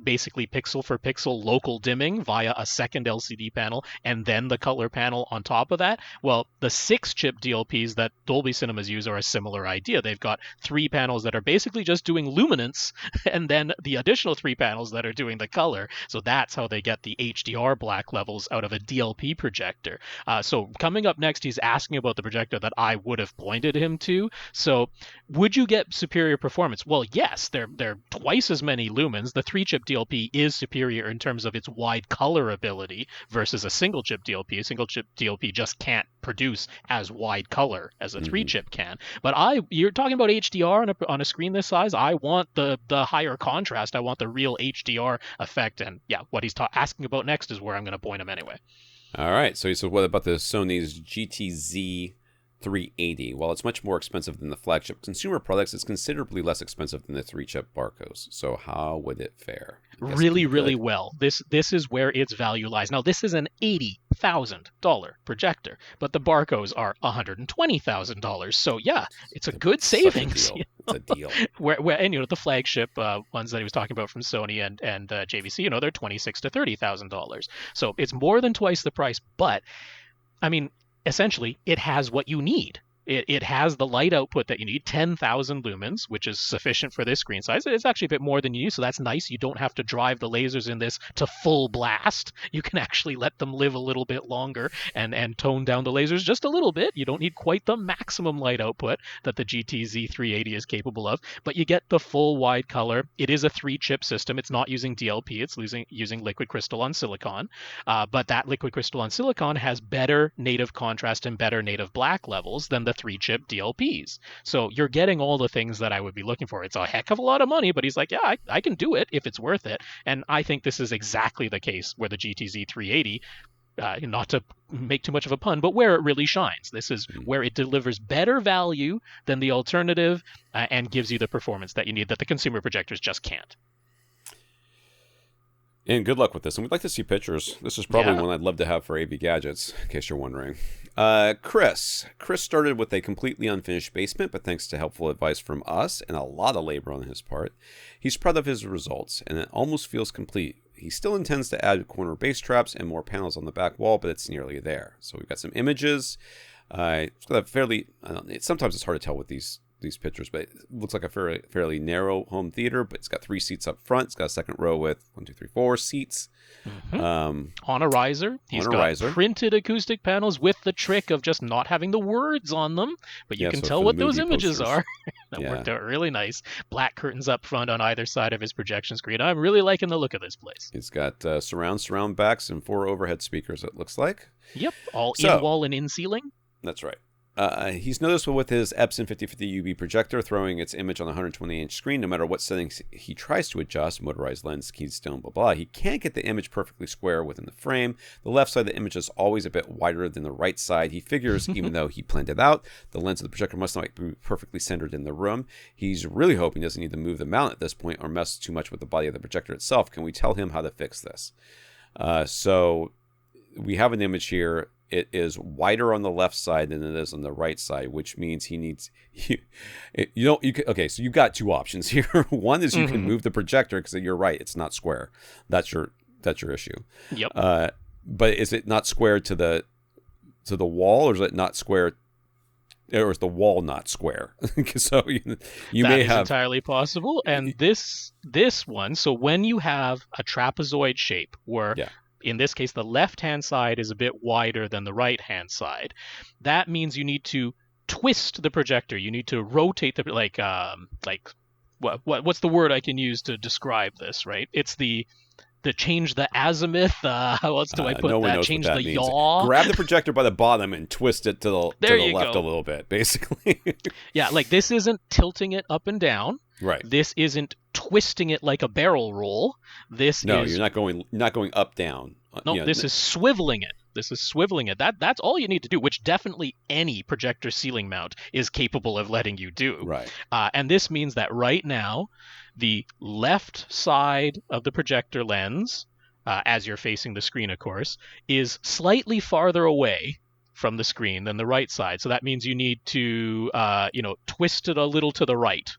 basically pixel for pixel, pixel local dimming via a second LCD panel and then the color panel on top of that. Well, the 6-chip DLPs that Dolby Cinemas use are a similar idea. They've got 3 panels that are basically just doing luminance and then the additional 3 panels that are doing the color. So that's how they get the HDR black levels out of a DLP projector. So coming up next, he's asking about the projector that I would have pointed him to. So would you get superior performance? Well, yes, they're twice as many lumens. The 3-chip DLP is superior in terms of its wide color ability versus a single-chip DLP. A single-chip DLP just can't produce as wide color as a 3-chip can. But you're talking about HDR on a screen this size. I want the higher contrast. I want the real HDR effect. And yeah, what he's asking about next is where I'm going to point him anyway. All right. So he said, what about the Sony's GTZ 380? While it's much more expensive than the flagship consumer products, it's considerably less expensive than the 3-chip Barcos. So how would it fare? Really well. This is where its value lies. Now, this is an $80,000 projector, but the Barcos are $120,000. So yeah, it's a good savings. It's a deal. And the flagship ones that he was talking about from Sony and JVC, they're $26,000 to $30,000. So it's more than twice the price. But I mean, essentially, it has what you need. It has the light output that you need, 10,000 lumens, which is sufficient for this screen size. It's actually a bit more than you need, so that's nice. You don't have to drive the lasers in this to full blast. You can actually let them live a little bit longer and tone down the lasers just a little bit. You don't need quite the maximum light output that the GTZ 380 is capable of, but you get the full wide color. It is a 3-chip system. It's not using DLP. It's using liquid crystal on silicon, but that liquid crystal on silicon has better native contrast and better native black levels than the 3-chip DLPs. So you're getting all the things that I would be looking for. It's a heck of a lot of money, but he's like, yeah, I can do it if it's worth it. And I think this is exactly the case where the GTZ 380, not to make too much of a pun, but where it really shines. This is where it delivers better value than the alternative and gives you the performance that you need that the consumer projectors just can't. And good luck with this. And we'd like to see pictures. This is probably one I'd love to have for AV Gadgets, in case you're wondering. Chris started with a completely unfinished basement, but thanks to helpful advice from us and a lot of labor on his part, he's proud of his results, and it almost feels complete. He still intends to add corner bass traps and more panels on the back wall, but it's nearly there. So we've got some images. It's got a fairly, sometimes it's hard to tell with these pictures, but it looks like a fairly narrow home theater, but it's got 3 seats up front. It's got a second row with 4 seats. On a riser. He's got printed acoustic panels with the trick of just not having the words on them, but you can tell what those images are. That worked out really nice. Black curtains up front on either side of his projection screen. I'm really liking the look of this place. He's got surround backs and 4 overhead speakers, it looks like. Yep, all in-wall and in-ceiling. That's right. He's noticeable with his Epson 5050 UV projector throwing its image on a 120-inch screen. No matter what settings he tries to adjust, motorized lens, keystone, blah, blah, he can't get the image perfectly square within the frame. The left side of the image is always a bit wider than the right side. He figures, even though he planned it out, the lens of the projector must not be perfectly centered in the room. He's really hoping he doesn't need to move the mount at this point or mess too much with the body of the projector itself. Can we tell him how to fix this? So we have an image here. It is wider on the left side than it is on the right side, which means he needs okay, so you've got 2 options here. One is you can move the projector because you're right, it's not square. That's your issue. Yep. But is it not square to the wall, or is it not square, or is the wall not square? So you may have entirely possible. And this one, so when you have a trapezoid shape where in this case, the left-hand side is a bit wider than the right-hand side. That means you need to twist the projector. You need to rotate what's the word I can use to describe this? Right? It's the change the azimuth. How else do I put no that? Change the yaw. Grab the projector by the bottom and twist it to the left a little bit, basically. Yeah, like this isn't tilting it up and down. Right. This isn't twisting it like a barrel roll. You're not going up down. No, this is swiveling it. This is swiveling it. That's all you need to do, which definitely any projector ceiling mount is capable of letting you do. Right. And this means that right now, the left side of the projector lens, as you're facing the screen, of course, is slightly farther away from the screen than the right side. So that means you need to, twist it a little to the right.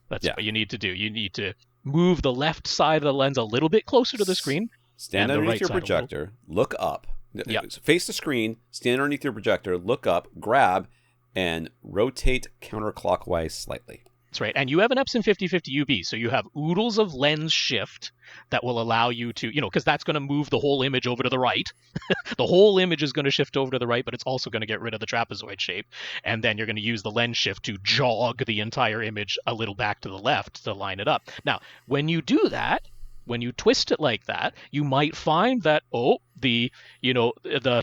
That's what you need to do. You need to move the left side of the lens a little bit closer to the screen. stand And the underneath right your side a little. projector, look up, Yep. face the screen, stand underneath your projector, look up, grab, and rotate counterclockwise slightly. That's right. And you have an Epson 5050 UB, so you have oodles of lens shift that will allow you to, because that's going to move the whole image over to the right. The whole image is going to shift over to the right, but it's also going to get rid of the trapezoid shape. And then you're going to use the lens shift to jog the entire image a little back to the left to line it up. Now, when you do that, when you twist it like that, you might find that, the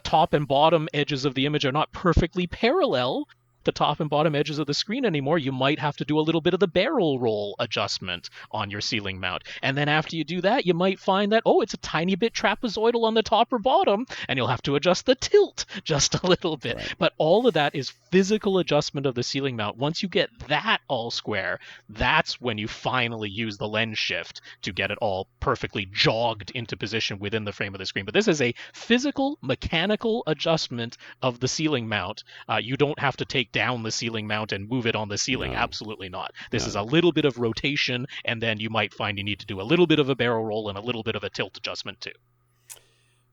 top and bottom edges of the image are not perfectly parallel the top and bottom edges of the screen anymore. You might have to do a little bit of the barrel roll adjustment on your ceiling mount. And then after you do that, you might find that, it's a tiny bit trapezoidal on the top or bottom, and you'll have to adjust the tilt just a little bit. Right. But all of that is physical adjustment of the ceiling mount. Once you get that all square, that's when you finally use the lens shift to get it all perfectly jogged into position within the frame of the screen. But this is a physical, mechanical adjustment of the ceiling mount. You don't have to take down the ceiling mount and move it on the ceiling. No. Absolutely not. This is a little bit of rotation, and then you might find you need to do a little bit of a barrel roll and a little bit of a tilt adjustment too.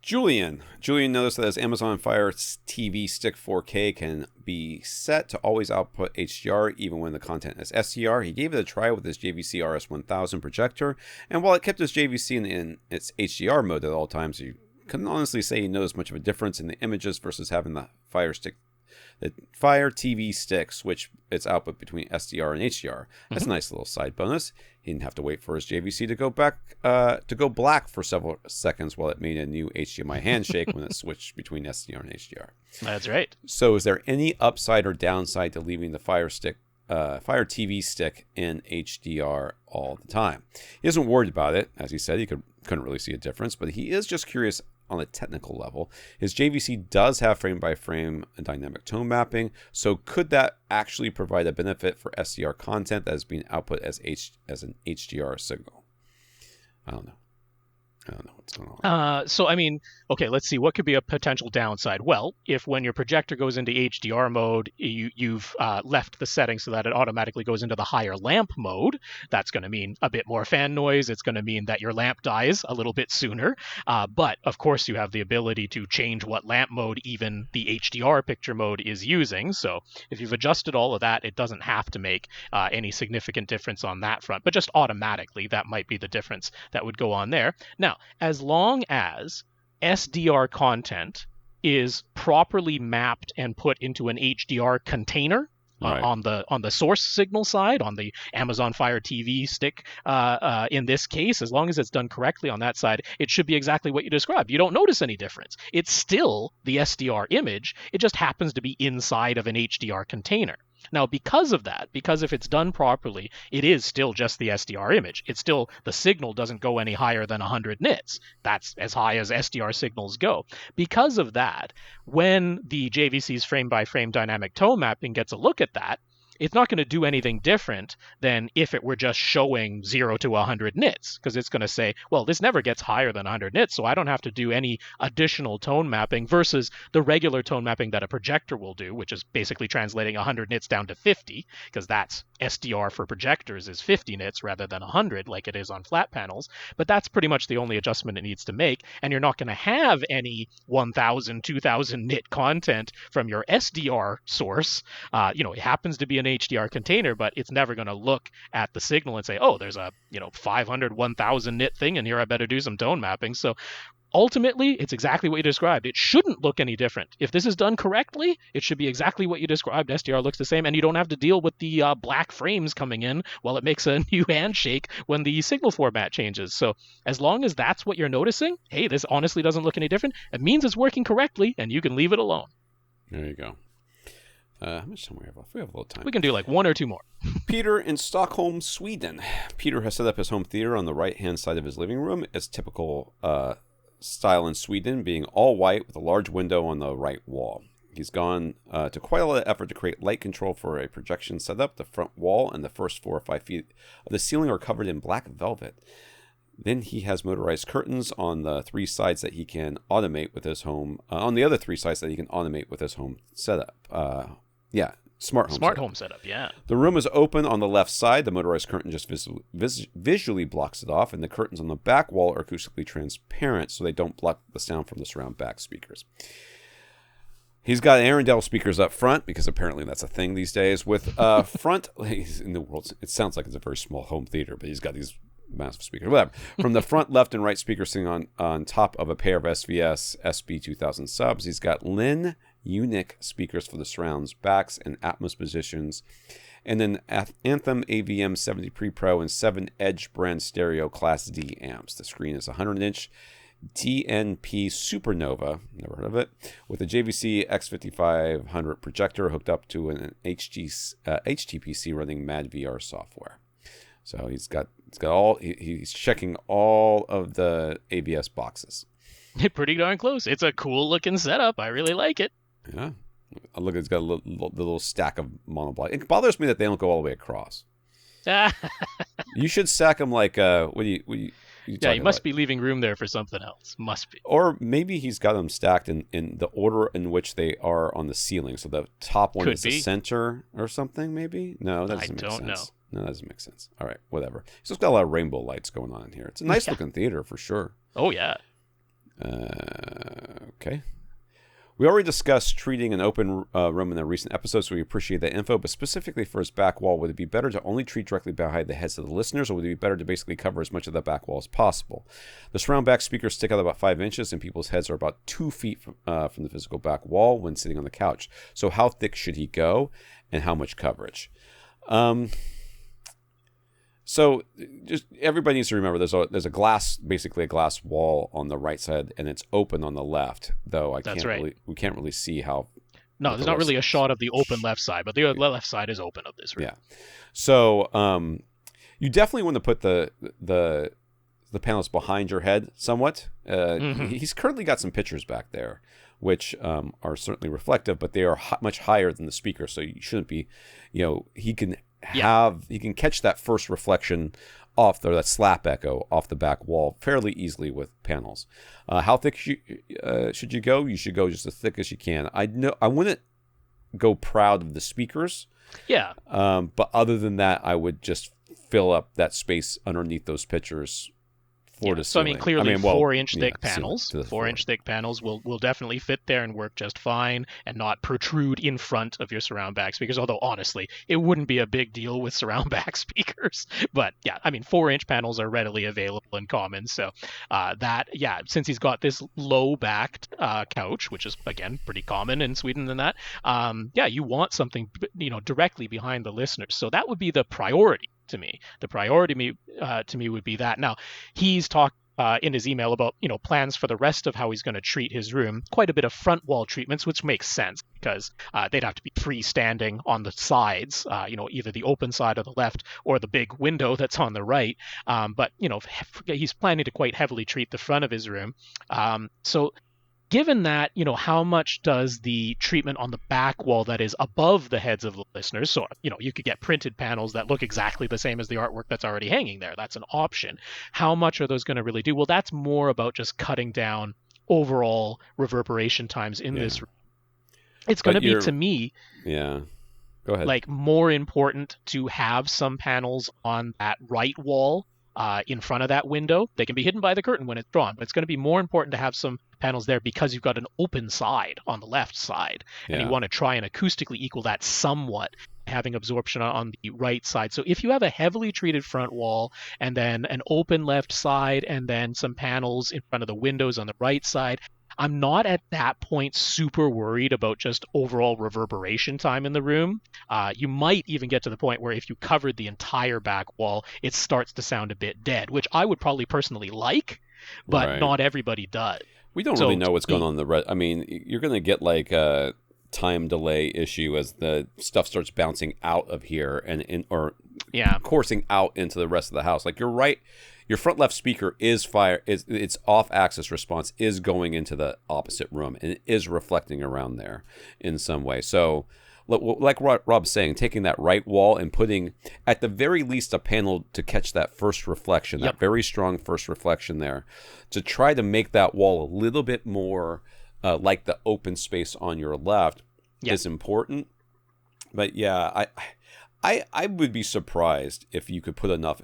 Julian noticed that his Amazon Fire TV Stick 4K can be set to always output HDR even when the content is SDR. He gave it a try with his JVC RS1000 projector, and while it kept his JVC in its HDR mode at all times, he couldn't honestly say he noticed much of a difference in the images versus having the Fire TV Stick switch its output between SDR and HDR. That's a nice little side bonus. He didn't have to wait for his JVC to go black for several seconds while it made a new HDMI handshake when it switched between SDR and HDR. That's right. So is there any upside or downside to leaving the Fire TV Stick in HDR all the time? He isn't worried about it. As he said, he couldn't really see a difference, but he is just curious on a technical level. His JVC does have frame-by-frame dynamic tone mapping, so could that actually provide a benefit for SDR content that is being output as an HDR signal? I don't know what's going on. Let's see. What could be a potential downside? Well, if when your projector goes into HDR mode, you've left the setting so that it automatically goes into the higher lamp mode, that's going to mean a bit more fan noise. It's going to mean that your lamp dies a little bit sooner. But, of course, you have the ability to change what lamp mode even the HDR picture mode is using. So if you've adjusted all of that, it doesn't have to make any significant difference on that front. But just automatically, that might be the difference that would go on there. Now, as long as SDR content is properly mapped and put into an HDR container on the source signal side, on the Amazon Fire TV Stick, in this case, as long as it's done correctly on that side, it should be exactly what you described. You don't notice any difference. It's still the SDR image. It just happens to be inside of an HDR container. Now, because of that, because if it's done properly, it is still just the SDR image. It's still, the signal doesn't go any higher than 100 nits. That's as high as SDR signals go. Because of that, when the JVC's frame-by-frame dynamic tone mapping gets a look at that, it's not going to do anything different than if it were just showing 0 to 100 nits, because it's going to say, well, this never gets higher than 100 nits, so I don't have to do any additional tone mapping versus the regular tone mapping that a projector will do, which is basically translating 100 nits down to 50, because that's SDR for projectors is 50 nits rather than 100 like it is on flat panels. But that's pretty much the only adjustment it needs to make, and you're not going to have any 1,000, 2,000 nit content from your SDR source. It happens to be an HDR container, but it's never going to look at the signal and say, oh, there's a 500, 1,000 nit thing in here, I better do some tone mapping. So ultimately, it's exactly what you described. It shouldn't look any different. If this is done correctly, it should be exactly what you described. SDR looks the same, and you don't have to deal with the black frames coming in while it makes a new handshake when the signal format changes. So as long as that's what you're noticing, hey, this honestly doesn't look any different, it means it's working correctly, and you can leave it alone. There you go. How much time we have left? We have a little time. We can do like one or two more. Peter in Stockholm, Sweden. Peter has set up his home theater on the right-hand side of his living room. It's typical style in Sweden, being all white with a large window on the right wall. He's gone to quite a lot of effort to create light control for a projection setup. The front wall and the first 4 or 5 feet of the ceiling are covered in black velvet. Then he has motorized curtains on the 3 sides that he can automate with his home. On the other 3 sides that he can automate with his home setup. Smart home setup, yeah. The room is open on the left side. The motorized curtain just visually blocks it off, and the curtains on the back wall are acoustically transparent, so they don't block the sound from the surround back speakers. He's got Arendelle speakers up front, because apparently that's a thing these days, with front... in the world, it sounds like it's a very small home theater, but he's got these massive speakers. Whatever. From the front, left, and right speakers sitting on top of a pair of SVS SB2000 subs, he's got Lin Unique speakers for the surrounds, backs, and Atmos positions, and then Anthem AVM 70 Pre-Pro and 7 Edge brand stereo Class D amps. The screen is 100-inch TNP Supernova, never heard of it, with a JVC X5500 projector hooked up to an HTPC running MadVR software. So he's checking all of the ABS boxes. Pretty darn close. It's a cool looking setup. I really like it. Yeah. Look, it's got the little stack of monoblock. It bothers me that they don't go all the way across. You should stack them like, what do you yeah, he must be leaving room there for something else. Must be. Or maybe he's got them stacked in the order in which they are on the ceiling. So the top one is the center or something, maybe? No, that doesn't make sense. I don't know. No, that doesn't make sense. All right, whatever. He's just got a lot of rainbow lights going on in here. It's a nice looking theater for sure. Oh, yeah. Okay. We already discussed treating an open room in a recent episode, so we appreciate that info. But specifically for his back wall, would it be better to only treat directly behind the heads of the listeners, or would it be better to basically cover as much of the back wall as possible? The surround back speakers stick out about 5 inches, and people's heads are about 2 feet from the physical back wall when sitting on the couch. So how thick should he go, and how much coverage? So just everybody needs to remember there's a glass, basically a glass wall on the right side, and it's open on the left. Though we can't really see how. No, there's not really a shot of the open left side, but the left side is open of this room. Yeah. So you definitely want to put the panels behind your head somewhat. He's currently got some pictures back there, which are certainly reflective, but they are much higher than the speaker, so you shouldn't be. He can catch that first reflection off that slap echo off the back wall fairly easily with panels. How thick should you go? You should go just as thick as you can. I wouldn't go proud of the speakers. Yeah. But other than that, I would just fill up that space underneath those pictures. So clearly 4-inch thick panels. 4-inch thick panels will definitely fit there and work just fine and not protrude in front of your surround back speakers. Although honestly, it wouldn't be a big deal with surround back speakers. But 4-inch panels are readily available and common. So since he's got this low backed couch, which is again pretty common in Sweden and that, you want something directly behind the listeners. So that would be the priority. To me, the priority to me would be that. Now, he's talked in his email about plans for the rest of how he's going to treat his room. Quite a bit of front wall treatments, which makes sense because they'd have to be freestanding on the sides, either the open side of the left or the big window that's on the right. But he's planning to quite heavily treat the front of his room. So given that, how much does the treatment on the back wall that is above the heads of the listeners, so, you could get printed panels that look exactly the same as the artwork that's already hanging there. That's an option. How much are those going to really do? Well, that's more about just cutting down overall reverberation times in this room. It's going to be, to me, go ahead. Like more important to have some panels on that right wall in front of that window. They can be hidden by the curtain when it's drawn, but it's going to be more important to have some panels there because you've got an open side on the left side, and you want to try and acoustically equal that somewhat, having absorption on the right side. So if you have a heavily treated front wall and then an open left side and then some panels in front of the windows on the right side, I'm not at that point super worried about just overall reverberation time in the room. You might even get to the point where if you covered the entire back wall, it starts to sound a bit dead, which I would probably personally like, but not everybody does. We don't really know what's going on in the you're going to get like a time delay issue as the stuff starts bouncing out of here or coursing out into the rest of the house. Like you're right. Your front left speaker its off-axis response is going into the opposite room and it is reflecting around there in some way. So, like Rob's saying, taking that right wall and putting, at the very least, a panel to catch that first reflection, that very strong first reflection there, to try to make that wall a little bit more like the open space on your left is important. But yeah, I would be surprised if you could put enough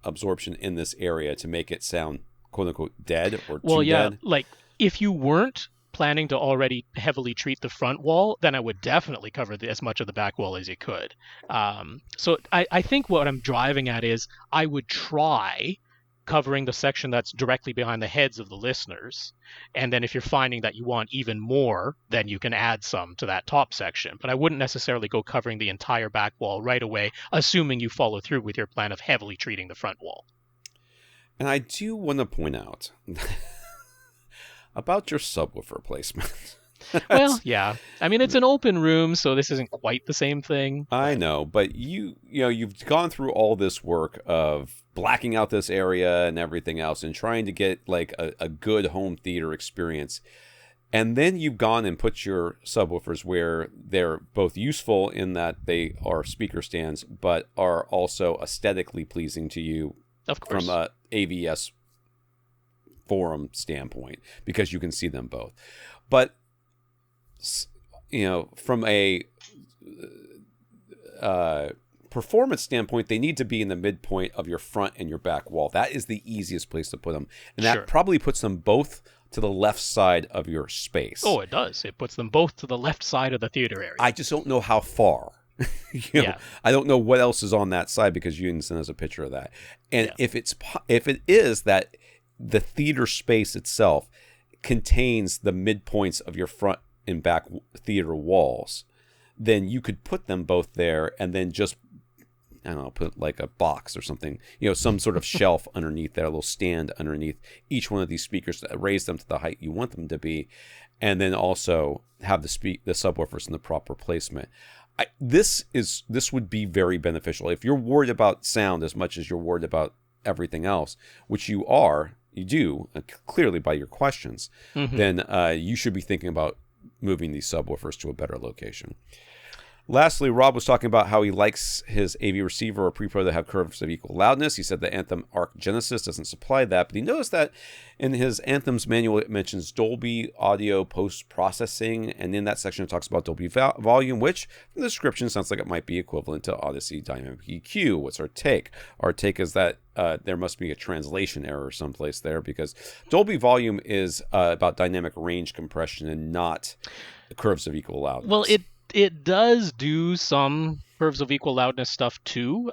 absorption in this area to make it sound quote unquote dead or too dead. Like if you weren't planning to already heavily treat the front wall, then I would definitely cover as much of the back wall as you could. So I think what I'm driving at is I would try covering the section that's directly behind the heads of the listeners. And then if you're finding that you want even more, then you can add some to that top section. But I wouldn't necessarily go covering the entire back wall right away, assuming you follow through with your plan of heavily treating the front wall. And I do want to point out about your subwoofer placement. Well, yeah. I mean, it's an open room, so this isn't quite the same thing. I know, but you've gone through all this work of blacking out this area and everything else and trying to get like a good home theater experience. And then you've gone and put your subwoofers where they're both useful in that they are speaker stands, but are also aesthetically pleasing to you. Of course. From a AVS forum standpoint, because you can see them both. But, from a performance standpoint, they need to be in the midpoint of your front and your back wall. That is the easiest place to put them. And that probably puts them both to the left side of your space. Oh, it does. It puts them both to the left side of the theater area. I just don't know how far. I don't know what else is on that side because you didn't send us a picture of that. And if it is that the theater space itself contains the midpoints of your front and back theater walls, then you could put them both there and then just, I don't know, put like a box or something, some sort of shelf underneath there, a little stand underneath each one of these speakers to raise them to the height you want them to be, and then also have the subwoofers in the proper placement. This would be very beneficial. If you're worried about sound as much as you're worried about everything else, which you do, clearly by your questions, then you should be thinking about moving these subwoofers to a better location. Lastly, Rob was talking about how he likes his AV receiver or pre-pro to have curves of equal loudness. He said the Anthem Arc Genesis doesn't supply that, but he noticed that in his Anthem's manual it mentions Dolby audio post-processing, and in that section it talks about Dolby volume, which from the description sounds like it might be equivalent to Odyssey Dynamic EQ. What's our take? Our take is that there must be a translation error someplace there, because Dolby volume is about dynamic range compression and not curves of equal loudness. Well, it does do some curves of equal loudness stuff too.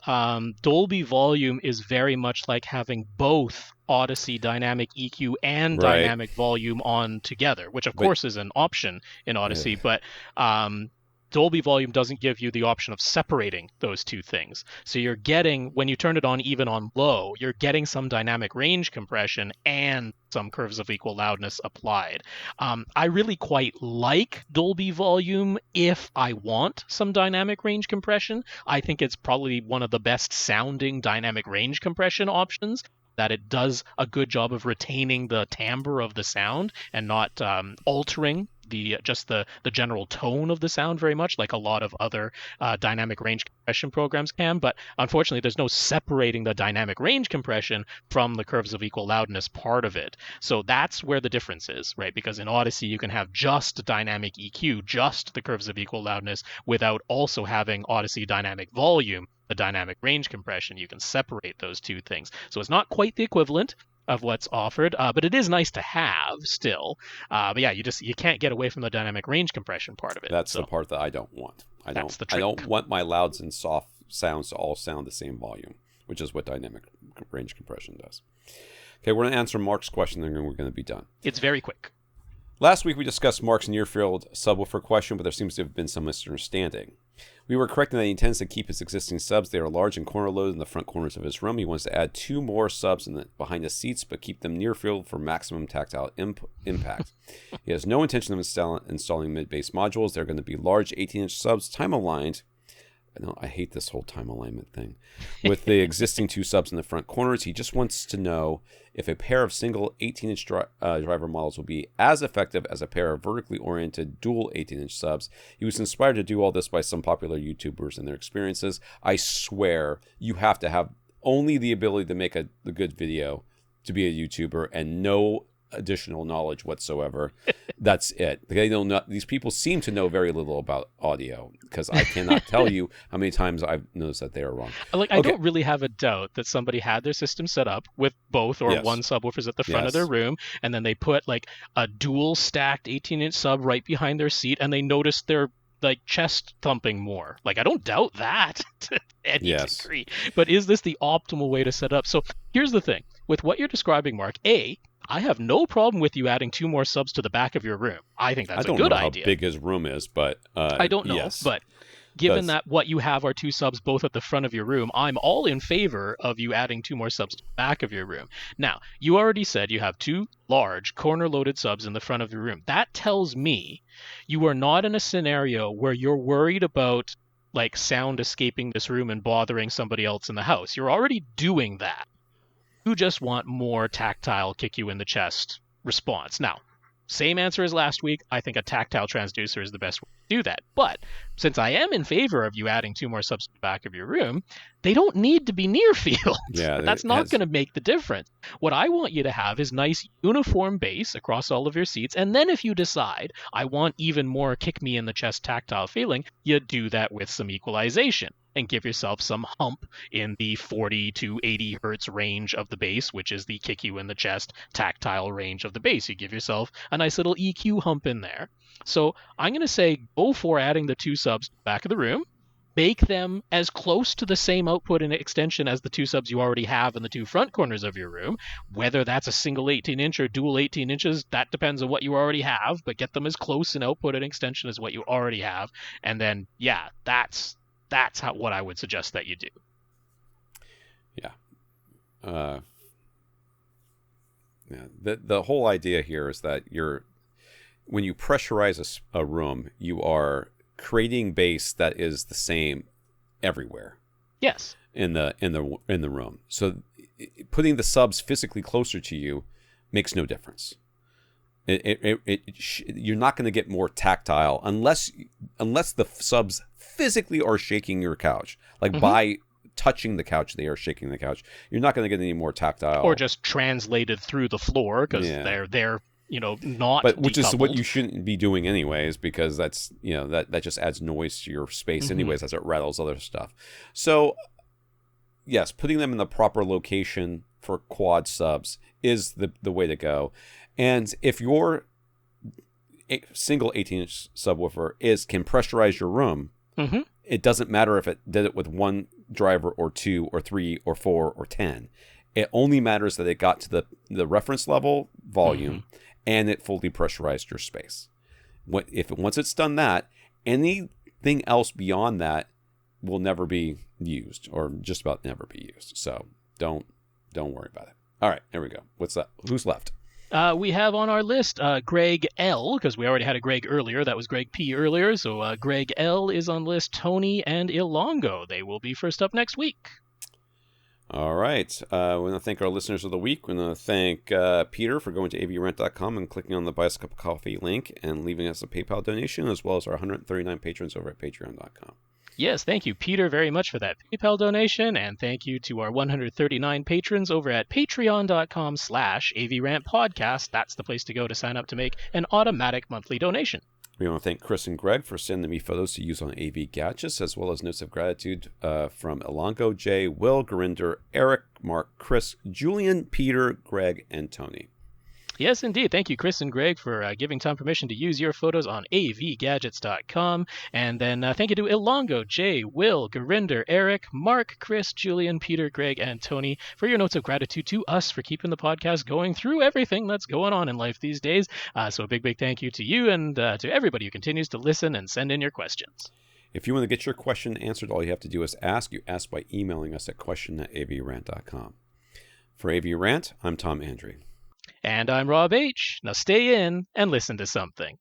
Dolby volume is very much like having both Odyssey dynamic EQ and dynamic volume on together, which of course is an option in Odyssey, but Dolby volume doesn't give you the option of separating those two things. So you're getting, when you turn it on even on low, you're getting some dynamic range compression and some curves of equal loudness applied. I really quite like Dolby volume if I want some dynamic range compression. I think it's probably one of the best sounding dynamic range compression options, that it does a good job of retaining the timbre of the sound and not altering the general tone of the sound very much, like a lot of other dynamic range compression programs can. But unfortunately, there's no separating the dynamic range compression from the curves of equal loudness part of it. So that's where the difference is, right? Because in Odyssey, you can have just dynamic EQ, just the curves of equal loudness, without also having Odyssey dynamic volume, the dynamic range compression. You can separate those two things. So it's not quite the equivalent of what's offered, but it is nice to have still. But yeah, you can't get away from the dynamic range compression part of it. That's the part that I don't want. I don't want my louds and soft sounds to all sound the same volume, which is what dynamic range compression does. Okay, we're going to answer Marc's question, and then we're going to be done. It's very quick. Last week we discussed Marc's Nearfield subwoofer question, but there seems to have been some misunderstanding. We were correct in that he intends to keep his existing subs. They are large and corner-loaded in the front corners of his room. He wants to add 2 more subs behind the seats, but keep them near-field for maximum tactile impact. He has no intention of installing mid-bass modules. They're going to be large 18-inch subs, time-aligned. I hate this whole time alignment thing. With the existing 2 subs in the front corners, he just wants to know if a pair of single 18-inch driver models will be as effective as a pair of vertically oriented dual 18-inch subs. He was inspired to do all this by some popular YouTubers and their experiences. I swear, you have to have only the ability to make a good video to be a YouTuber and no additional knowledge whatsoever. That's it. They don't know. These people seem to know very little about audio, because I cannot tell you how many times I've noticed that they are wrong. Like, I don't really have a doubt that somebody had their system set up with both or Yes. one subwoofers at the front of Yes. their room, and then they put like a dual stacked 18-inch sub right behind their seat, and they noticed their like chest thumping more. Like, I don't doubt that to any Yes. degree. But is this the optimal way to set up? So here's the thing. With what you're describing, Mark, I have no problem with you adding 2 more subs to the back of your room. I think that's a good idea. I don't know how big his room is, but I don't know, yes. but given that what you have are 2 subs both at the front of your room, I'm all in favor of you adding 2 more subs to the back of your room. Now, you already said you have 2 large corner-loaded subs in the front of your room. That tells me you are not in a scenario where you're worried about like sound escaping this room and bothering somebody else in the house. You're already doing that. You just want more tactile kick you in the chest response. Now, same answer as last week. I think a tactile transducer is the best way to do that. But since I am in favor of you adding 2 more subs to the back of your room, they don't need to be near field. Yeah, That's not going to make the difference. What I want you to have is nice uniform bass across all of your seats. And then if you decide I want even more kick me in the chest tactile feeling, you do that with some equalization and give yourself some hump in the 40 to 80 hertz range of the bass, which is the kick you in the chest tactile range of the bass. You give yourself a nice little EQ hump in there. So I'm going to say go for adding the 2 subs to the back of the room. Make them as close to the same output and extension as the 2 subs you already have in the 2 front corners of your room. Whether that's a single 18-inch or dual 18 inches, that depends on what you already have, but get them as close in output and extension as what you already have. And then, yeah, that's what I would suggest that you do. Yeah. The whole idea here is that when you pressurize a room, you are creating bass that is the same everywhere. Yes. In the room. So putting the subs physically closer to you makes no difference. You're not going to get more tactile unless the subs physically are shaking your couch. Like by touching the couch, they are shaking the couch. You're not going to get any more tactile. Or just translated through the floor because they're not. But which decoupled. is what you shouldn't be doing anyways, because that's that just adds noise to your space anyways as it rattles other stuff. So yes, putting them in the proper location for quad subs is the way to go. And if your single 18-inch subwoofer can pressurize your room, it doesn't matter if it did it with 1 driver or 2 or 3 or 4 or 10. It only matters that it got to the reference level volume and it fully pressurized your space. Once it's done that, anything else beyond that will never be used, or just about never be used. So don't worry about it. All right, there we go. What's that? Who's left? We have on our list Greg L, because we already had a Greg earlier. That was Greg P earlier. So Greg L is on list. Tony and Ilango. They will be first up next week. All right. We want to thank our listeners of the week. We want to thank Peter for going to avrant.com and clicking on the Buy Us a Cup of Coffee link and leaving us a PayPal donation, as well as our 139 patrons over at patreon.com. Yes, thank you, Peter, very much for that PayPal donation, and thank you to our 139 patrons over at patreon.com/AVRant podcast. That's the place to go to sign up to make an automatic monthly donation. We want to thank Chris and Greg for sending me photos to use on AV Gadgets, as well as notes of gratitude from Ilango, Jay, Will, Gurinder, Eric, Marc, Chris, Julian, Peter, Greg, and Tony. Yes, indeed. Thank you, Chris and Greg, for giving Tom permission to use your photos on avgadgets.com. And then thank you to Ilango, Jay, Will, Gurinder, Eric, Marc, Chris, Julian, Peter, Greg, and Tony for your notes of gratitude to us for keeping the podcast going through everything that's going on in life these days. So a big, big thank you to you and to everybody who continues to listen and send in your questions. If you want to get your question answered, all you have to do is ask. You ask by emailing us at question@avrant.com. For AVRant, I'm Tom Andrew. And I'm Rob H. Now stay in and listen to something.